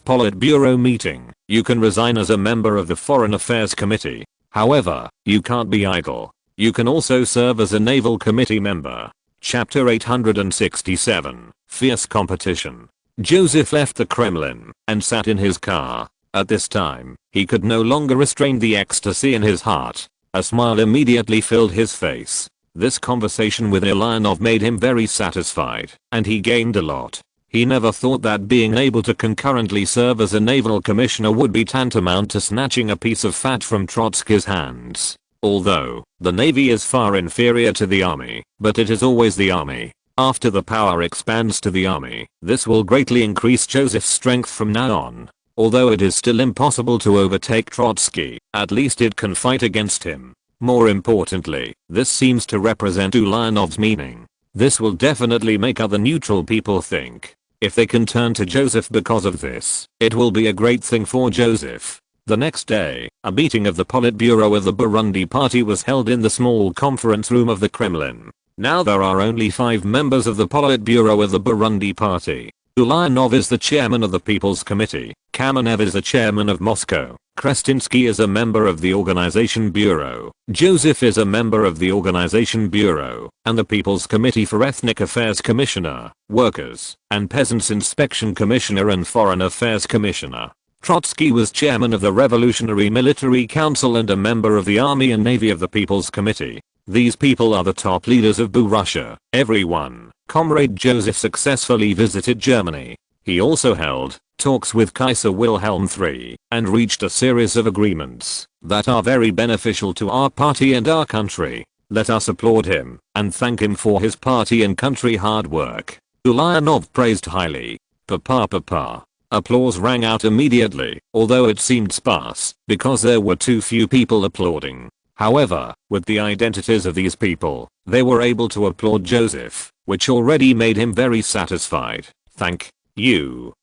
Politburo meeting, you can resign as a member of the Foreign Affairs Committee. However, you can't be idle. You can also serve as a Naval Committee member. Chapter 867, Fierce Competition. Joseph left the Kremlin and sat in his car. At this time, he could no longer restrain the ecstasy in his heart. A smile immediately filled his face. This conversation with Ulyanov made him very satisfied, and he gained a lot. He never thought that being able to concurrently serve as a naval commissioner would be tantamount to snatching a piece of fat from Trotsky's hands. Although, the navy is far inferior to the army, but it is always the army. After the power expands to the army, this will greatly increase Joseph's strength from now on. Although it is still impossible to overtake Trotsky, at least it can fight against him. More importantly, this seems to represent Ulyanov's meaning. This will definitely make other neutral people think. If they can turn to Joseph because of this, it will be a great thing for Joseph. The next day, a meeting of the Politburo of the Burundi party was held in the small conference room of the Kremlin. Now there are only 5 members of the Politburo of the Burundi party. Ulyanov is the chairman of the People's Committee. Kamenev is the chairman of Moscow. Krestinsky is a member of the Organization Bureau. Joseph is a member of the Organization Bureau, and the People's Committee for Ethnic Affairs Commissioner, Workers, and Peasants Inspection Commissioner and Foreign Affairs Commissioner. Trotsky was chairman of the Revolutionary Military Council and a member of the Army and Navy of the People's Committee. These people are the top leaders of Russia. Everyone. Comrade Joseph successfully visited Germany. He also held talks with Kaiser Wilhelm III and reached a series of agreements that are very beneficial to our party and our country. Let us applaud him and thank him for his party and country hard work. Ulyanov praised highly. Papa. Applause rang out immediately, although it seemed sparse because there were too few people applauding. However, with the identities of these people, they were able to applaud Joseph, which already made him very satisfied. Thank you.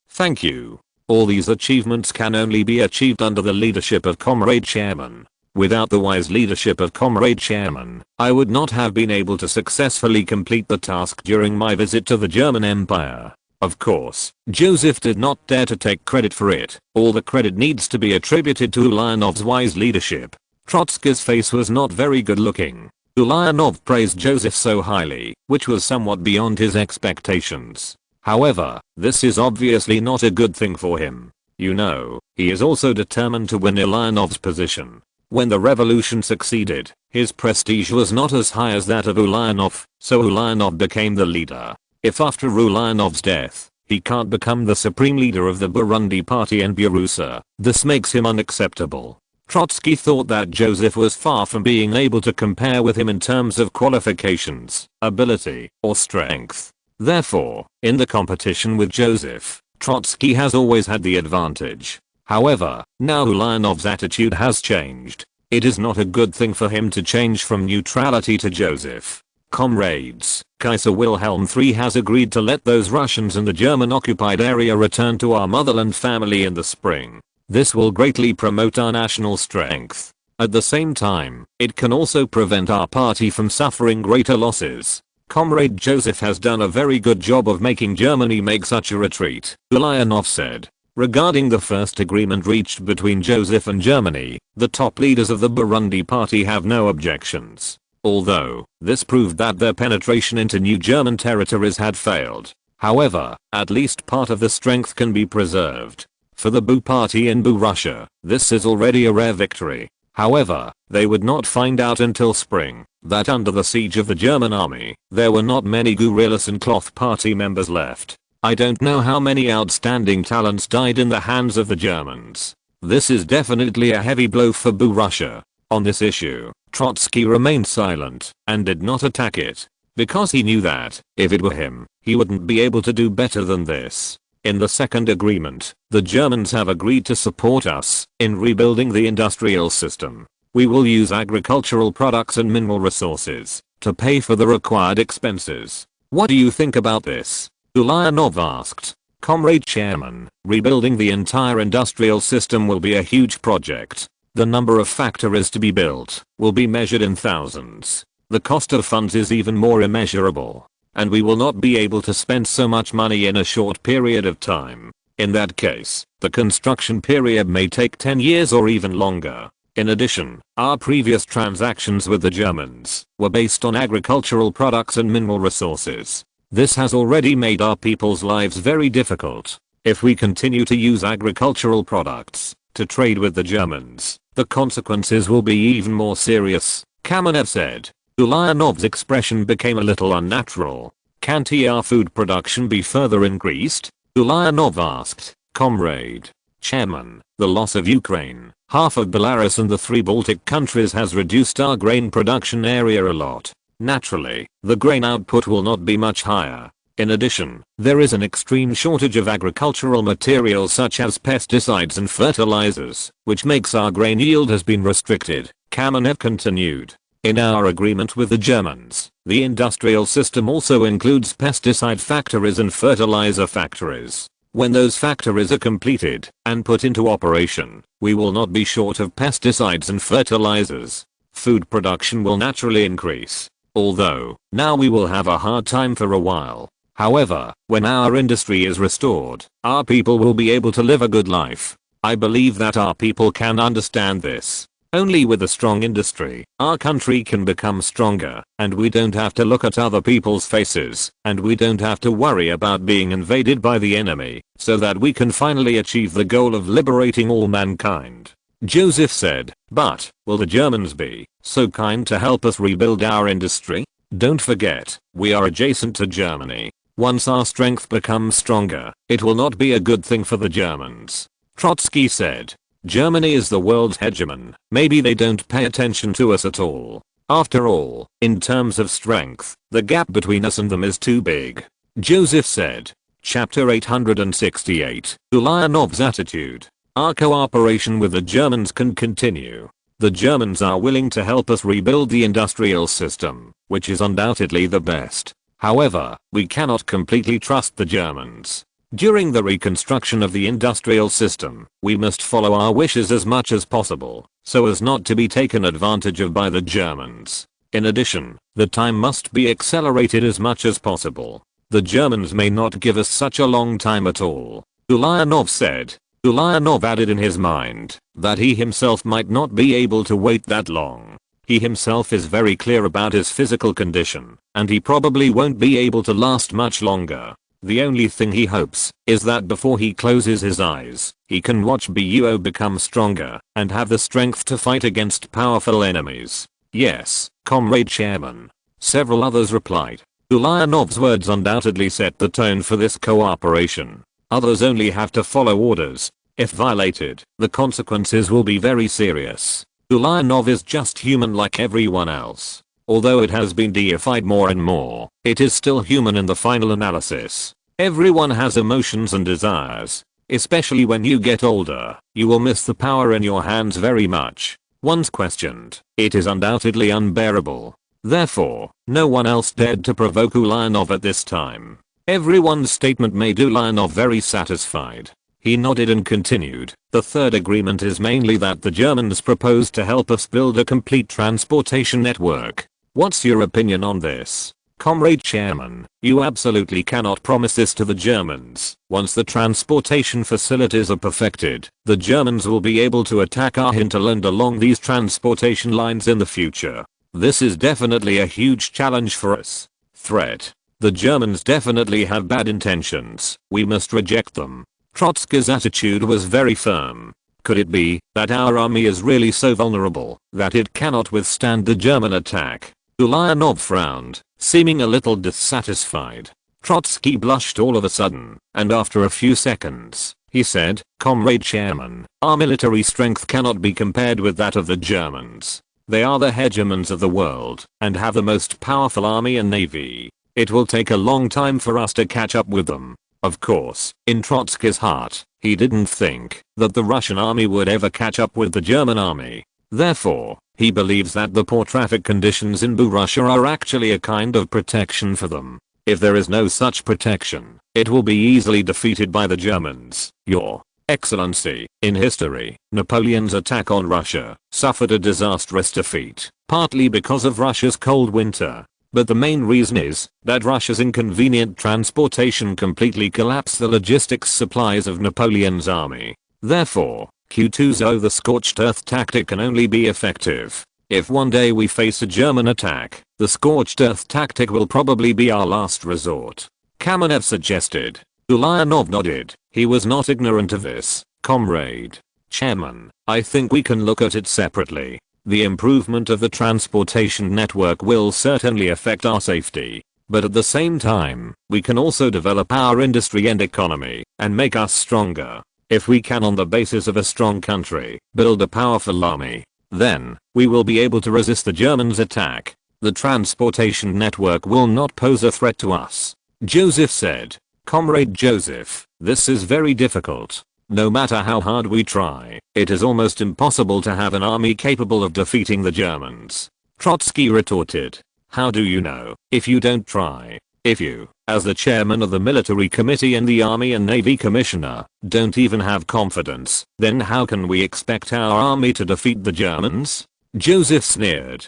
All these achievements can only be achieved under the leadership of Comrade Chairman. Without the wise leadership of Comrade Chairman, I would not have been able to successfully complete the task during my visit to the German Empire. Of course, Joseph did not dare to take credit for it. All the credit needs to be attributed to Ulyanov's wise leadership. Trotsky's face was not very good looking. Ulyanov praised Joseph so highly, which was somewhat beyond his expectations. However, this is obviously not a good thing for him. You know, he is also determined to win Ulyanov's position. When the revolution succeeded, his prestige was not as high as that of Ulyanov, so Ulyanov became the leader. If after Ulyanov's death, he can't become the supreme leader of the Burundi party in Burussia, this makes him unacceptable. Trotsky thought that Joseph was far from being able to compare with him in terms of qualifications, ability, or strength. Therefore, in the competition with Joseph, Trotsky has always had the advantage. However, now Ulyanov's attitude has changed. It is not a good thing for him to change from neutrality to Joseph. Comrades, Kaiser Wilhelm III has agreed to let those Russians in the German-occupied area return to our motherland family in the spring. This will greatly promote our national strength. At the same time, it can also prevent our party from suffering greater losses. Comrade Joseph has done a very good job of making Germany make such a retreat, Ulyanov said. Regarding the first agreement reached between Joseph and Germany, the top leaders of the Burundi party have no objections. Although, this proved that their penetration into new German territories had failed. However, at least part of the strength can be preserved. For the Bu party in Burussia, this is already a rare victory. However, they would not find out until spring that under the siege of the German army, there were not many guerrillas and cloth party members left. I don't know how many outstanding talents died in the hands of the Germans. This is definitely a heavy blow for Burussia. On this issue, Trotsky remained silent and did not attack it, because he knew that, if it were him, he wouldn't be able to do better than this. In the second agreement, the Germans have agreed to support us in rebuilding the industrial system. We will use agricultural products and mineral resources to pay for the required expenses. What do you think about this? Ulyanov asked. Comrade Chairman, rebuilding the entire industrial system will be a huge project. The number of factories to be built will be measured in thousands. The cost of funds is even more immeasurable. And we will not be able to spend so much money in a short period of time. In that case, the construction period may take 10 years or even longer. In addition, our previous transactions with the Germans were based on agricultural products and mineral resources. This has already made our people's lives very difficult. If we continue to use agricultural products to trade with the Germans, the consequences will be even more serious, Kamenev said. Ulyanov's expression became a little unnatural. Can't our food production be further increased? Ulyanov asked. Comrade Chairman, the loss of Ukraine, half of Belarus and the 3 Baltic countries has reduced our grain production area a lot. Naturally, the grain output will not be much higher. In addition, there is an extreme shortage of agricultural materials such as pesticides and fertilizers, which makes our grain yield has been restricted, Kamenev continued. In our agreement with the Germans, the industrial system also includes pesticide factories and fertilizer factories. When those factories are completed and put into operation, we will not be short of pesticides and fertilizers. Food production will naturally increase. Although, now we will have a hard time for a while. However, when our industry is restored, our people will be able to live a good life. I believe that our people can understand this. Only with a strong industry, our country can become stronger, and we don't have to look at other people's faces, and we don't have to worry about being invaded by the enemy, so that we can finally achieve the goal of liberating all mankind. Joseph said, but, will the Germans be so kind to help us rebuild our industry? Don't forget, we are adjacent to Germany. Once our strength becomes stronger, it will not be a good thing for the Germans. Trotsky said. Germany is the world's hegemon. Maybe they don't pay attention to us at all. After all, in terms of strength, the gap between us and them is too big. Joseph said. Chapter 868. Ulyanov's attitude. Our cooperation with the Germans can continue. The Germans are willing to help us rebuild the industrial system, which is undoubtedly the best. However, we cannot completely trust the Germans. During the reconstruction of the industrial system, we must follow our wishes as much as possible, so as not to be taken advantage of by the Germans. In addition, the time must be accelerated as much as possible. The Germans may not give us such a long time at all, Ulyanov said. Ulyanov added in his mind that he himself might not be able to wait that long. He himself is very clear about his physical condition, and he probably won't be able to last much longer. The only thing he hopes is that before he closes his eyes, he can watch BUO become stronger and have the strength to fight against powerful enemies. Yes, Comrade Chairman. Several others replied. Ulyanov's words undoubtedly set the tone for this cooperation. Others only have to follow orders. If violated, the consequences will be very serious. Ulyanov is just human like everyone else. Although it has been deified more and more, it is still human in the final analysis. Everyone has emotions and desires. Especially when you get older, you will miss the power in your hands very much. Once questioned, it is undoubtedly unbearable. Therefore, no one else dared to provoke Ulyanov at this time. Everyone's statement made Ulyanov very satisfied. He nodded and continued. The third agreement is mainly that the Germans propose to help us build a complete transportation network. What's your opinion on this? Comrade Chairman, you absolutely cannot promise this to the Germans. Once the transportation facilities are perfected, the Germans will be able to attack our hinterland along these transportation lines in the future. This is definitely a huge challenge for us. Threat. The Germans definitely have bad intentions. We must reject them. Trotsky's attitude was very firm. Could it be that our army is really so vulnerable that it cannot withstand the German attack? Ulyanov frowned, seeming a little dissatisfied. Trotsky blushed all of a sudden, and after a few seconds, he said, Comrade Chairman, our military strength cannot be compared with that of the Germans. They are the hegemons of the world and have the most powerful army and navy. It will take a long time for us to catch up with them. Of course, in Trotsky's heart, he didn't think that the Russian army would ever catch up with the German army. Therefore, he believes that the poor traffic conditions in Russia are actually a kind of protection for them. If there is no such protection, it will be easily defeated by the Germans. Your Excellency, in history, Napoleon's attack on Russia suffered a disastrous defeat, partly because of Russia's cold winter. But the main reason is that Russia's inconvenient transportation completely collapsed the logistics supplies of Napoleon's army. Therefore, Q2's the scorched earth tactic can only be effective if one day we face a German attack. The scorched earth tactic will probably be our last resort. Kamenev suggested. Ulyanov nodded. He was not ignorant of this. Comrade Chairman, I think we can look at it separately. The improvement of the transportation network will certainly affect our safety, but at the same time, we can also develop our industry and economy and make us stronger. If we can, on the basis of a strong country, build a powerful army, then we will be able to resist the Germans' attack. The transportation network will not pose a threat to us. Joseph said. Comrade Joseph, this is very difficult. No matter how hard we try, it is almost impossible to have an army capable of defeating the Germans. Trotsky retorted. How do you know if you don't try? If you, as the chairman of the military committee and the army and navy commissioner, don't even have confidence, then how can we expect our army to defeat the Germans? Joseph sneered.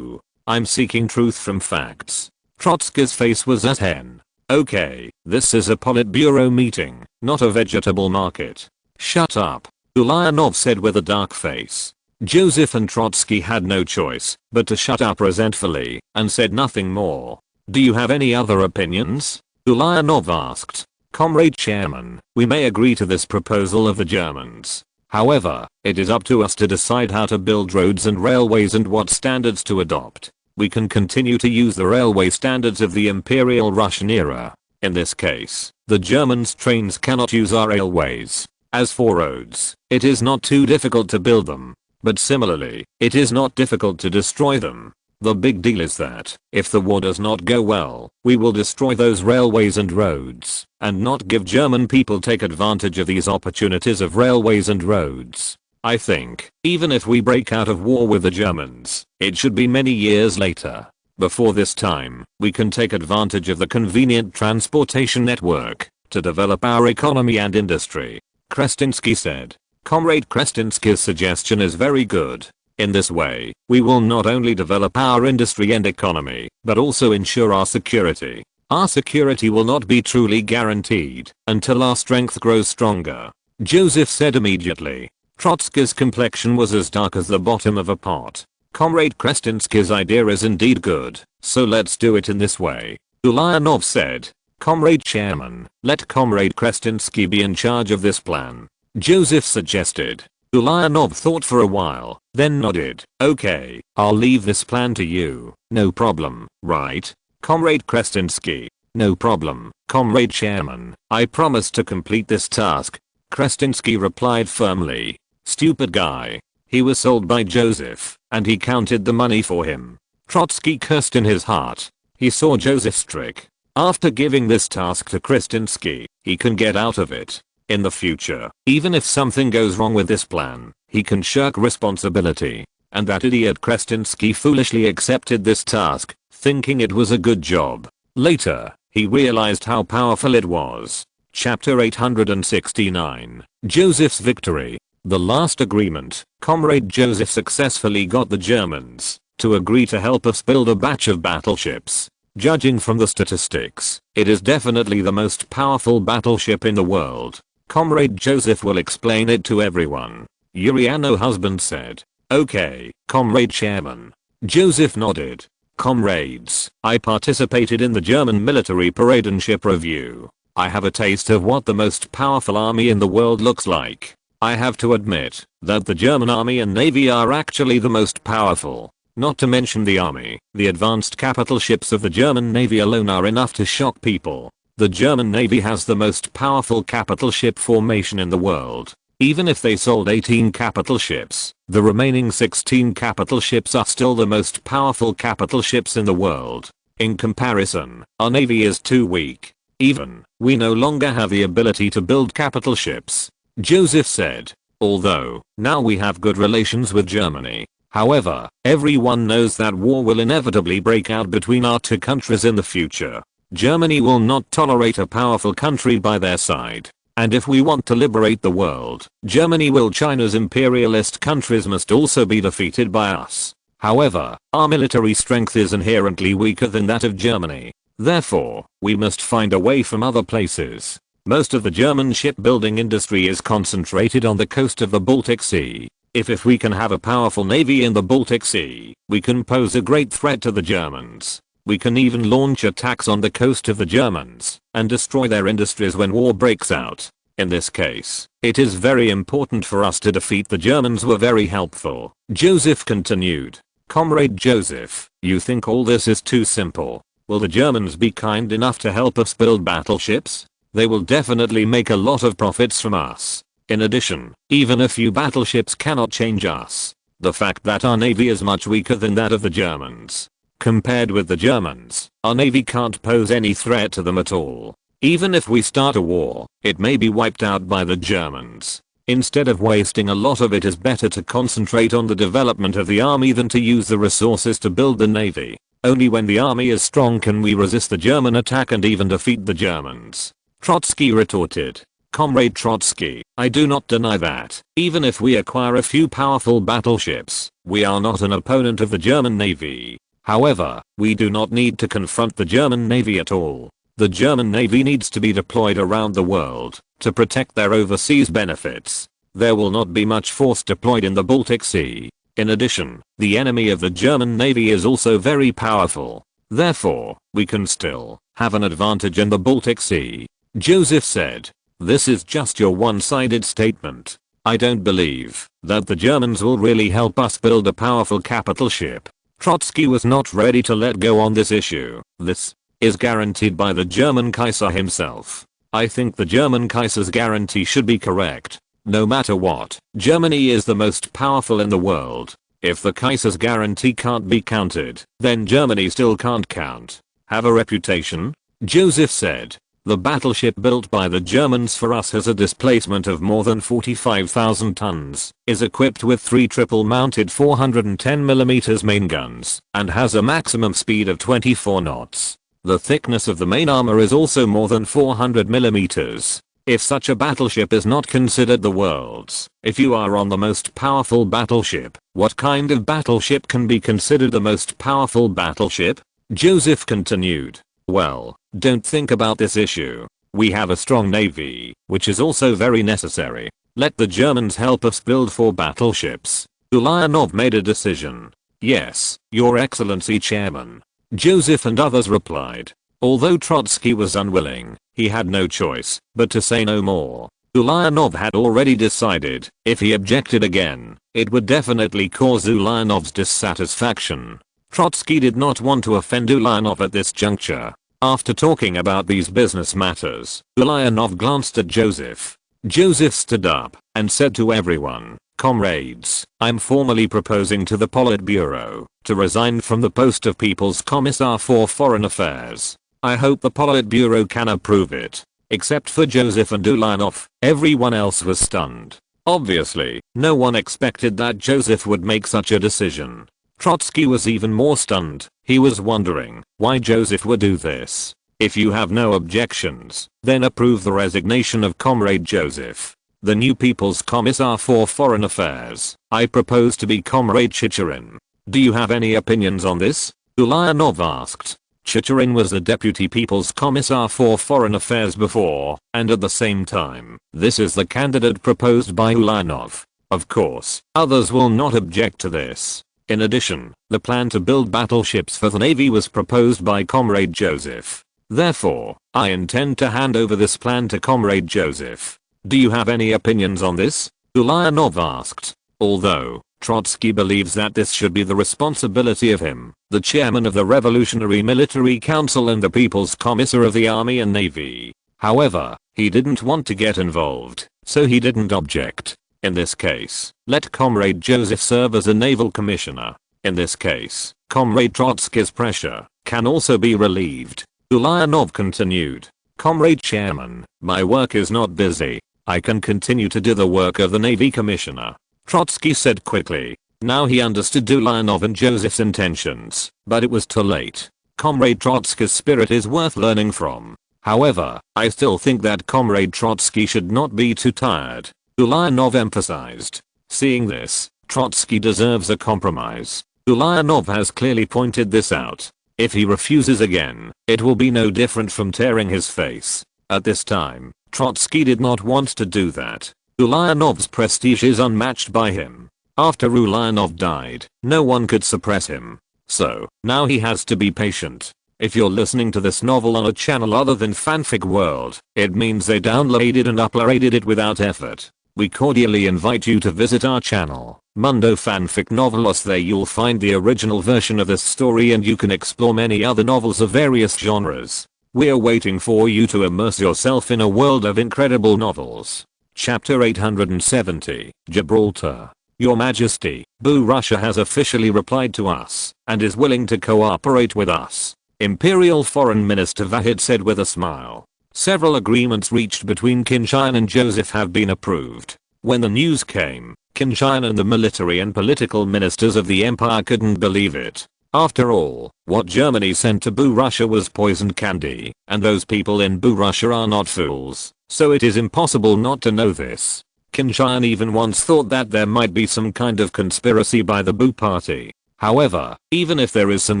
I'm seeking truth from facts. Trotsky's face was at hen. Okay, this is a Politburo meeting, not a vegetable market. Shut up, Ulyanov said with a dark face. Joseph and Trotsky had no choice but to shut up resentfully and said nothing more. Do you have any other opinions? Ulyanov asked. Comrade Chairman, we may agree to this proposal of the Germans. However, it is up to us to decide how to build roads and railways and what standards to adopt. We can continue to use the railway standards of the Imperial Russian era. In this case, the Germans' trains cannot use our railways. As for roads, it is not too difficult to build them. But similarly, it is not difficult to destroy them. The big deal is that, if the war does not go well, we will destroy those railways and roads, and not give German people take advantage of these opportunities of railways and roads. I think, even if we break out of war with the Germans, it should be many years later. Before this time, we can take advantage of the convenient transportation network to develop our economy and industry. Krestinsky said. Comrade Krestinsky's suggestion is very good. In this way, we will not only develop our industry and economy, but also ensure our security. Our security will not be truly guaranteed until our strength grows stronger, Joseph said immediately. Trotsky's complexion was as dark as the bottom of a pot. Comrade Krestinsky's idea is indeed good, so let's do it in this way, Ulyanov said. Comrade Chairman, let Comrade Krestinsky be in charge of this plan, Joseph suggested. Ulyanov thought for a while, then nodded. Okay, I'll leave this plan to you. No problem, right? Comrade Krestinsky. No problem, Comrade Chairman. I promise to complete this task. Krestinsky replied firmly. Stupid guy. He was sold by Joseph, and he counted the money for him. Trotsky cursed in his heart. He saw Joseph's trick. After giving this task to Krestinsky, he can get out of it. In the future, even if something goes wrong with this plan, he can shirk responsibility. And that idiot Krestinsky foolishly accepted this task, thinking it was a good job. Later, he realized how powerful it was. Chapter 869. Joseph's Victory. The last agreement. Comrade Joseph successfully got the Germans to agree to help us build a batch of battleships. Judging from the statistics, it is definitely the most powerful battleship in the world. Comrade Joseph will explain it to everyone. Uriano husband said. Okay, Comrade Chairman. Joseph nodded. Comrades, I participated in the German military parade and ship review. I have a taste of what the most powerful army in the world looks like. I have to admit that the German army and navy are actually the most powerful. Not to mention the army, the advanced capital ships of the German navy alone are enough to shock people. The German navy has the most powerful capital ship formation in the world. Even if they sold 18 capital ships, the remaining 16 capital ships are still the most powerful capital ships in the world. In comparison, our navy is too weak. Even, we no longer have the ability to build capital ships, Joseph said. Although, now we have good relations with Germany. However, everyone knows that war will inevitably break out between our two countries in the future. Germany will not tolerate a powerful country by their side. And if we want to liberate the world, Germany will. China's imperialist countries must also be defeated by us. However, our military strength is inherently weaker than that of Germany. Therefore, we must find a way from other places. Most of the German shipbuilding industry is concentrated on the coast of the Baltic Sea. If we can have a powerful navy in the Baltic Sea, we can pose a great threat to the Germans. We can even launch attacks on the coast of the Germans and destroy their industries when war breaks out. In this case, it is very important for us to defeat the Germans. Were very helpful, Joseph continued. Comrade Joseph, you think all this is too simple? Will the Germans be kind enough to help us build battleships? They will definitely make a lot of profits from us. In addition, even a few battleships cannot change us. The fact that our navy is much weaker than that of the Germans. Compared with the Germans, our navy can't pose any threat to them at all. Even if we start a war, it may be wiped out by the Germans. Instead of wasting a lot of it, is better to concentrate on the development of the army than to use the resources to build the navy. Only when the army is strong can we resist the German attack and even defeat the Germans. Trotsky retorted. Comrade Trotsky, I do not deny that, even if we acquire a few powerful battleships, we are not an opponent of the German navy. However, we do not need to confront the German navy at all. The German navy needs to be deployed around the world to protect their overseas benefits. There will not be much force deployed in the Baltic Sea. In addition, the enemy of the German navy is also very powerful. Therefore, we can still have an advantage in the Baltic Sea. Joseph said. This is just your one-sided statement. I don't believe that the Germans will really help us build a powerful capital ship. Trotsky was not ready to let go on this issue. This is guaranteed by the German Kaiser himself. I think the German Kaiser's guarantee should be correct. No matter what, Germany is the most powerful in the world. If the Kaiser's guarantee can't be counted, then Germany still can't have a reputation, Joseph said. The battleship built by the Germans for us has a displacement of more than 45,000 tons, is equipped with 3 triple-mounted 410mm main guns, and has a maximum speed of 24 knots. The thickness of the main armor is also more than 400mm. If such a battleship is not considered the world's, if you are on the most powerful battleship, what kind of battleship can be considered the most powerful battleship? Joseph continued. Well, don't think about this issue. We have a strong navy, which is also very necessary. Let the Germans help us build 4 battleships. Ulyanov made a decision. Yes, Your Excellency Chairman. Joseph and others replied. Although Trotsky was unwilling, he had no choice but to say no more. Ulyanov had already decided, if he objected again, it would definitely cause Ulyanov's dissatisfaction. Trotsky did not want to offend Ulyanov at this juncture. After talking about these business matters, Ulyanov glanced at Joseph. Joseph stood up and said to everyone, "Comrades, I'm formally proposing to the Politburo to resign from the post of People's Commissar for Foreign Affairs. I hope the Politburo can approve it." Except for Joseph and Ulyanov, everyone else was stunned. Obviously, no one expected that Joseph would make such a decision. Trotsky was even more stunned. He was wondering why Joseph would do this. If you have no objections, then approve the resignation of Comrade Joseph, the new People's Commissar for Foreign Affairs. I propose to be Comrade Chicherin. Do you have any opinions on this? Ulyanov asked. Chicherin was the Deputy People's Commissar for Foreign Affairs before, and at the same time, this is the candidate proposed by Ulyanov. Of course, others will not object to this. In addition, the plan to build battleships for the Navy was proposed by Comrade Joseph. Therefore, I intend to hand over this plan to Comrade Joseph. Do you have any opinions on this? Ulyanov asked. Although Trotsky believes that this should be the responsibility of him, the chairman of the Revolutionary Military Council and the People's Commissar of the Army and Navy. However, he didn't want to get involved, so he didn't object. In this case, let Comrade Joseph serve as a naval commissioner. In this case, Comrade Trotsky's pressure can also be relieved. Ulyanov continued. Comrade Chairman, my work is not busy. I can continue to do the work of the Navy Commissioner. Trotsky said quickly. Now he understood Ulyanov and Joseph's intentions, but it was too late. Comrade Trotsky's spirit is worth learning from. However, I still think that Comrade Trotsky should not be too tired. Ulyanov emphasized. Seeing this, Trotsky deserves a compromise. Ulyanov has clearly pointed this out. If he refuses again, it will be no different from tearing his face. At this time, Trotsky did not want to do that. Ulyanov's prestige is unmatched by him. After Ulyanov died, no one could suppress him. So, now he has to be patient. If you're listening to this novel on a channel other than Fanfic World, it means they downloaded and uploaded it without effort. We cordially invite you to visit our channel, Mundo Fanfic Novelos. There you'll find the original version of this story and you can explore many other novels of various genres. We're waiting for you to immerse yourself in a world of incredible novels. Chapter 870, Gibraltar. Your Majesty, Boo Russia has officially replied to us and is willing to cooperate with us, Imperial Foreign Minister Vahid said with a smile. Several agreements reached between Qin Tian and Joseph have been approved. When the news came, Qin Tian and the military and political ministers of the empire couldn't believe it. After all, what Germany sent to Boo Russia was poisoned candy, and those people in Boo Russia are not fools, so it is impossible not to know this. Qin Tian even once thought that there might be some kind of conspiracy by the Boo party. However, even if there is some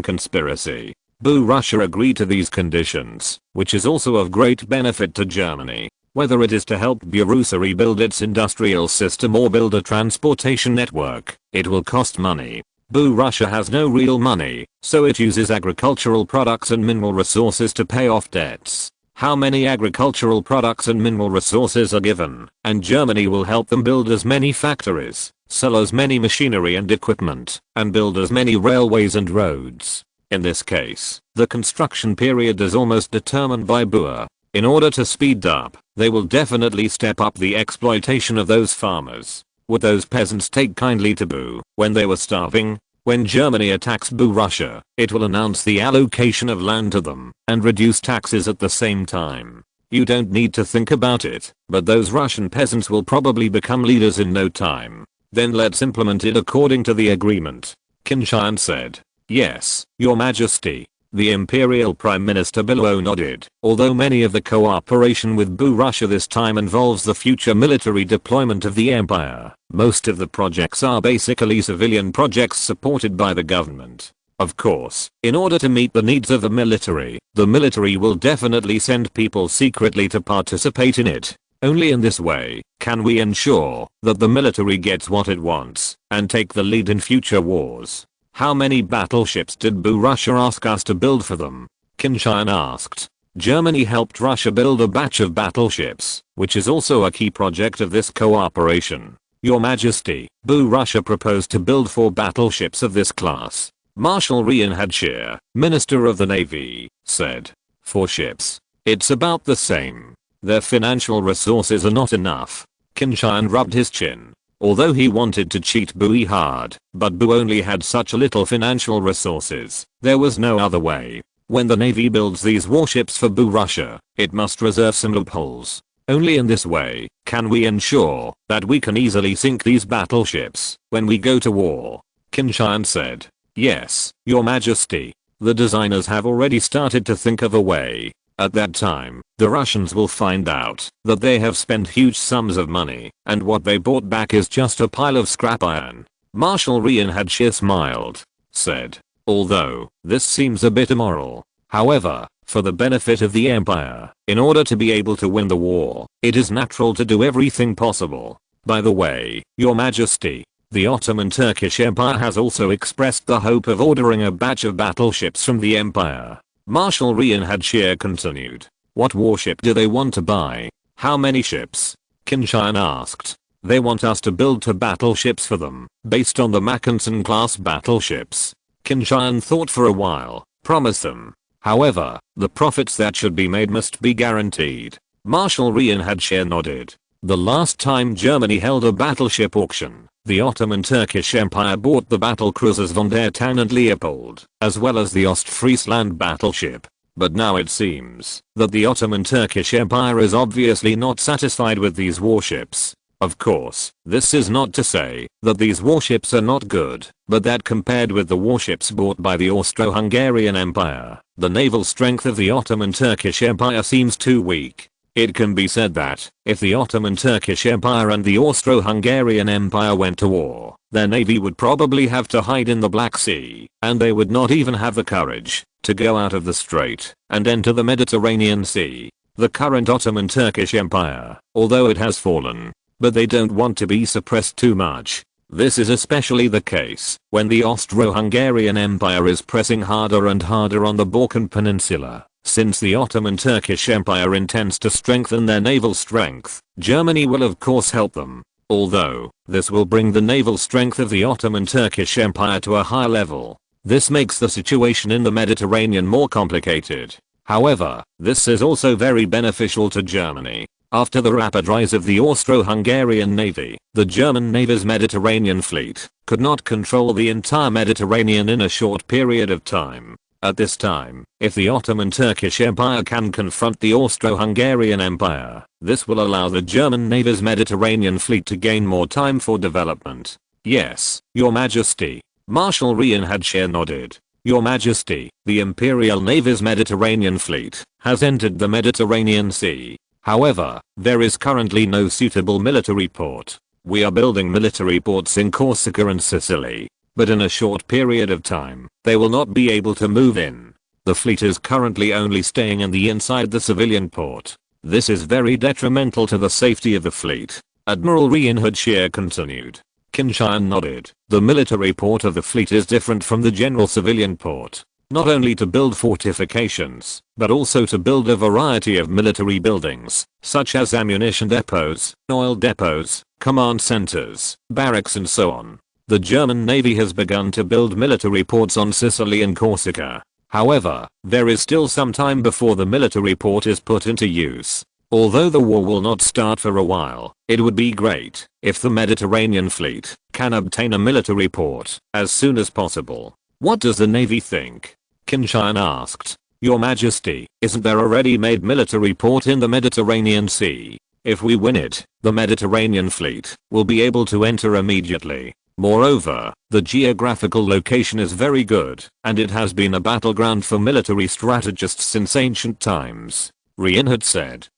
conspiracy, Boo Russia agreed to these conditions, which is also of great benefit to Germany. Whether it is to help Russia rebuild its industrial system or build a transportation network, it will cost money. Boo Russia has no real money, so it uses agricultural products and mineral resources to pay off debts. How many agricultural products and mineral resources are given, and Germany will help them build as many factories, sell as many machinery and equipment, and build as many railways and roads. In this case, the construction period is almost determined by Boo. In order to speed up, they will definitely step up the exploitation of those farmers. Would those peasants take kindly to Boo when they were starving? When Germany attacks Boo Russia, it will announce the allocation of land to them and reduce taxes at the same time. You don't need to think about it, but those Russian peasants will probably become leaders in no time. Then let's implement it according to the agreement. Qin Tian said. Yes, Your Majesty. The Imperial Prime Minister below nodded. Although many of the cooperation with Boo Russia this time involves the future military deployment of the empire, most of the projects are basically civilian projects supported by the government. Of course, in order to meet the needs of the military will definitely send people secretly to participate in it. Only in this way can we ensure that the military gets what it wants and take the lead in future wars. How many battleships did Russia ask us to build for them? Qin Tian asked. Germany helped Russia build a batch of battleships, which is also a key project of this cooperation. Your Majesty, Russia proposed to build 4 battleships of this class. Marshal Reinhard Scheer, Minister of the Navy, said. 4 ships. It's about the same. Their financial resources are not enough. Qin Tian rubbed his chin. Although he wanted to cheat hard, but only had such little financial resources, there was no other way. When the Navy builds these warships for Russia, it must reserve some loopholes. Only in this way can we ensure that we can easily sink these battleships when we go to war. Qin Tian said. Yes, Your Majesty. The designers have already started to think of a way. At that time, the Russians will find out that they have spent huge sums of money and what they bought back is just a pile of scrap iron. Marshal Reinhard Scheer smiled. Said. Although, this seems a bit immoral. However, for the benefit of the empire, in order to be able to win the war, it is natural to do everything possible. By the way, Your Majesty, the Ottoman Turkish Empire has also expressed the hope of ordering a batch of battleships from the empire. Marshal Reinhard Scheer continued. What warship do they want to buy? How many ships? Qin Tian asked. They want us to build 2 battleships for them, based on the Mackensen class battleships. Qin Tian thought for a while. Promise them. However, the profits that should be made must be guaranteed. Marshal Reinhard Scheer nodded. The last time Germany held a battleship auction, the Ottoman Turkish Empire bought the battle cruisers von der Tann and Leopold, as well as the Ostfriesland battleship. But now it seems that the Ottoman Turkish Empire is obviously not satisfied with these warships. Of course, this is not to say that these warships are not good, but that compared with the warships bought by the Austro-Hungarian Empire, the naval strength of the Ottoman Turkish Empire seems too weak. It can be said that, if the Ottoman Turkish Empire and the Austro-Hungarian Empire went to war, their navy would probably have to hide in the Black Sea, and they would not even have the courage to go out of the strait and enter the Mediterranean Sea. The current Ottoman Turkish Empire, although it has fallen, but they don't want to be suppressed too much. This is especially the case when the Austro-Hungarian Empire is pressing harder and harder on the Balkan Peninsula. Since the Ottoman Turkish Empire intends to strengthen their naval strength, Germany will of course help them. Although, this will bring the naval strength of the Ottoman Turkish Empire to a higher level. This makes the situation in the Mediterranean more complicated. However, this is also very beneficial to Germany. After the rapid rise of the Austro-Hungarian Navy, the German Navy's Mediterranean fleet could not control the entire Mediterranean in a short period of time. At this time, if the Ottoman Turkish Empire can confront the Austro-Hungarian Empire, this will allow the German Navy's Mediterranean fleet to gain more time for development. Yes, Your Majesty. Marshal Reinhard Scheer nodded. Your Majesty, the Imperial Navy's Mediterranean fleet has entered the Mediterranean Sea. However, there is currently no suitable military port. We are building military ports in Corsica and Sicily, but in a short period of time, they will not be able to move in. The fleet is currently only staying in the inside the civilian port. This is very detrimental to the safety of the fleet. Admiral Reinhard Scheer continued. Qin Tian nodded. The military port of the fleet is different from the general civilian port. Not only to build fortifications, but also to build a variety of military buildings, such as ammunition depots, oil depots, command centers, barracks and so on. The German Navy has begun to build military ports on Sicily and Corsica. However, there is still some time before the military port is put into use. Although the war will not start for a while, it would be great if the Mediterranean fleet can obtain a military port as soon as possible. What does the Navy think? Qin Tian asked. Your Majesty, isn't there a ready-made military port in the Mediterranean Sea? If we win it, the Mediterranean fleet will be able to enter immediately. Moreover, the geographical location is very good, and it has been a battleground for military strategists since ancient times. Reinhard said. ?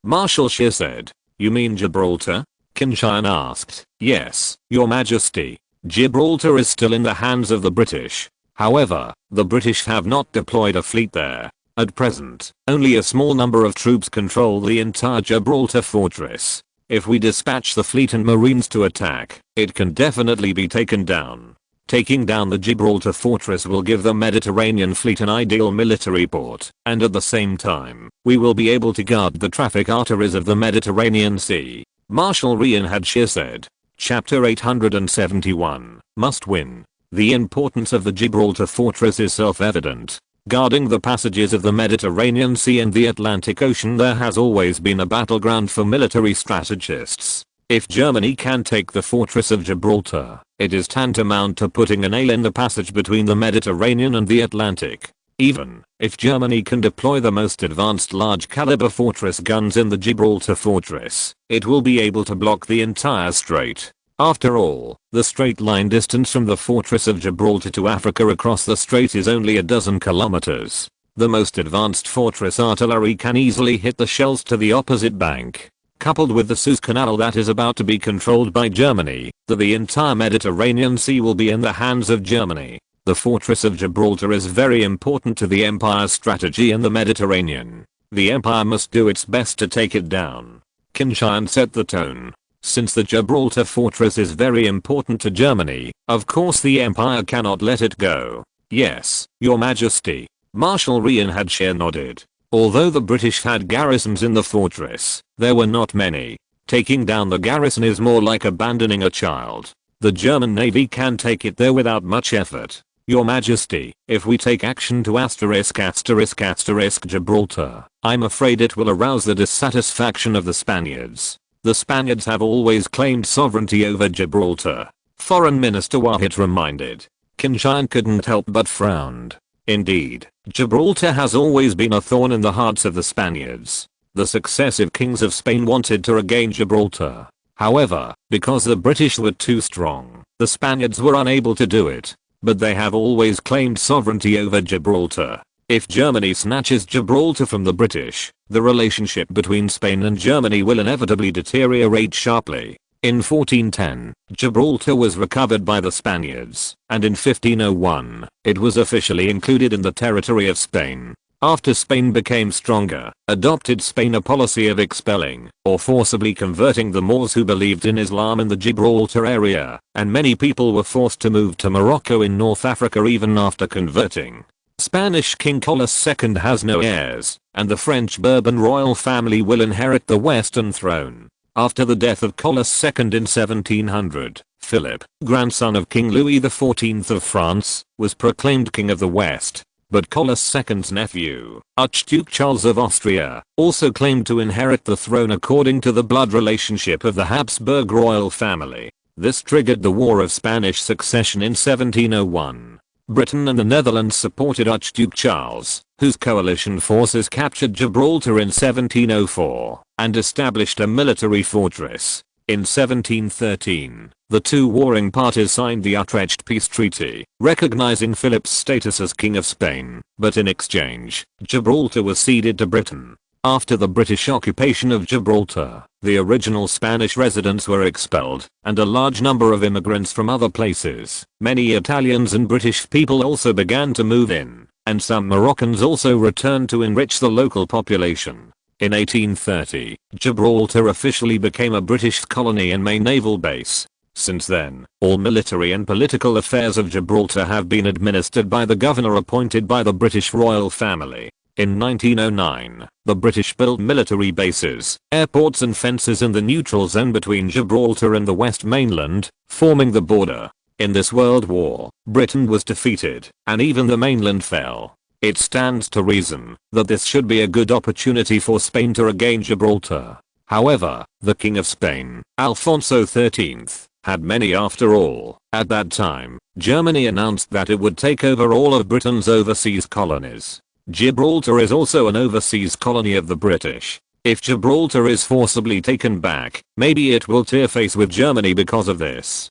Marshal Scheer said. You mean Gibraltar? Qin Tian asked. Yes, Your Majesty. Gibraltar is still in the hands of the British. However, the British have not deployed a fleet there. At present, only a small number of troops control the entire Gibraltar fortress. If we dispatch the fleet and marines to attack, it can definitely be taken down. Taking down the Gibraltar fortress will give the Mediterranean fleet an ideal military port, and at the same time, we will be able to guard the traffic arteries of the Mediterranean Sea. Marshal Reinhard said. Chapter 871, Must Win. The importance of the Gibraltar fortress is self-evident. Guarding the passages of the Mediterranean Sea and the Atlantic Ocean, there has always been a battleground for military strategists. If Germany can take the fortress of Gibraltar, it is tantamount to putting a nail in the passage between the Mediterranean and the Atlantic. Even if Germany can deploy the most advanced large caliber fortress guns in the Gibraltar fortress, it will be able to block the entire strait. After all, the straight line distance from the fortress of Gibraltar to Africa across the strait is only a dozen kilometers. The most advanced fortress artillery can easily hit the shells to the opposite bank. Coupled with the Suez Canal that is about to be controlled by Germany, the entire Mediterranean Sea will be in the hands of Germany. The fortress of Gibraltar is very important to the Empire's strategy in the Mediterranean. The Empire must do its best to take it down. Qin Tian set the tone. Since the Gibraltar fortress is very important to Germany, of course the Empire cannot let it go. Yes, Your Majesty. Marshal Reinhard nodded. Although the British had garrisons in the fortress, there were not many. Taking down the garrison is more like abandoning a child. The German Navy can take it there without much effort. Your Majesty, if we take action to Gibraltar, I'm afraid it will arouse the dissatisfaction of the Spaniards. The Spaniards have always claimed sovereignty over Gibraltar. Foreign Minister Wahid reminded. Qin Tian couldn't help but frowned. Indeed, Gibraltar has always been a thorn in the hearts of the Spaniards. The successive kings of Spain wanted to regain Gibraltar. However, because the British were too strong, the Spaniards were unable to do it. But they have always claimed sovereignty over Gibraltar. If Germany snatches Gibraltar from the British, the relationship between Spain and Germany will inevitably deteriorate sharply. In 1410, Gibraltar was recovered by the Spaniards, and in 1501, it was officially included in the territory of Spain. After Spain became stronger, adopted Spain a policy of expelling or forcibly converting the Moors who believed in Islam in the Gibraltar area, and many people were forced to move to Morocco in North Africa even after converting. Spanish King Carlos II has no heirs, and the French Bourbon royal family will inherit the Western throne. After the death of Carlos II in 1700, Philip, grandson of King Louis XIV of France, was proclaimed King of the West. But Carlos II's nephew, Archduke Charles of Austria, also claimed to inherit the throne according to the blood relationship of the Habsburg royal family. This triggered the War of Spanish Succession in 1701. Britain and the Netherlands supported Archduke Charles, whose coalition forces captured Gibraltar in 1704 and established a military fortress. In 1713, the two warring parties signed the Utrecht Peace Treaty, recognizing Philip's status as King of Spain, but in exchange, Gibraltar was ceded to Britain. After the British occupation of Gibraltar, the original Spanish residents were expelled, and a large number of immigrants from other places, many Italians and British people also began to move in, and some Moroccans also returned to enrich the local population. In 1830, Gibraltar officially became a British colony and main naval base. Since then, all military and political affairs of Gibraltar have been administered by the governor appointed by the British royal family. In 1909, the British built military bases, airports and fences in the neutral zone between Gibraltar and the West mainland, forming the border. In this world war, Britain was defeated, and even the mainland fell. It stands to reason that this should be a good opportunity for Spain to regain Gibraltar. However, the King of Spain, Alfonso XIII, had many after all. At that time, Germany announced that it would take over all of Britain's overseas colonies. Gibraltar is also an overseas colony of the British. If Gibraltar is forcibly taken back, maybe it will tear face with Germany because of this.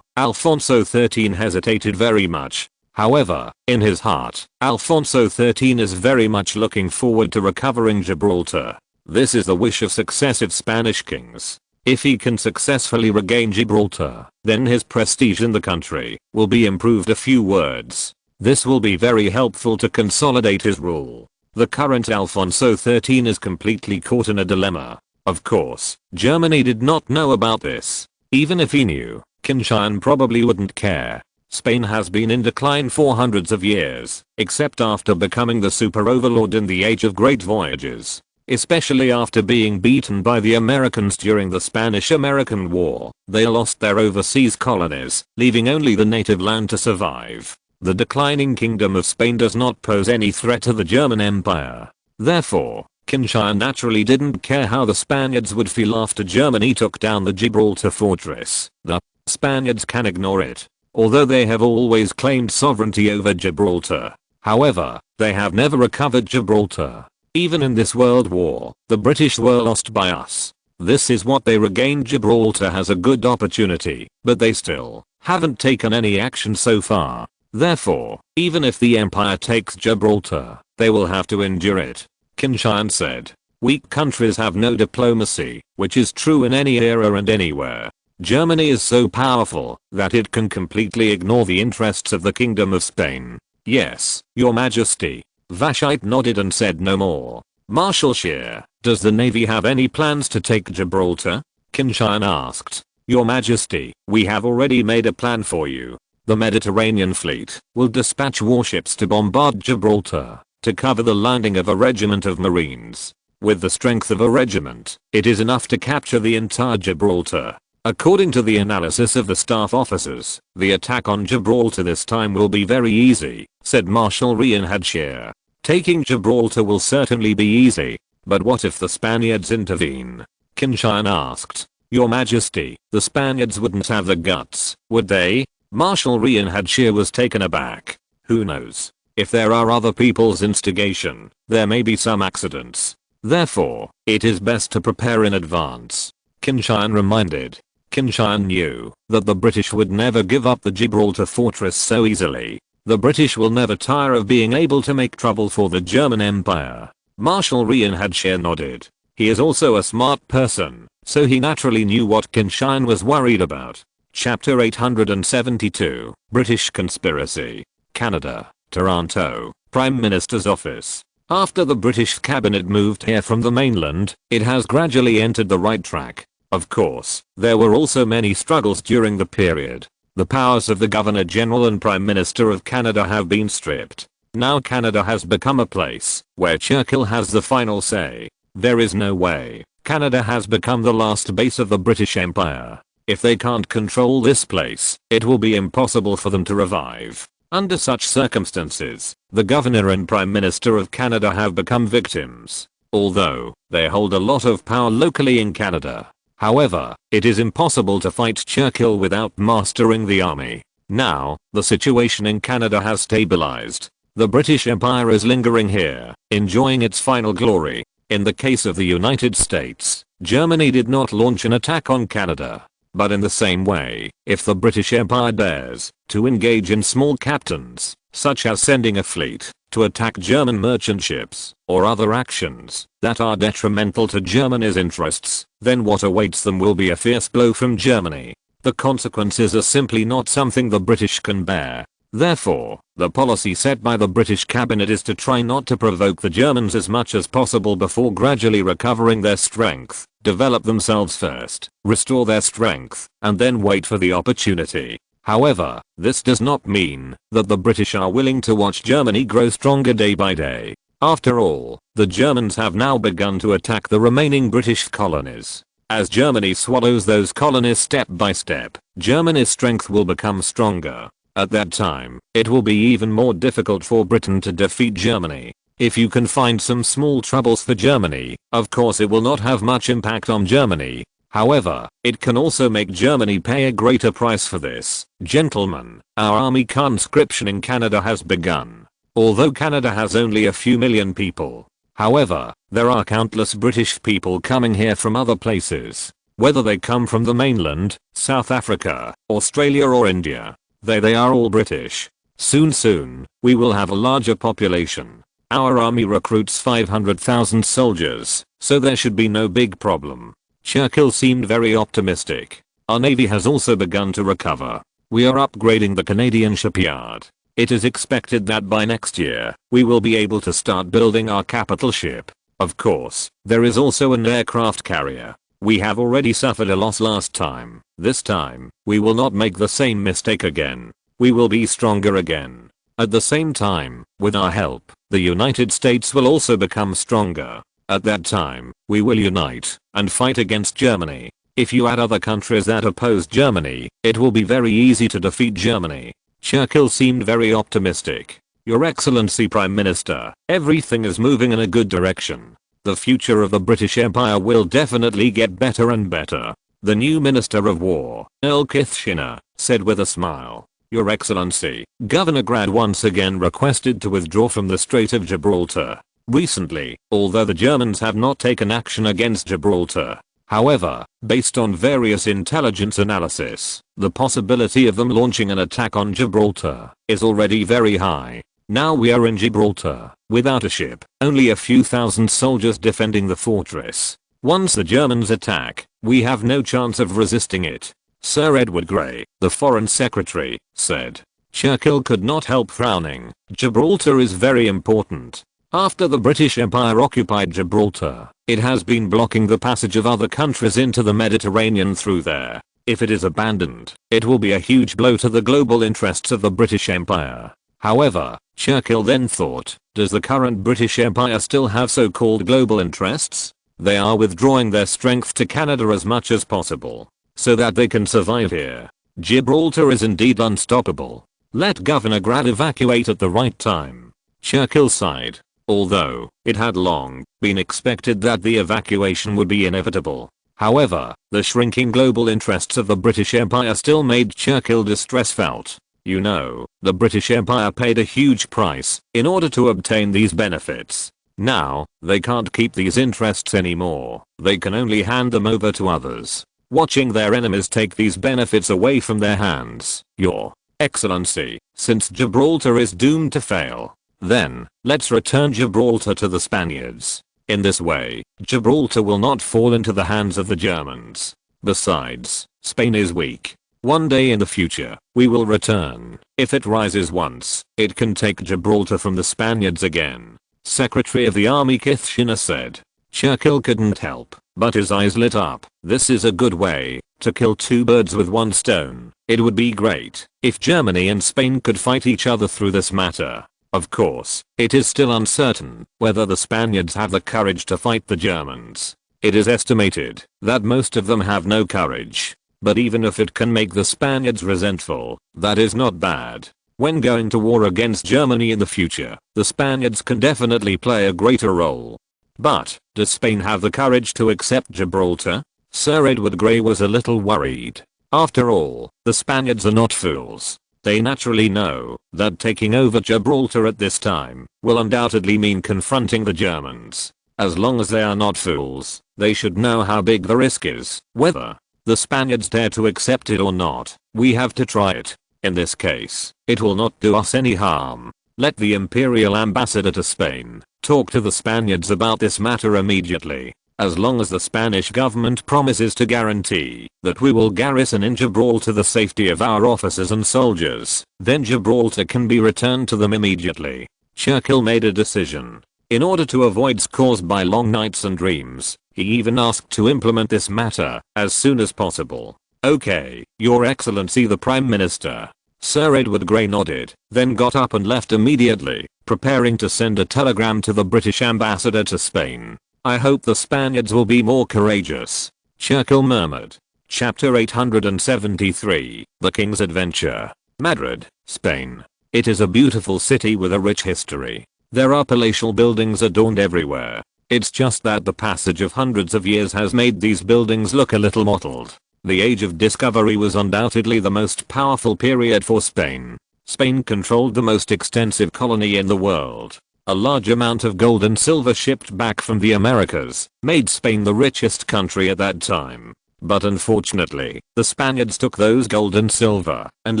Alfonso XIII hesitated very much. However, in his heart, Alfonso XIII is very much looking forward to recovering Gibraltar. This is the wish of successive Spanish kings. If he can successfully regain Gibraltar, then his prestige in the country will be improved a few words. This will be very helpful to consolidate his rule. The current Alfonso XIII is completely caught in a dilemma. Of course, Germany did not know about this. Even if he knew, Qin Tian probably wouldn't care. Spain has been in decline for hundreds of years, except after becoming the super overlord in the Age of Great Voyages. Especially after being beaten by the Americans during the Spanish-American War, they lost their overseas colonies, leaving only the native land to survive. The declining kingdom of Spain does not pose any threat to the German Empire. Therefore, Qin Tian naturally didn't care how the Spaniards would feel after Germany took down the Gibraltar fortress. The Spaniards can ignore it, although they have always claimed sovereignty over Gibraltar. However, they have never recovered Gibraltar. Even in this world war, the British were lost by us. This is what they regained. Gibraltar has a good opportunity, but they still haven't taken any action so far. Therefore, even if the Empire takes Gibraltar, they will have to endure it. Qin Tian said. Weak countries have no diplomacy, which is true in any era and anywhere. Germany is so powerful that it can completely ignore the interests of the Kingdom of Spain. Yes, Your Majesty. Vashite nodded and said no more. Marshal Scheer, does the Navy have any plans to take Gibraltar? Qin Tian asked. Your Majesty, we have already made a plan for you. The Mediterranean Fleet will dispatch warships to bombard Gibraltar to cover the landing of a regiment of Marines. With the strength of a regiment, it is enough to capture the entire Gibraltar. According to the analysis of the staff officers, the attack on Gibraltar this time will be very easy, said Marshal Reinhard Scheer. Taking Gibraltar will certainly be easy, but what if the Spaniards intervene? Qin Tian asked. Your Majesty, the Spaniards wouldn't have the guts, would they? Marshal Reinhard Scheer was taken aback. Who knows? If there are other people's instigation, there may be some accidents. Therefore, it is best to prepare in advance. Qin Tian reminded. Qin Tian knew that the British would never give up the Gibraltar fortress so easily. The British will never tire of being able to make trouble for the German Empire. Marshal Reinhard Scheer nodded. He is also a smart person, so he naturally knew what Qin Tian was worried about. Chapter 872, British Conspiracy. Canada, Toronto, Prime Minister's Office. After the British cabinet moved here from the mainland, it has gradually entered the right track. Of course, there were also many struggles during the period. The powers of the Governor-General and Prime Minister of Canada have been stripped. Now Canada has become a place where Churchill has the final say. There is no way. Canada has become the last base of the British Empire. If they can't control this place, it will be impossible for them to revive. Under such circumstances, the Governor and Prime Minister of Canada have become victims. Although, they hold a lot of power locally in Canada. However, it is impossible to fight Churchill without mastering the army. Now, the situation in Canada has stabilized. The British Empire is lingering here, enjoying its final glory. In the case of the United States, Germany did not launch an attack on Canada. But in the same way, if the British Empire dares to engage in small captains, such as sending a fleet to attack German merchant ships, or other actions that are detrimental to Germany's interests, then what awaits them will be a fierce blow from Germany. The consequences are simply not something the British can bear. Therefore, the policy set by the British cabinet is to try not to provoke the Germans as much as possible before gradually recovering their strength, develop themselves first, restore their strength, and then wait for the opportunity. However, this does not mean that the British are willing to watch Germany grow stronger day by day. After all, the Germans have now begun to attack the remaining British colonies. As Germany swallows those colonies step by step, Germany's strength will become stronger. At that time, it will be even more difficult for Britain to defeat Germany. If you can find some small troubles for Germany, of course it will not have much impact on Germany. However, it can also make Germany pay a greater price for this. Gentlemen, our army conscription in Canada has begun. Although Canada has only a few million people. However, there are countless British people coming here from other places. Whether they come from the mainland, South Africa, Australia or India. They are all British. Soon, we will have a larger population. Our army recruits 500,000 soldiers, so there should be no big problem. Churchill seemed very optimistic. Our navy has also begun to recover. We are upgrading the Canadian shipyard. It is expected that by next year, we will be able to start building our capital ship. Of course, there is also an aircraft carrier. We have already suffered a loss last time. This time, we will not make the same mistake again. We will be stronger again. At the same time, with our help, the United States will also become stronger. At that time, we will unite and fight against Germany. If you add other countries that oppose Germany, it will be very easy to defeat Germany. Churchill seemed very optimistic. Your Excellency Prime Minister, everything is moving in a good direction. The future of the British Empire will definitely get better and better. The new Minister of War, Earl Kitchener, said with a smile. Your Excellency, Governor Grad once again requested to withdraw from the Strait of Gibraltar. Recently, although the Germans have not taken action against Gibraltar. However, based on various intelligence analysis, the possibility of them launching an attack on Gibraltar is already very high. Now we are in Gibraltar, without a ship, only a few thousand soldiers defending the fortress. Once the Germans attack, we have no chance of resisting it. Sir Edward Grey, the Foreign Secretary, said. Churchill could not help frowning. Gibraltar is very important. After the British Empire occupied Gibraltar, it has been blocking the passage of other countries into the Mediterranean through there. If it is abandoned, it will be a huge blow to the global interests of the British Empire. However, Churchill then thought, does the current British Empire still have so-called global interests? They are withdrawing their strength to Canada as much as possible, so that they can survive here. Gibraltar is indeed unstoppable. Let Governor Grad evacuate at the right time. Churchill sighed. Although, it had long been expected that the evacuation would be inevitable. However, the shrinking global interests of the British Empire still made Churchill distress felt. You know, the British Empire paid a huge price in order to obtain these benefits. Now, they can't keep these interests anymore. They can only hand them over to others. Watching their enemies take these benefits away from their hands. Your Excellency, since Gibraltar is doomed to fail, then, let's return Gibraltar to the Spaniards. In this way, Gibraltar will not fall into the hands of the Germans. Besides, Spain is weak. One day in the future, we will return. If it rises once, it can take Gibraltar from the Spaniards again. Secretary of the Army Kitchener said. Churchill couldn't help, but his eyes lit up. This is a good way to kill two birds with one stone. It would be great if Germany and Spain could fight each other through this matter. Of course, it is still uncertain whether the Spaniards have the courage to fight the Germans. It is estimated that most of them have no courage. But even if it can make the Spaniards resentful, that is not bad. When going to war against Germany in the future, the Spaniards can definitely play a greater role. But, does Spain have the courage to accept Gibraltar? Sir Edward Grey was a little worried. After all, the Spaniards are not fools. They naturally know that taking over Gibraltar at this time will undoubtedly mean confronting the Germans. As long as they are not fools, they should know how big the risk is. Whether the Spaniards dare to accept it or not, we have to try it. In this case, it will not do us any harm. Let the Imperial Ambassador to Spain talk to the Spaniards about this matter immediately. As long as the Spanish government promises to guarantee that we will garrison in Gibraltar the safety of our officers and soldiers, then Gibraltar can be returned to them immediately. Churchill made a decision. In order to avoid scores by long nights and dreams, he even asked to implement this matter as soon as possible. Okay, Your Excellency the Prime Minister. Sir Edward Grey nodded, then got up and left immediately, preparing to send a telegram to the British Ambassador to Spain. I hope the Spaniards will be more courageous. Churchill murmured. Chapter 873, The King's Adventure. Madrid, Spain. It is a beautiful city with a rich history. There are palatial buildings adorned everywhere. It's just that the passage of hundreds of years has made these buildings look a little mottled. The Age of Discovery was undoubtedly the most powerful period for Spain. Spain controlled the most extensive colony in the world. A large amount of gold and silver shipped back from the Americas made Spain the richest country at that time. But unfortunately, the Spaniards took those gold and silver and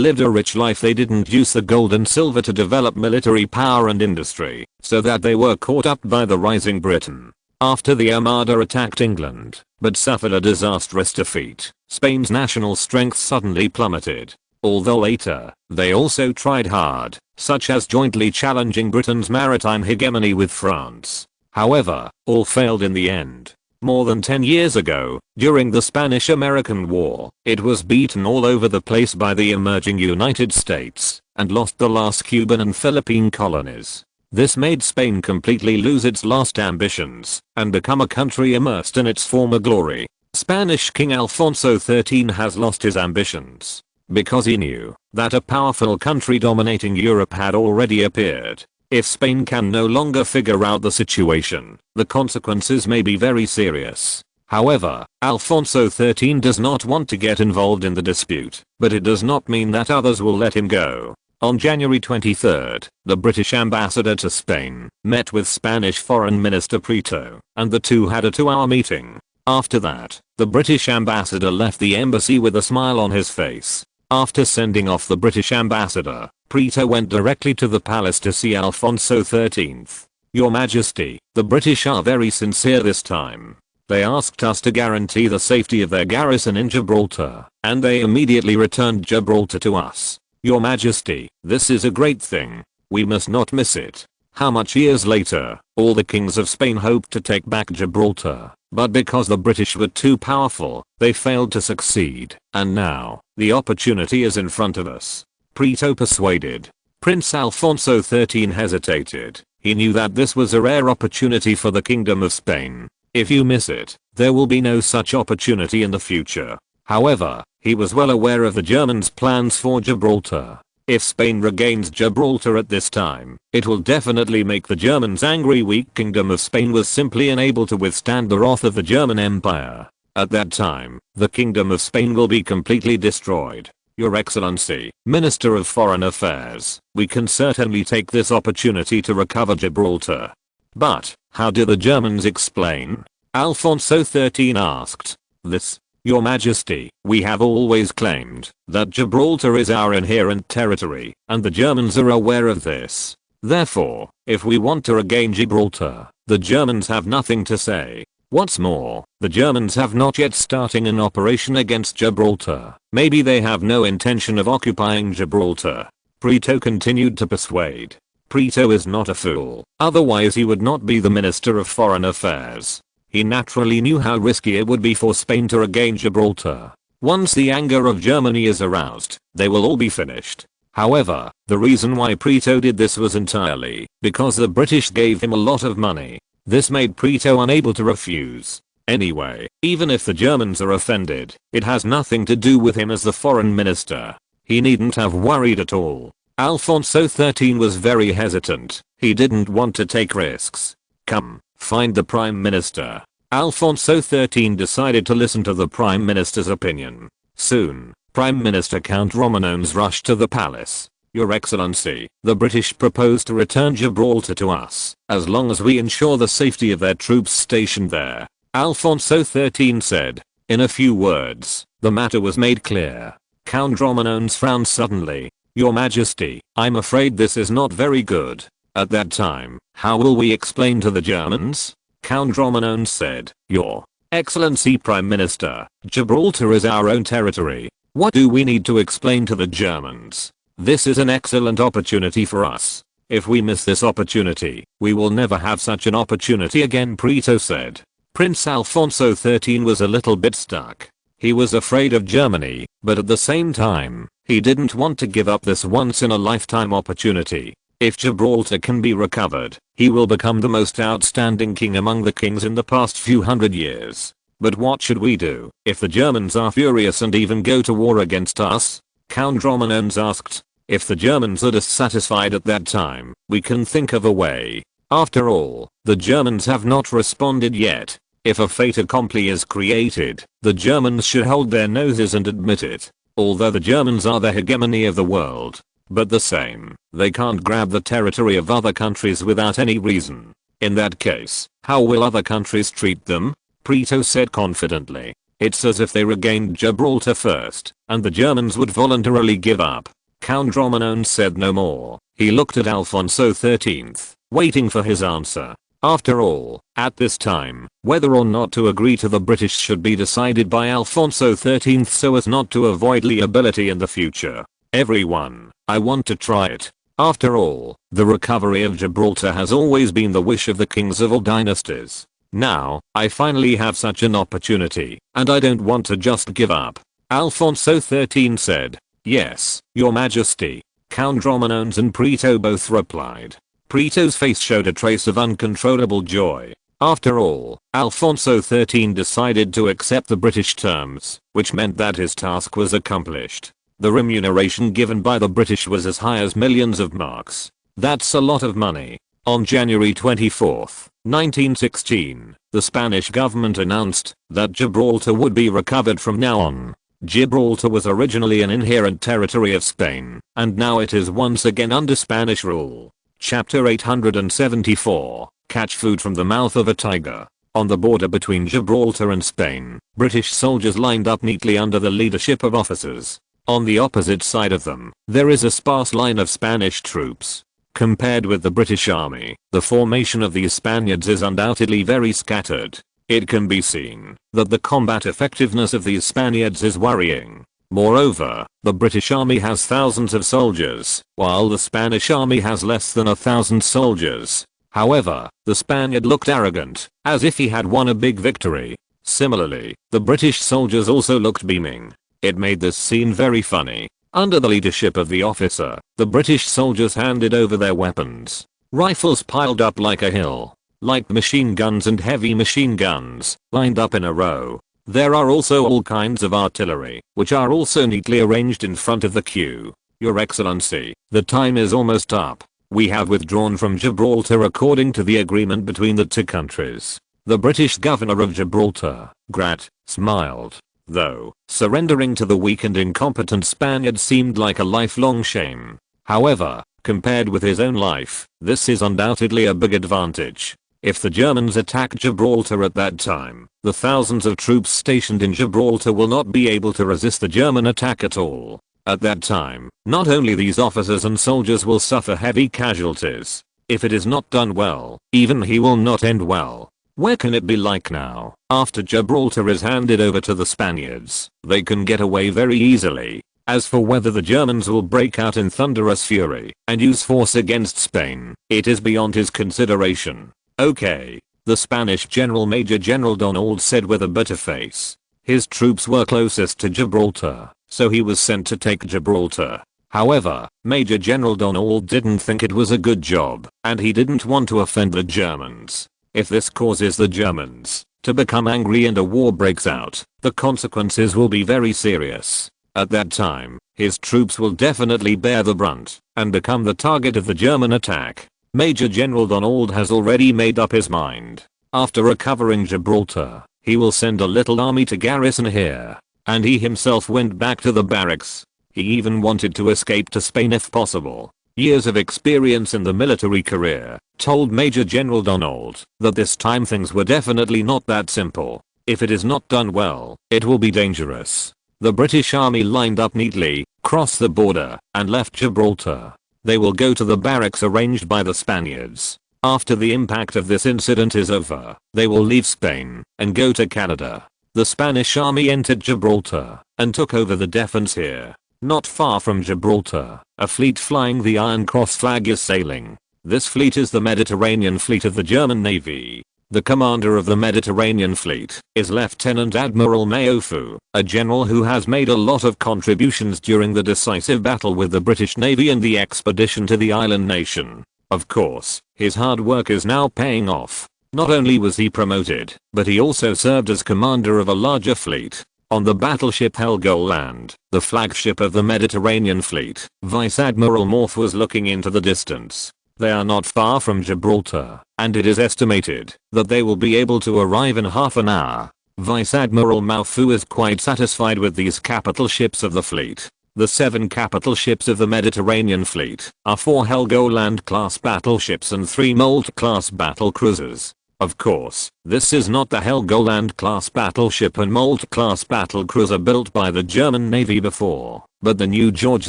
lived a rich life. They didn't use the gold and silver to develop military power and industry, so that they were caught up by the rising Britain. After the Armada attacked England, but suffered a disastrous defeat, Spain's national strength suddenly plummeted. Although later, they also tried hard, such as jointly challenging Britain's maritime hegemony with France. However, all failed in the end. More than 10 years ago, during the Spanish-American War, it was beaten all over the place by the emerging United States, and lost the last Cuban and Philippine colonies. This made Spain completely lose its lost ambitions, and become a country immersed in its former glory. Spanish King Alfonso XIII has lost his ambitions, because he knew that a powerful country dominating Europe had already appeared. If Spain can no longer figure out the situation, the consequences may be very serious. However, Alfonso XIII does not want to get involved in the dispute, but it does not mean that others will let him go. On January 23, the British ambassador to Spain met with Spanish Foreign Minister Prieto, and the two had a 2-hour meeting. After that, the British ambassador left the embassy with a smile on his face. After sending off the British ambassador, Prieto went directly to the palace to see Alfonso XIII. Your Majesty, the British are very sincere this time. They asked us to guarantee the safety of their garrison in Gibraltar, and they immediately returned Gibraltar to us. Your Majesty, this is a great thing. We must not miss it. How much years later, all the kings of Spain hoped to take back Gibraltar, but because the British were too powerful, they failed to succeed, and now, the opportunity is in front of us. Prieto persuaded. Prince Alfonso XIII hesitated. He knew that this was a rare opportunity for the Kingdom of Spain. If you miss it, there will be no such opportunity in the future. However, he was well aware of the Germans' plans for Gibraltar. If Spain regains Gibraltar at this time, it will definitely make the Germans angry. Weak Kingdom of Spain was simply unable to withstand the wrath of the German Empire. At that time, the Kingdom of Spain will be completely destroyed. Your Excellency, Minister of Foreign Affairs, we can certainly take this opportunity to recover Gibraltar. But, how do the Germans explain? Alfonso XIII asked. This, Your Majesty, we have always claimed that Gibraltar is our inherent territory, and the Germans are aware of this. Therefore, if we want to regain Gibraltar, the Germans have nothing to say. What's more, the Germans have not yet starting an operation against Gibraltar. Maybe they have no intention of occupying Gibraltar. Prieto continued to persuade. Prieto is not a fool, otherwise he would not be the Minister of Foreign Affairs. He naturally knew how risky it would be for Spain to regain Gibraltar. Once the anger of Germany is aroused, they will all be finished. However, the reason why Prieto did this was entirely because the British gave him a lot of money. This made Prieto unable to refuse. Anyway, even if the Germans are offended, it has nothing to do with him as the foreign minister. He needn't have worried at all. Alfonso XIII was very hesitant. He didn't want to take risks. Come, find the Prime Minister. Alfonso XIII decided to listen to the Prime Minister's opinion. Soon, Prime Minister Count Romanones rushed to the palace. Your Excellency, the British propose to return Gibraltar to us, as long as we ensure the safety of their troops stationed there. Alfonso XIII said. In a few words, the matter was made clear. Count Romanones frowned suddenly. Your Majesty, I'm afraid this is not very good. At that time, how will we explain to the Germans? Count Romanones said. Your Excellency Prime Minister, Gibraltar is our own territory. What do we need to explain to the Germans? This is an excellent opportunity for us. If we miss this opportunity, we will never have such an opportunity again, Prieto said. Prince Alfonso XIII was a little bit stuck. He was afraid of Germany, but at the same time, he didn't want to give up this once-in-a-lifetime opportunity. If Gibraltar can be recovered, he will become the most outstanding king among the kings in the past few hundred years. But what should we do if the Germans are furious and even go to war against us? Count Romanones asked. If the Germans are dissatisfied at that time, we can think of a way. After all, the Germans have not responded yet. If a fait accompli is created, the Germans should hold their noses and admit it. Although the Germans are the hegemony of the world, but the same, they can't grab the territory of other countries without any reason. In that case, how will other countries treat them? Prieto said confidently. It's as if they regained Gibraltar first, and the Germans would voluntarily give up. Count Romanones said no more. He looked at Alfonso XIII, waiting for his answer. After all, at this time, whether or not to agree to the British should be decided by Alfonso XIII so as not to avoid liability in the future. Everyone, I want to try it. After all, the recovery of Gibraltar has always been the wish of the kings of all dynasties. Now, I finally have such an opportunity, and I don't want to just give up. Alfonso XIII said. Yes, your majesty. Count Romanones and Prito both replied. Prito's face showed a trace of uncontrollable joy. After all, Alfonso XIII decided to accept the British terms, which meant that his task was accomplished. The remuneration given by the British was as high as millions of marks. That's a lot of money. On January 24, 1916, the Spanish government announced that Gibraltar would be recovered from now on. Gibraltar was originally an inherent territory of Spain, and now it is once again under Spanish rule. Chapter 874, Catch food from the mouth of a tiger. On the border between Gibraltar and Spain, British soldiers lined up neatly under the leadership of officers. On the opposite side of them, there is a sparse line of Spanish troops. Compared with the British army, the formation of these Spaniards is undoubtedly very scattered. It can be seen that the combat effectiveness of these Spaniards is worrying. Moreover, the British army has thousands of soldiers, while the Spanish army has less than 1,000 soldiers. However, the Spaniard looked arrogant, as if he had won a big victory. Similarly, the British soldiers also looked beaming. It made this scene very funny. Under the leadership of the officer, the British soldiers handed over their weapons. Rifles piled up like a hill. Light machine guns and heavy machine guns, lined up in a row. There are also all kinds of artillery, which are also neatly arranged in front of the queue. Your Excellency, the time is almost up. We have withdrawn from Gibraltar according to the agreement between the two countries. The British governor of Gibraltar, Grat, smiled. Though, surrendering to the weak and incompetent Spaniard seemed like a lifelong shame. However, compared with his own life, this is undoubtedly a big advantage. If the Germans attack Gibraltar at that time, the thousands of troops stationed in Gibraltar will not be able to resist the German attack at all. At that time, not only these officers and soldiers will suffer heavy casualties. If it is not done well, even he will not end well. Where can it be like now? After Gibraltar is handed over to the Spaniards, they can get away very easily. As for whether the Germans will break out in thunderous fury and use force against Spain, it is beyond his consideration. Okay, the Spanish General Major General Donald said with a bitter face. His troops were closest to Gibraltar, so he was sent to take Gibraltar. However, Major General Donald didn't think it was a good job, and he didn't want to offend the Germans. If this causes the Germans to become angry and a war breaks out, the consequences will be very serious. At that time, his troops will definitely bear the brunt and become the target of the German attack. Major General Donald has already made up his mind. After recovering Gibraltar, he will send a little army to garrison here. And he himself went back to the barracks. He even wanted to escape to Spain if possible. Years of experience in the military career told Major General Donald that this time things were definitely not that simple. If it is not done well, it will be dangerous. The British army lined up neatly, crossed the border, and left Gibraltar. They will go to the barracks arranged by the Spaniards. After the impact of this incident is over, they will leave Spain and go to Canada. The Spanish army entered Gibraltar and took over the defense here. Not far from Gibraltar, a fleet flying the Iron Cross flag is sailing. This fleet is the Mediterranean Fleet of the German Navy. The commander of the Mediterranean Fleet is Lieutenant Admiral Maofu, a general who has made a lot of contributions during the decisive battle with the British Navy and the expedition to the island nation. Of course, his hard work is now paying off. Not only was he promoted, but he also served as commander of a larger fleet. On the battleship Helgoland, the flagship of the Mediterranean Fleet, Vice Admiral Morph was looking into the distance. They are not far from Gibraltar, and it is estimated that they will be able to arrive in half an hour. Vice Admiral Maufu is quite satisfied with these capital ships of the fleet. The 7 capital ships of the Mediterranean Fleet are 4 Helgoland-class battleships and 3 Molt-class battle cruisers. Of course, this is not the Helgoland-class battleship and Molt-class battle cruiser built by the German Navy before, but the new George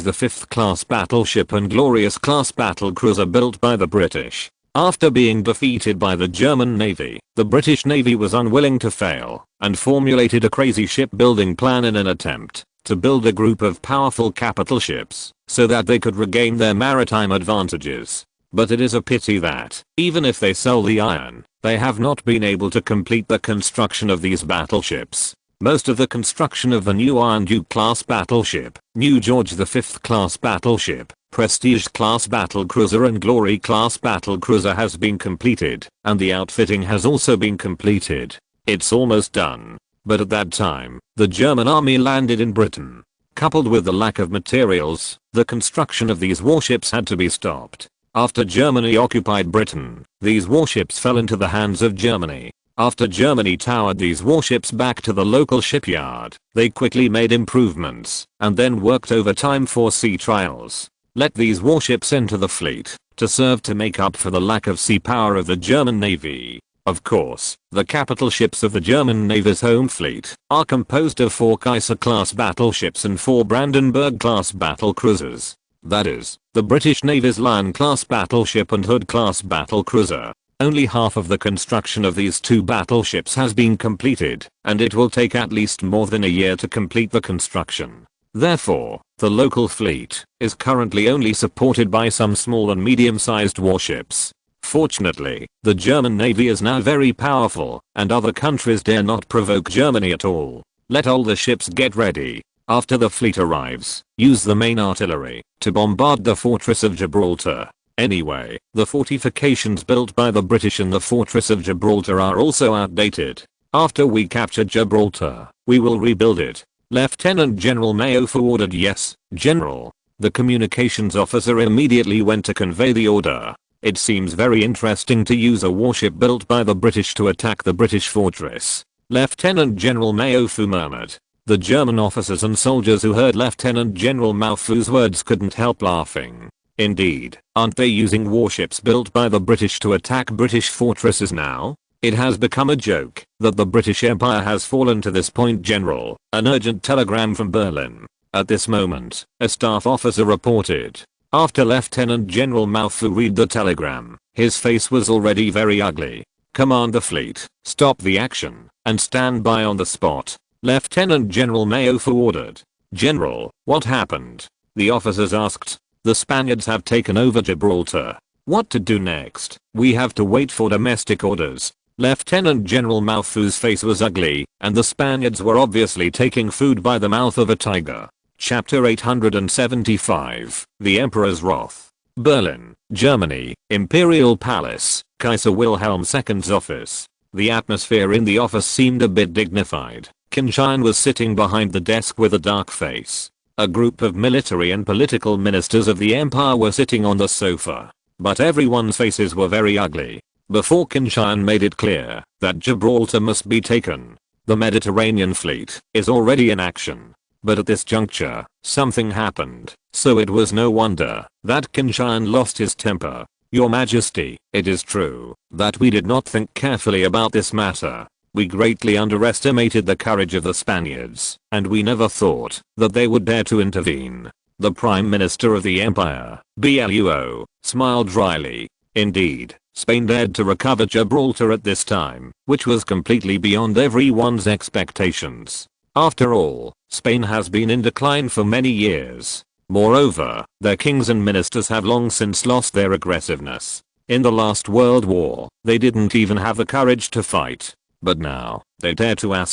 V-class battleship and Glorious-class battle cruiser built by the British. After being defeated by the German Navy, the British Navy was unwilling to fail and formulated a crazy shipbuilding plan in an attempt to build a group of powerful capital ships so that they could regain their maritime advantages. But it is a pity that, even if they sell the iron, they have not been able to complete the construction of these battleships. Most of the construction of the new Iron Duke class battleship, new George V class battleship, Prestige class battlecruiser and Glory class battlecruiser has been completed, and the outfitting has also been completed. It's almost done. But at that time, the German army landed in Britain. Coupled with the lack of materials, the construction of these warships had to be stopped. After Germany occupied Britain, these warships fell into the hands of Germany. After Germany towered these warships back to the local shipyard, they quickly made improvements and then worked overtime for sea trials. Let these warships enter the fleet to serve to make up for the lack of sea power of the German Navy. Of course, the capital ships of the German Navy's home fleet are composed of 4 Kaiser-class battleships and 4 Brandenburg-class battlecruisers. That is, the British Navy's Lion-class battleship and Hood-class battlecruiser. Only half of the construction of these 2 battleships has been completed, and it will take at least more than a year to complete the construction. Therefore, the local fleet is currently only supported by some small and medium-sized warships. Fortunately, the German Navy is now very powerful, and other countries dare not provoke Germany at all. Let all the ships get ready. After the fleet arrives, use the main artillery to bombard the fortress of Gibraltar. Anyway, the fortifications built by the British in the fortress of Gibraltar are also outdated. After we capture Gibraltar, we will rebuild it. Lieutenant General Mayo ordered. Yes, General. The communications officer immediately went to convey the order. It seems very interesting to use a warship built by the British to attack the British fortress. Lieutenant General Mayo murmured. The German officers and soldiers who heard Lieutenant General Mao's words couldn't help laughing. Indeed, aren't they using warships built by the British to attack British fortresses now? It has become a joke that the British Empire has fallen to this point. General, an urgent telegram from Berlin. At this moment, a staff officer reported. After Lieutenant General Mao read the telegram, his face was already very ugly. Command the fleet, stop the action, and stand by on the spot. Lieutenant General Mayo ordered. General, what happened? The officers asked. The Spaniards have taken over Gibraltar. What to do next? We have to wait for domestic orders. Lieutenant General Mao's face was ugly, and the Spaniards were obviously taking food by the mouth of a tiger. Chapter 875, The Emperor's Wrath. Berlin, Germany, Imperial Palace, Kaiser Wilhelm II's office. The atmosphere in the office seemed a bit dignified. Qin Tian was sitting behind the desk with a dark face. A group of military and political ministers of the empire were sitting on the sofa. But everyone's faces were very ugly. Before Qin Tian made it clear that Gibraltar must be taken. The Mediterranean fleet is already in action. But at this juncture, something happened, so it was no wonder that Qin Tian lost his temper. Your Majesty, it is true that we did not think carefully about this matter. We greatly underestimated the courage of the Spaniards, and we never thought that they would dare to intervene. The Prime Minister of the Empire, BLUO, smiled dryly. Indeed, Spain dared to recover Gibraltar at this time, which was completely beyond everyone's expectations. After all, Spain has been in decline for many years. Moreover, their kings and ministers have long since lost their aggressiveness. In the last World War, they didn't even have the courage to fight. But now, they dare to ****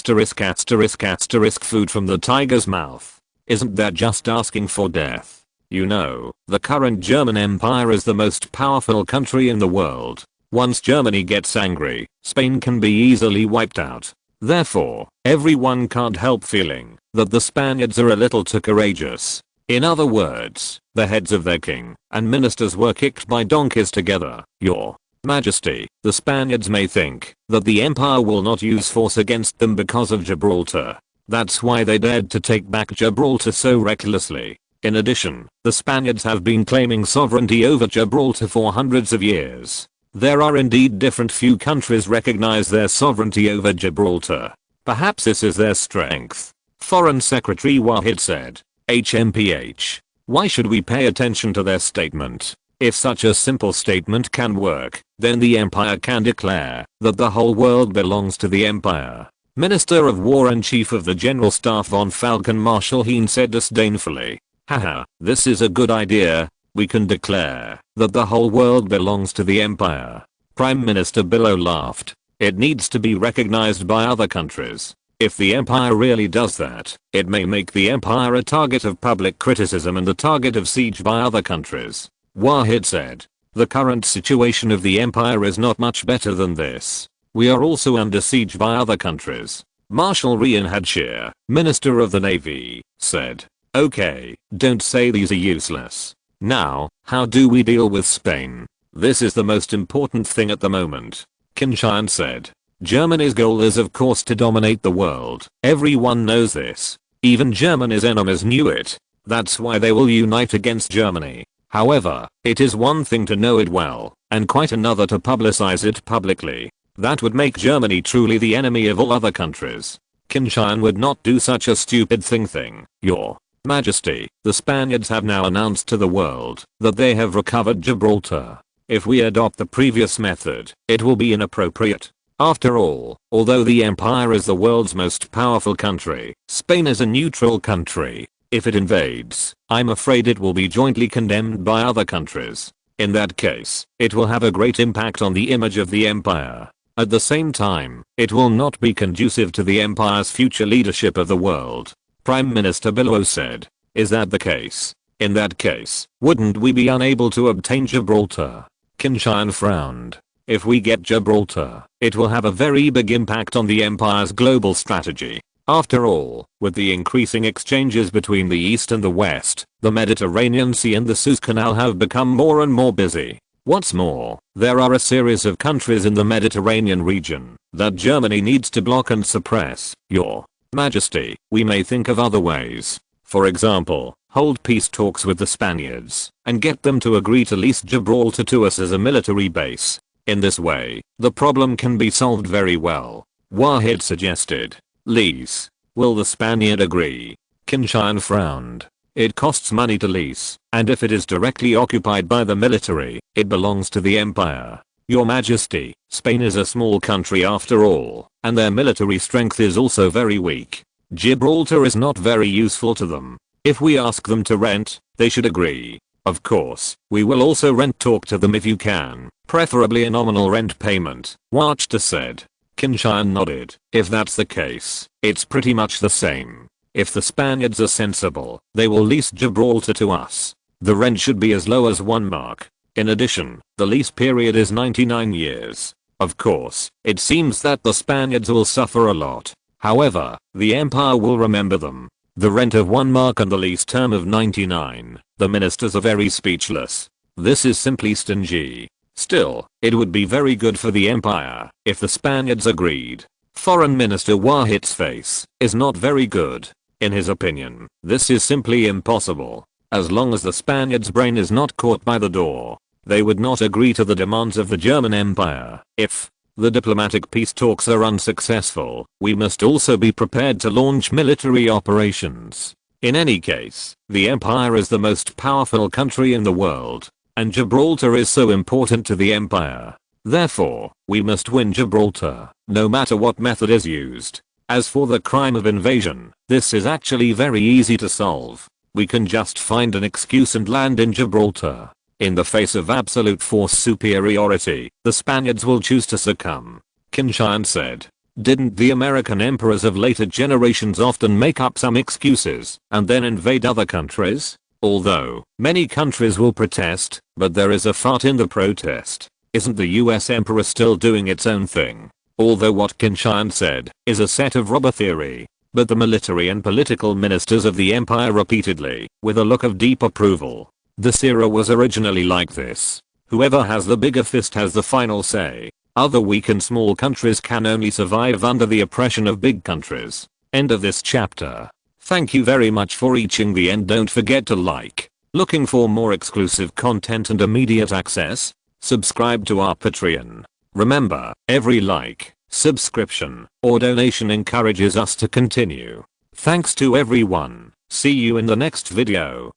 food from the tiger's mouth. Isn't that just asking for death? You know, the current German Empire is the most powerful country in the world. Once Germany gets angry, Spain can be easily wiped out. Therefore, everyone can't help feeling that the Spaniards are a little too courageous. In other words, the heads of their king and ministers were kicked by donkeys together. Your Majesty, the Spaniards may think that the Empire will not use force against them because of Gibraltar. That's why they dared to take back Gibraltar so recklessly. In addition, the Spaniards have been claiming sovereignty over Gibraltar for hundreds of years. There are indeed different few countries recognize their sovereignty over Gibraltar. Perhaps this is their strength. Foreign Secretary Wahid said. HMPH. Why should we pay attention to their statement? If such a simple statement can work, then the empire can declare that the whole world belongs to the empire. Minister of War and Chief of the General Staff von Falken Marshal Heen said disdainfully. Haha, this is a good idea. We can declare that the whole world belongs to the empire. Prime Minister Billow laughed. It needs to be recognized by other countries. If the empire really does that, it may make the empire a target of public criticism and a target of siege by other countries. Wahid said. The current situation of the empire is not much better than this. We are also under siege by other countries. Marshal Rian Hadshir, Minister of the Navy, said. Okay, don't say these are useless. Now, how do we deal with Spain? This is the most important thing at the moment. Qin Tian said. Germany's goal is of course to dominate the world. Everyone knows this. Even Germany's enemies knew it. That's why they will unite against Germany. However, it is one thing to know it well, and quite another to publicize it publicly. That would make Germany truly the enemy of all other countries. Qin Tian would not do such a stupid thing. Your Majesty, the Spaniards have now announced to the world that they have recovered Gibraltar. If we adopt the previous method, it will be inappropriate. After all, although the empire is the world's most powerful country, Spain is a neutral country. If it invades, I'm afraid it will be jointly condemned by other countries. In that case, it will have a great impact on the image of the empire. At the same time, it will not be conducive to the empire's future leadership of the world. Prime Minister Billow said. Is that the case? In that case, wouldn't we be unable to obtain Gibraltar? Qin Tian frowned. If we get Gibraltar, it will have a very big impact on the empire's global strategy. After all, with the increasing exchanges between the East and the West, the Mediterranean Sea and the Suez Canal have become more and more busy. What's more, there are a series of countries in the Mediterranean region that Germany needs to block and suppress. Your Majesty, we may think of other ways. For example, hold peace talks with the Spaniards and get them to agree to lease Gibraltar to us as a military base. In this way, the problem can be solved very well. Wahid suggested. Lease. Will the Spaniard agree? Qin Tian frowned. It costs money to lease, and if it is directly occupied by the military, it belongs to the empire. Your Majesty, Spain is a small country after all, and their military strength is also very weak. Gibraltar is not very useful to them. If we ask them to rent, they should agree. Of course, we will also talk to them if you can, preferably a nominal rent payment, Wachta said. Qin Tian nodded. If that's the case, it's pretty much the same. If the Spaniards are sensible, they will lease Gibraltar to us. The rent should be as low as 1 mark. In addition, the lease period is 99 years. Of course, it seems that the Spaniards will suffer a lot. However, the empire will remember them. The rent of 1 mark and the lease term of 99. The ministers are very speechless. This is simply stingy. Still, it would be very good for the empire if the Spaniards agreed. Foreign Minister Wahid's face is not very good. In his opinion, this is simply impossible. As long as the Spaniards' brain is not caught by the door, they would not agree to the demands of the German Empire. If the diplomatic peace talks are unsuccessful, we must also be prepared to launch military operations. In any case, the empire is the most powerful country in the world, and Gibraltar is so important to the empire. Therefore, we must win Gibraltar, no matter what method is used. As for the crime of invasion, this is actually very easy to solve. We can just find an excuse and land in Gibraltar. In the face of absolute force superiority, the Spaniards will choose to succumb. Qin Tian said. Didn't the American emperors of later generations often make up some excuses and then invade other countries? Although, many countries will protest, but there is a fart in the protest. Isn't the US emperor still doing its own thing? Although what Qin Tian said is a set of rubber theory. But the military and political ministers of the empire repeatedly, with a look of deep approval. This era was originally like this. Whoever has the bigger fist has the final say. Other weak and small countries can only survive under the oppression of big countries. End of this chapter. Thank you very much for reaching the end. Don't forget to like. Looking for more exclusive content and immediate access? Subscribe to our Patreon. Remember, every like, subscription, or donation encourages us to continue. Thanks to everyone. See you in the next video.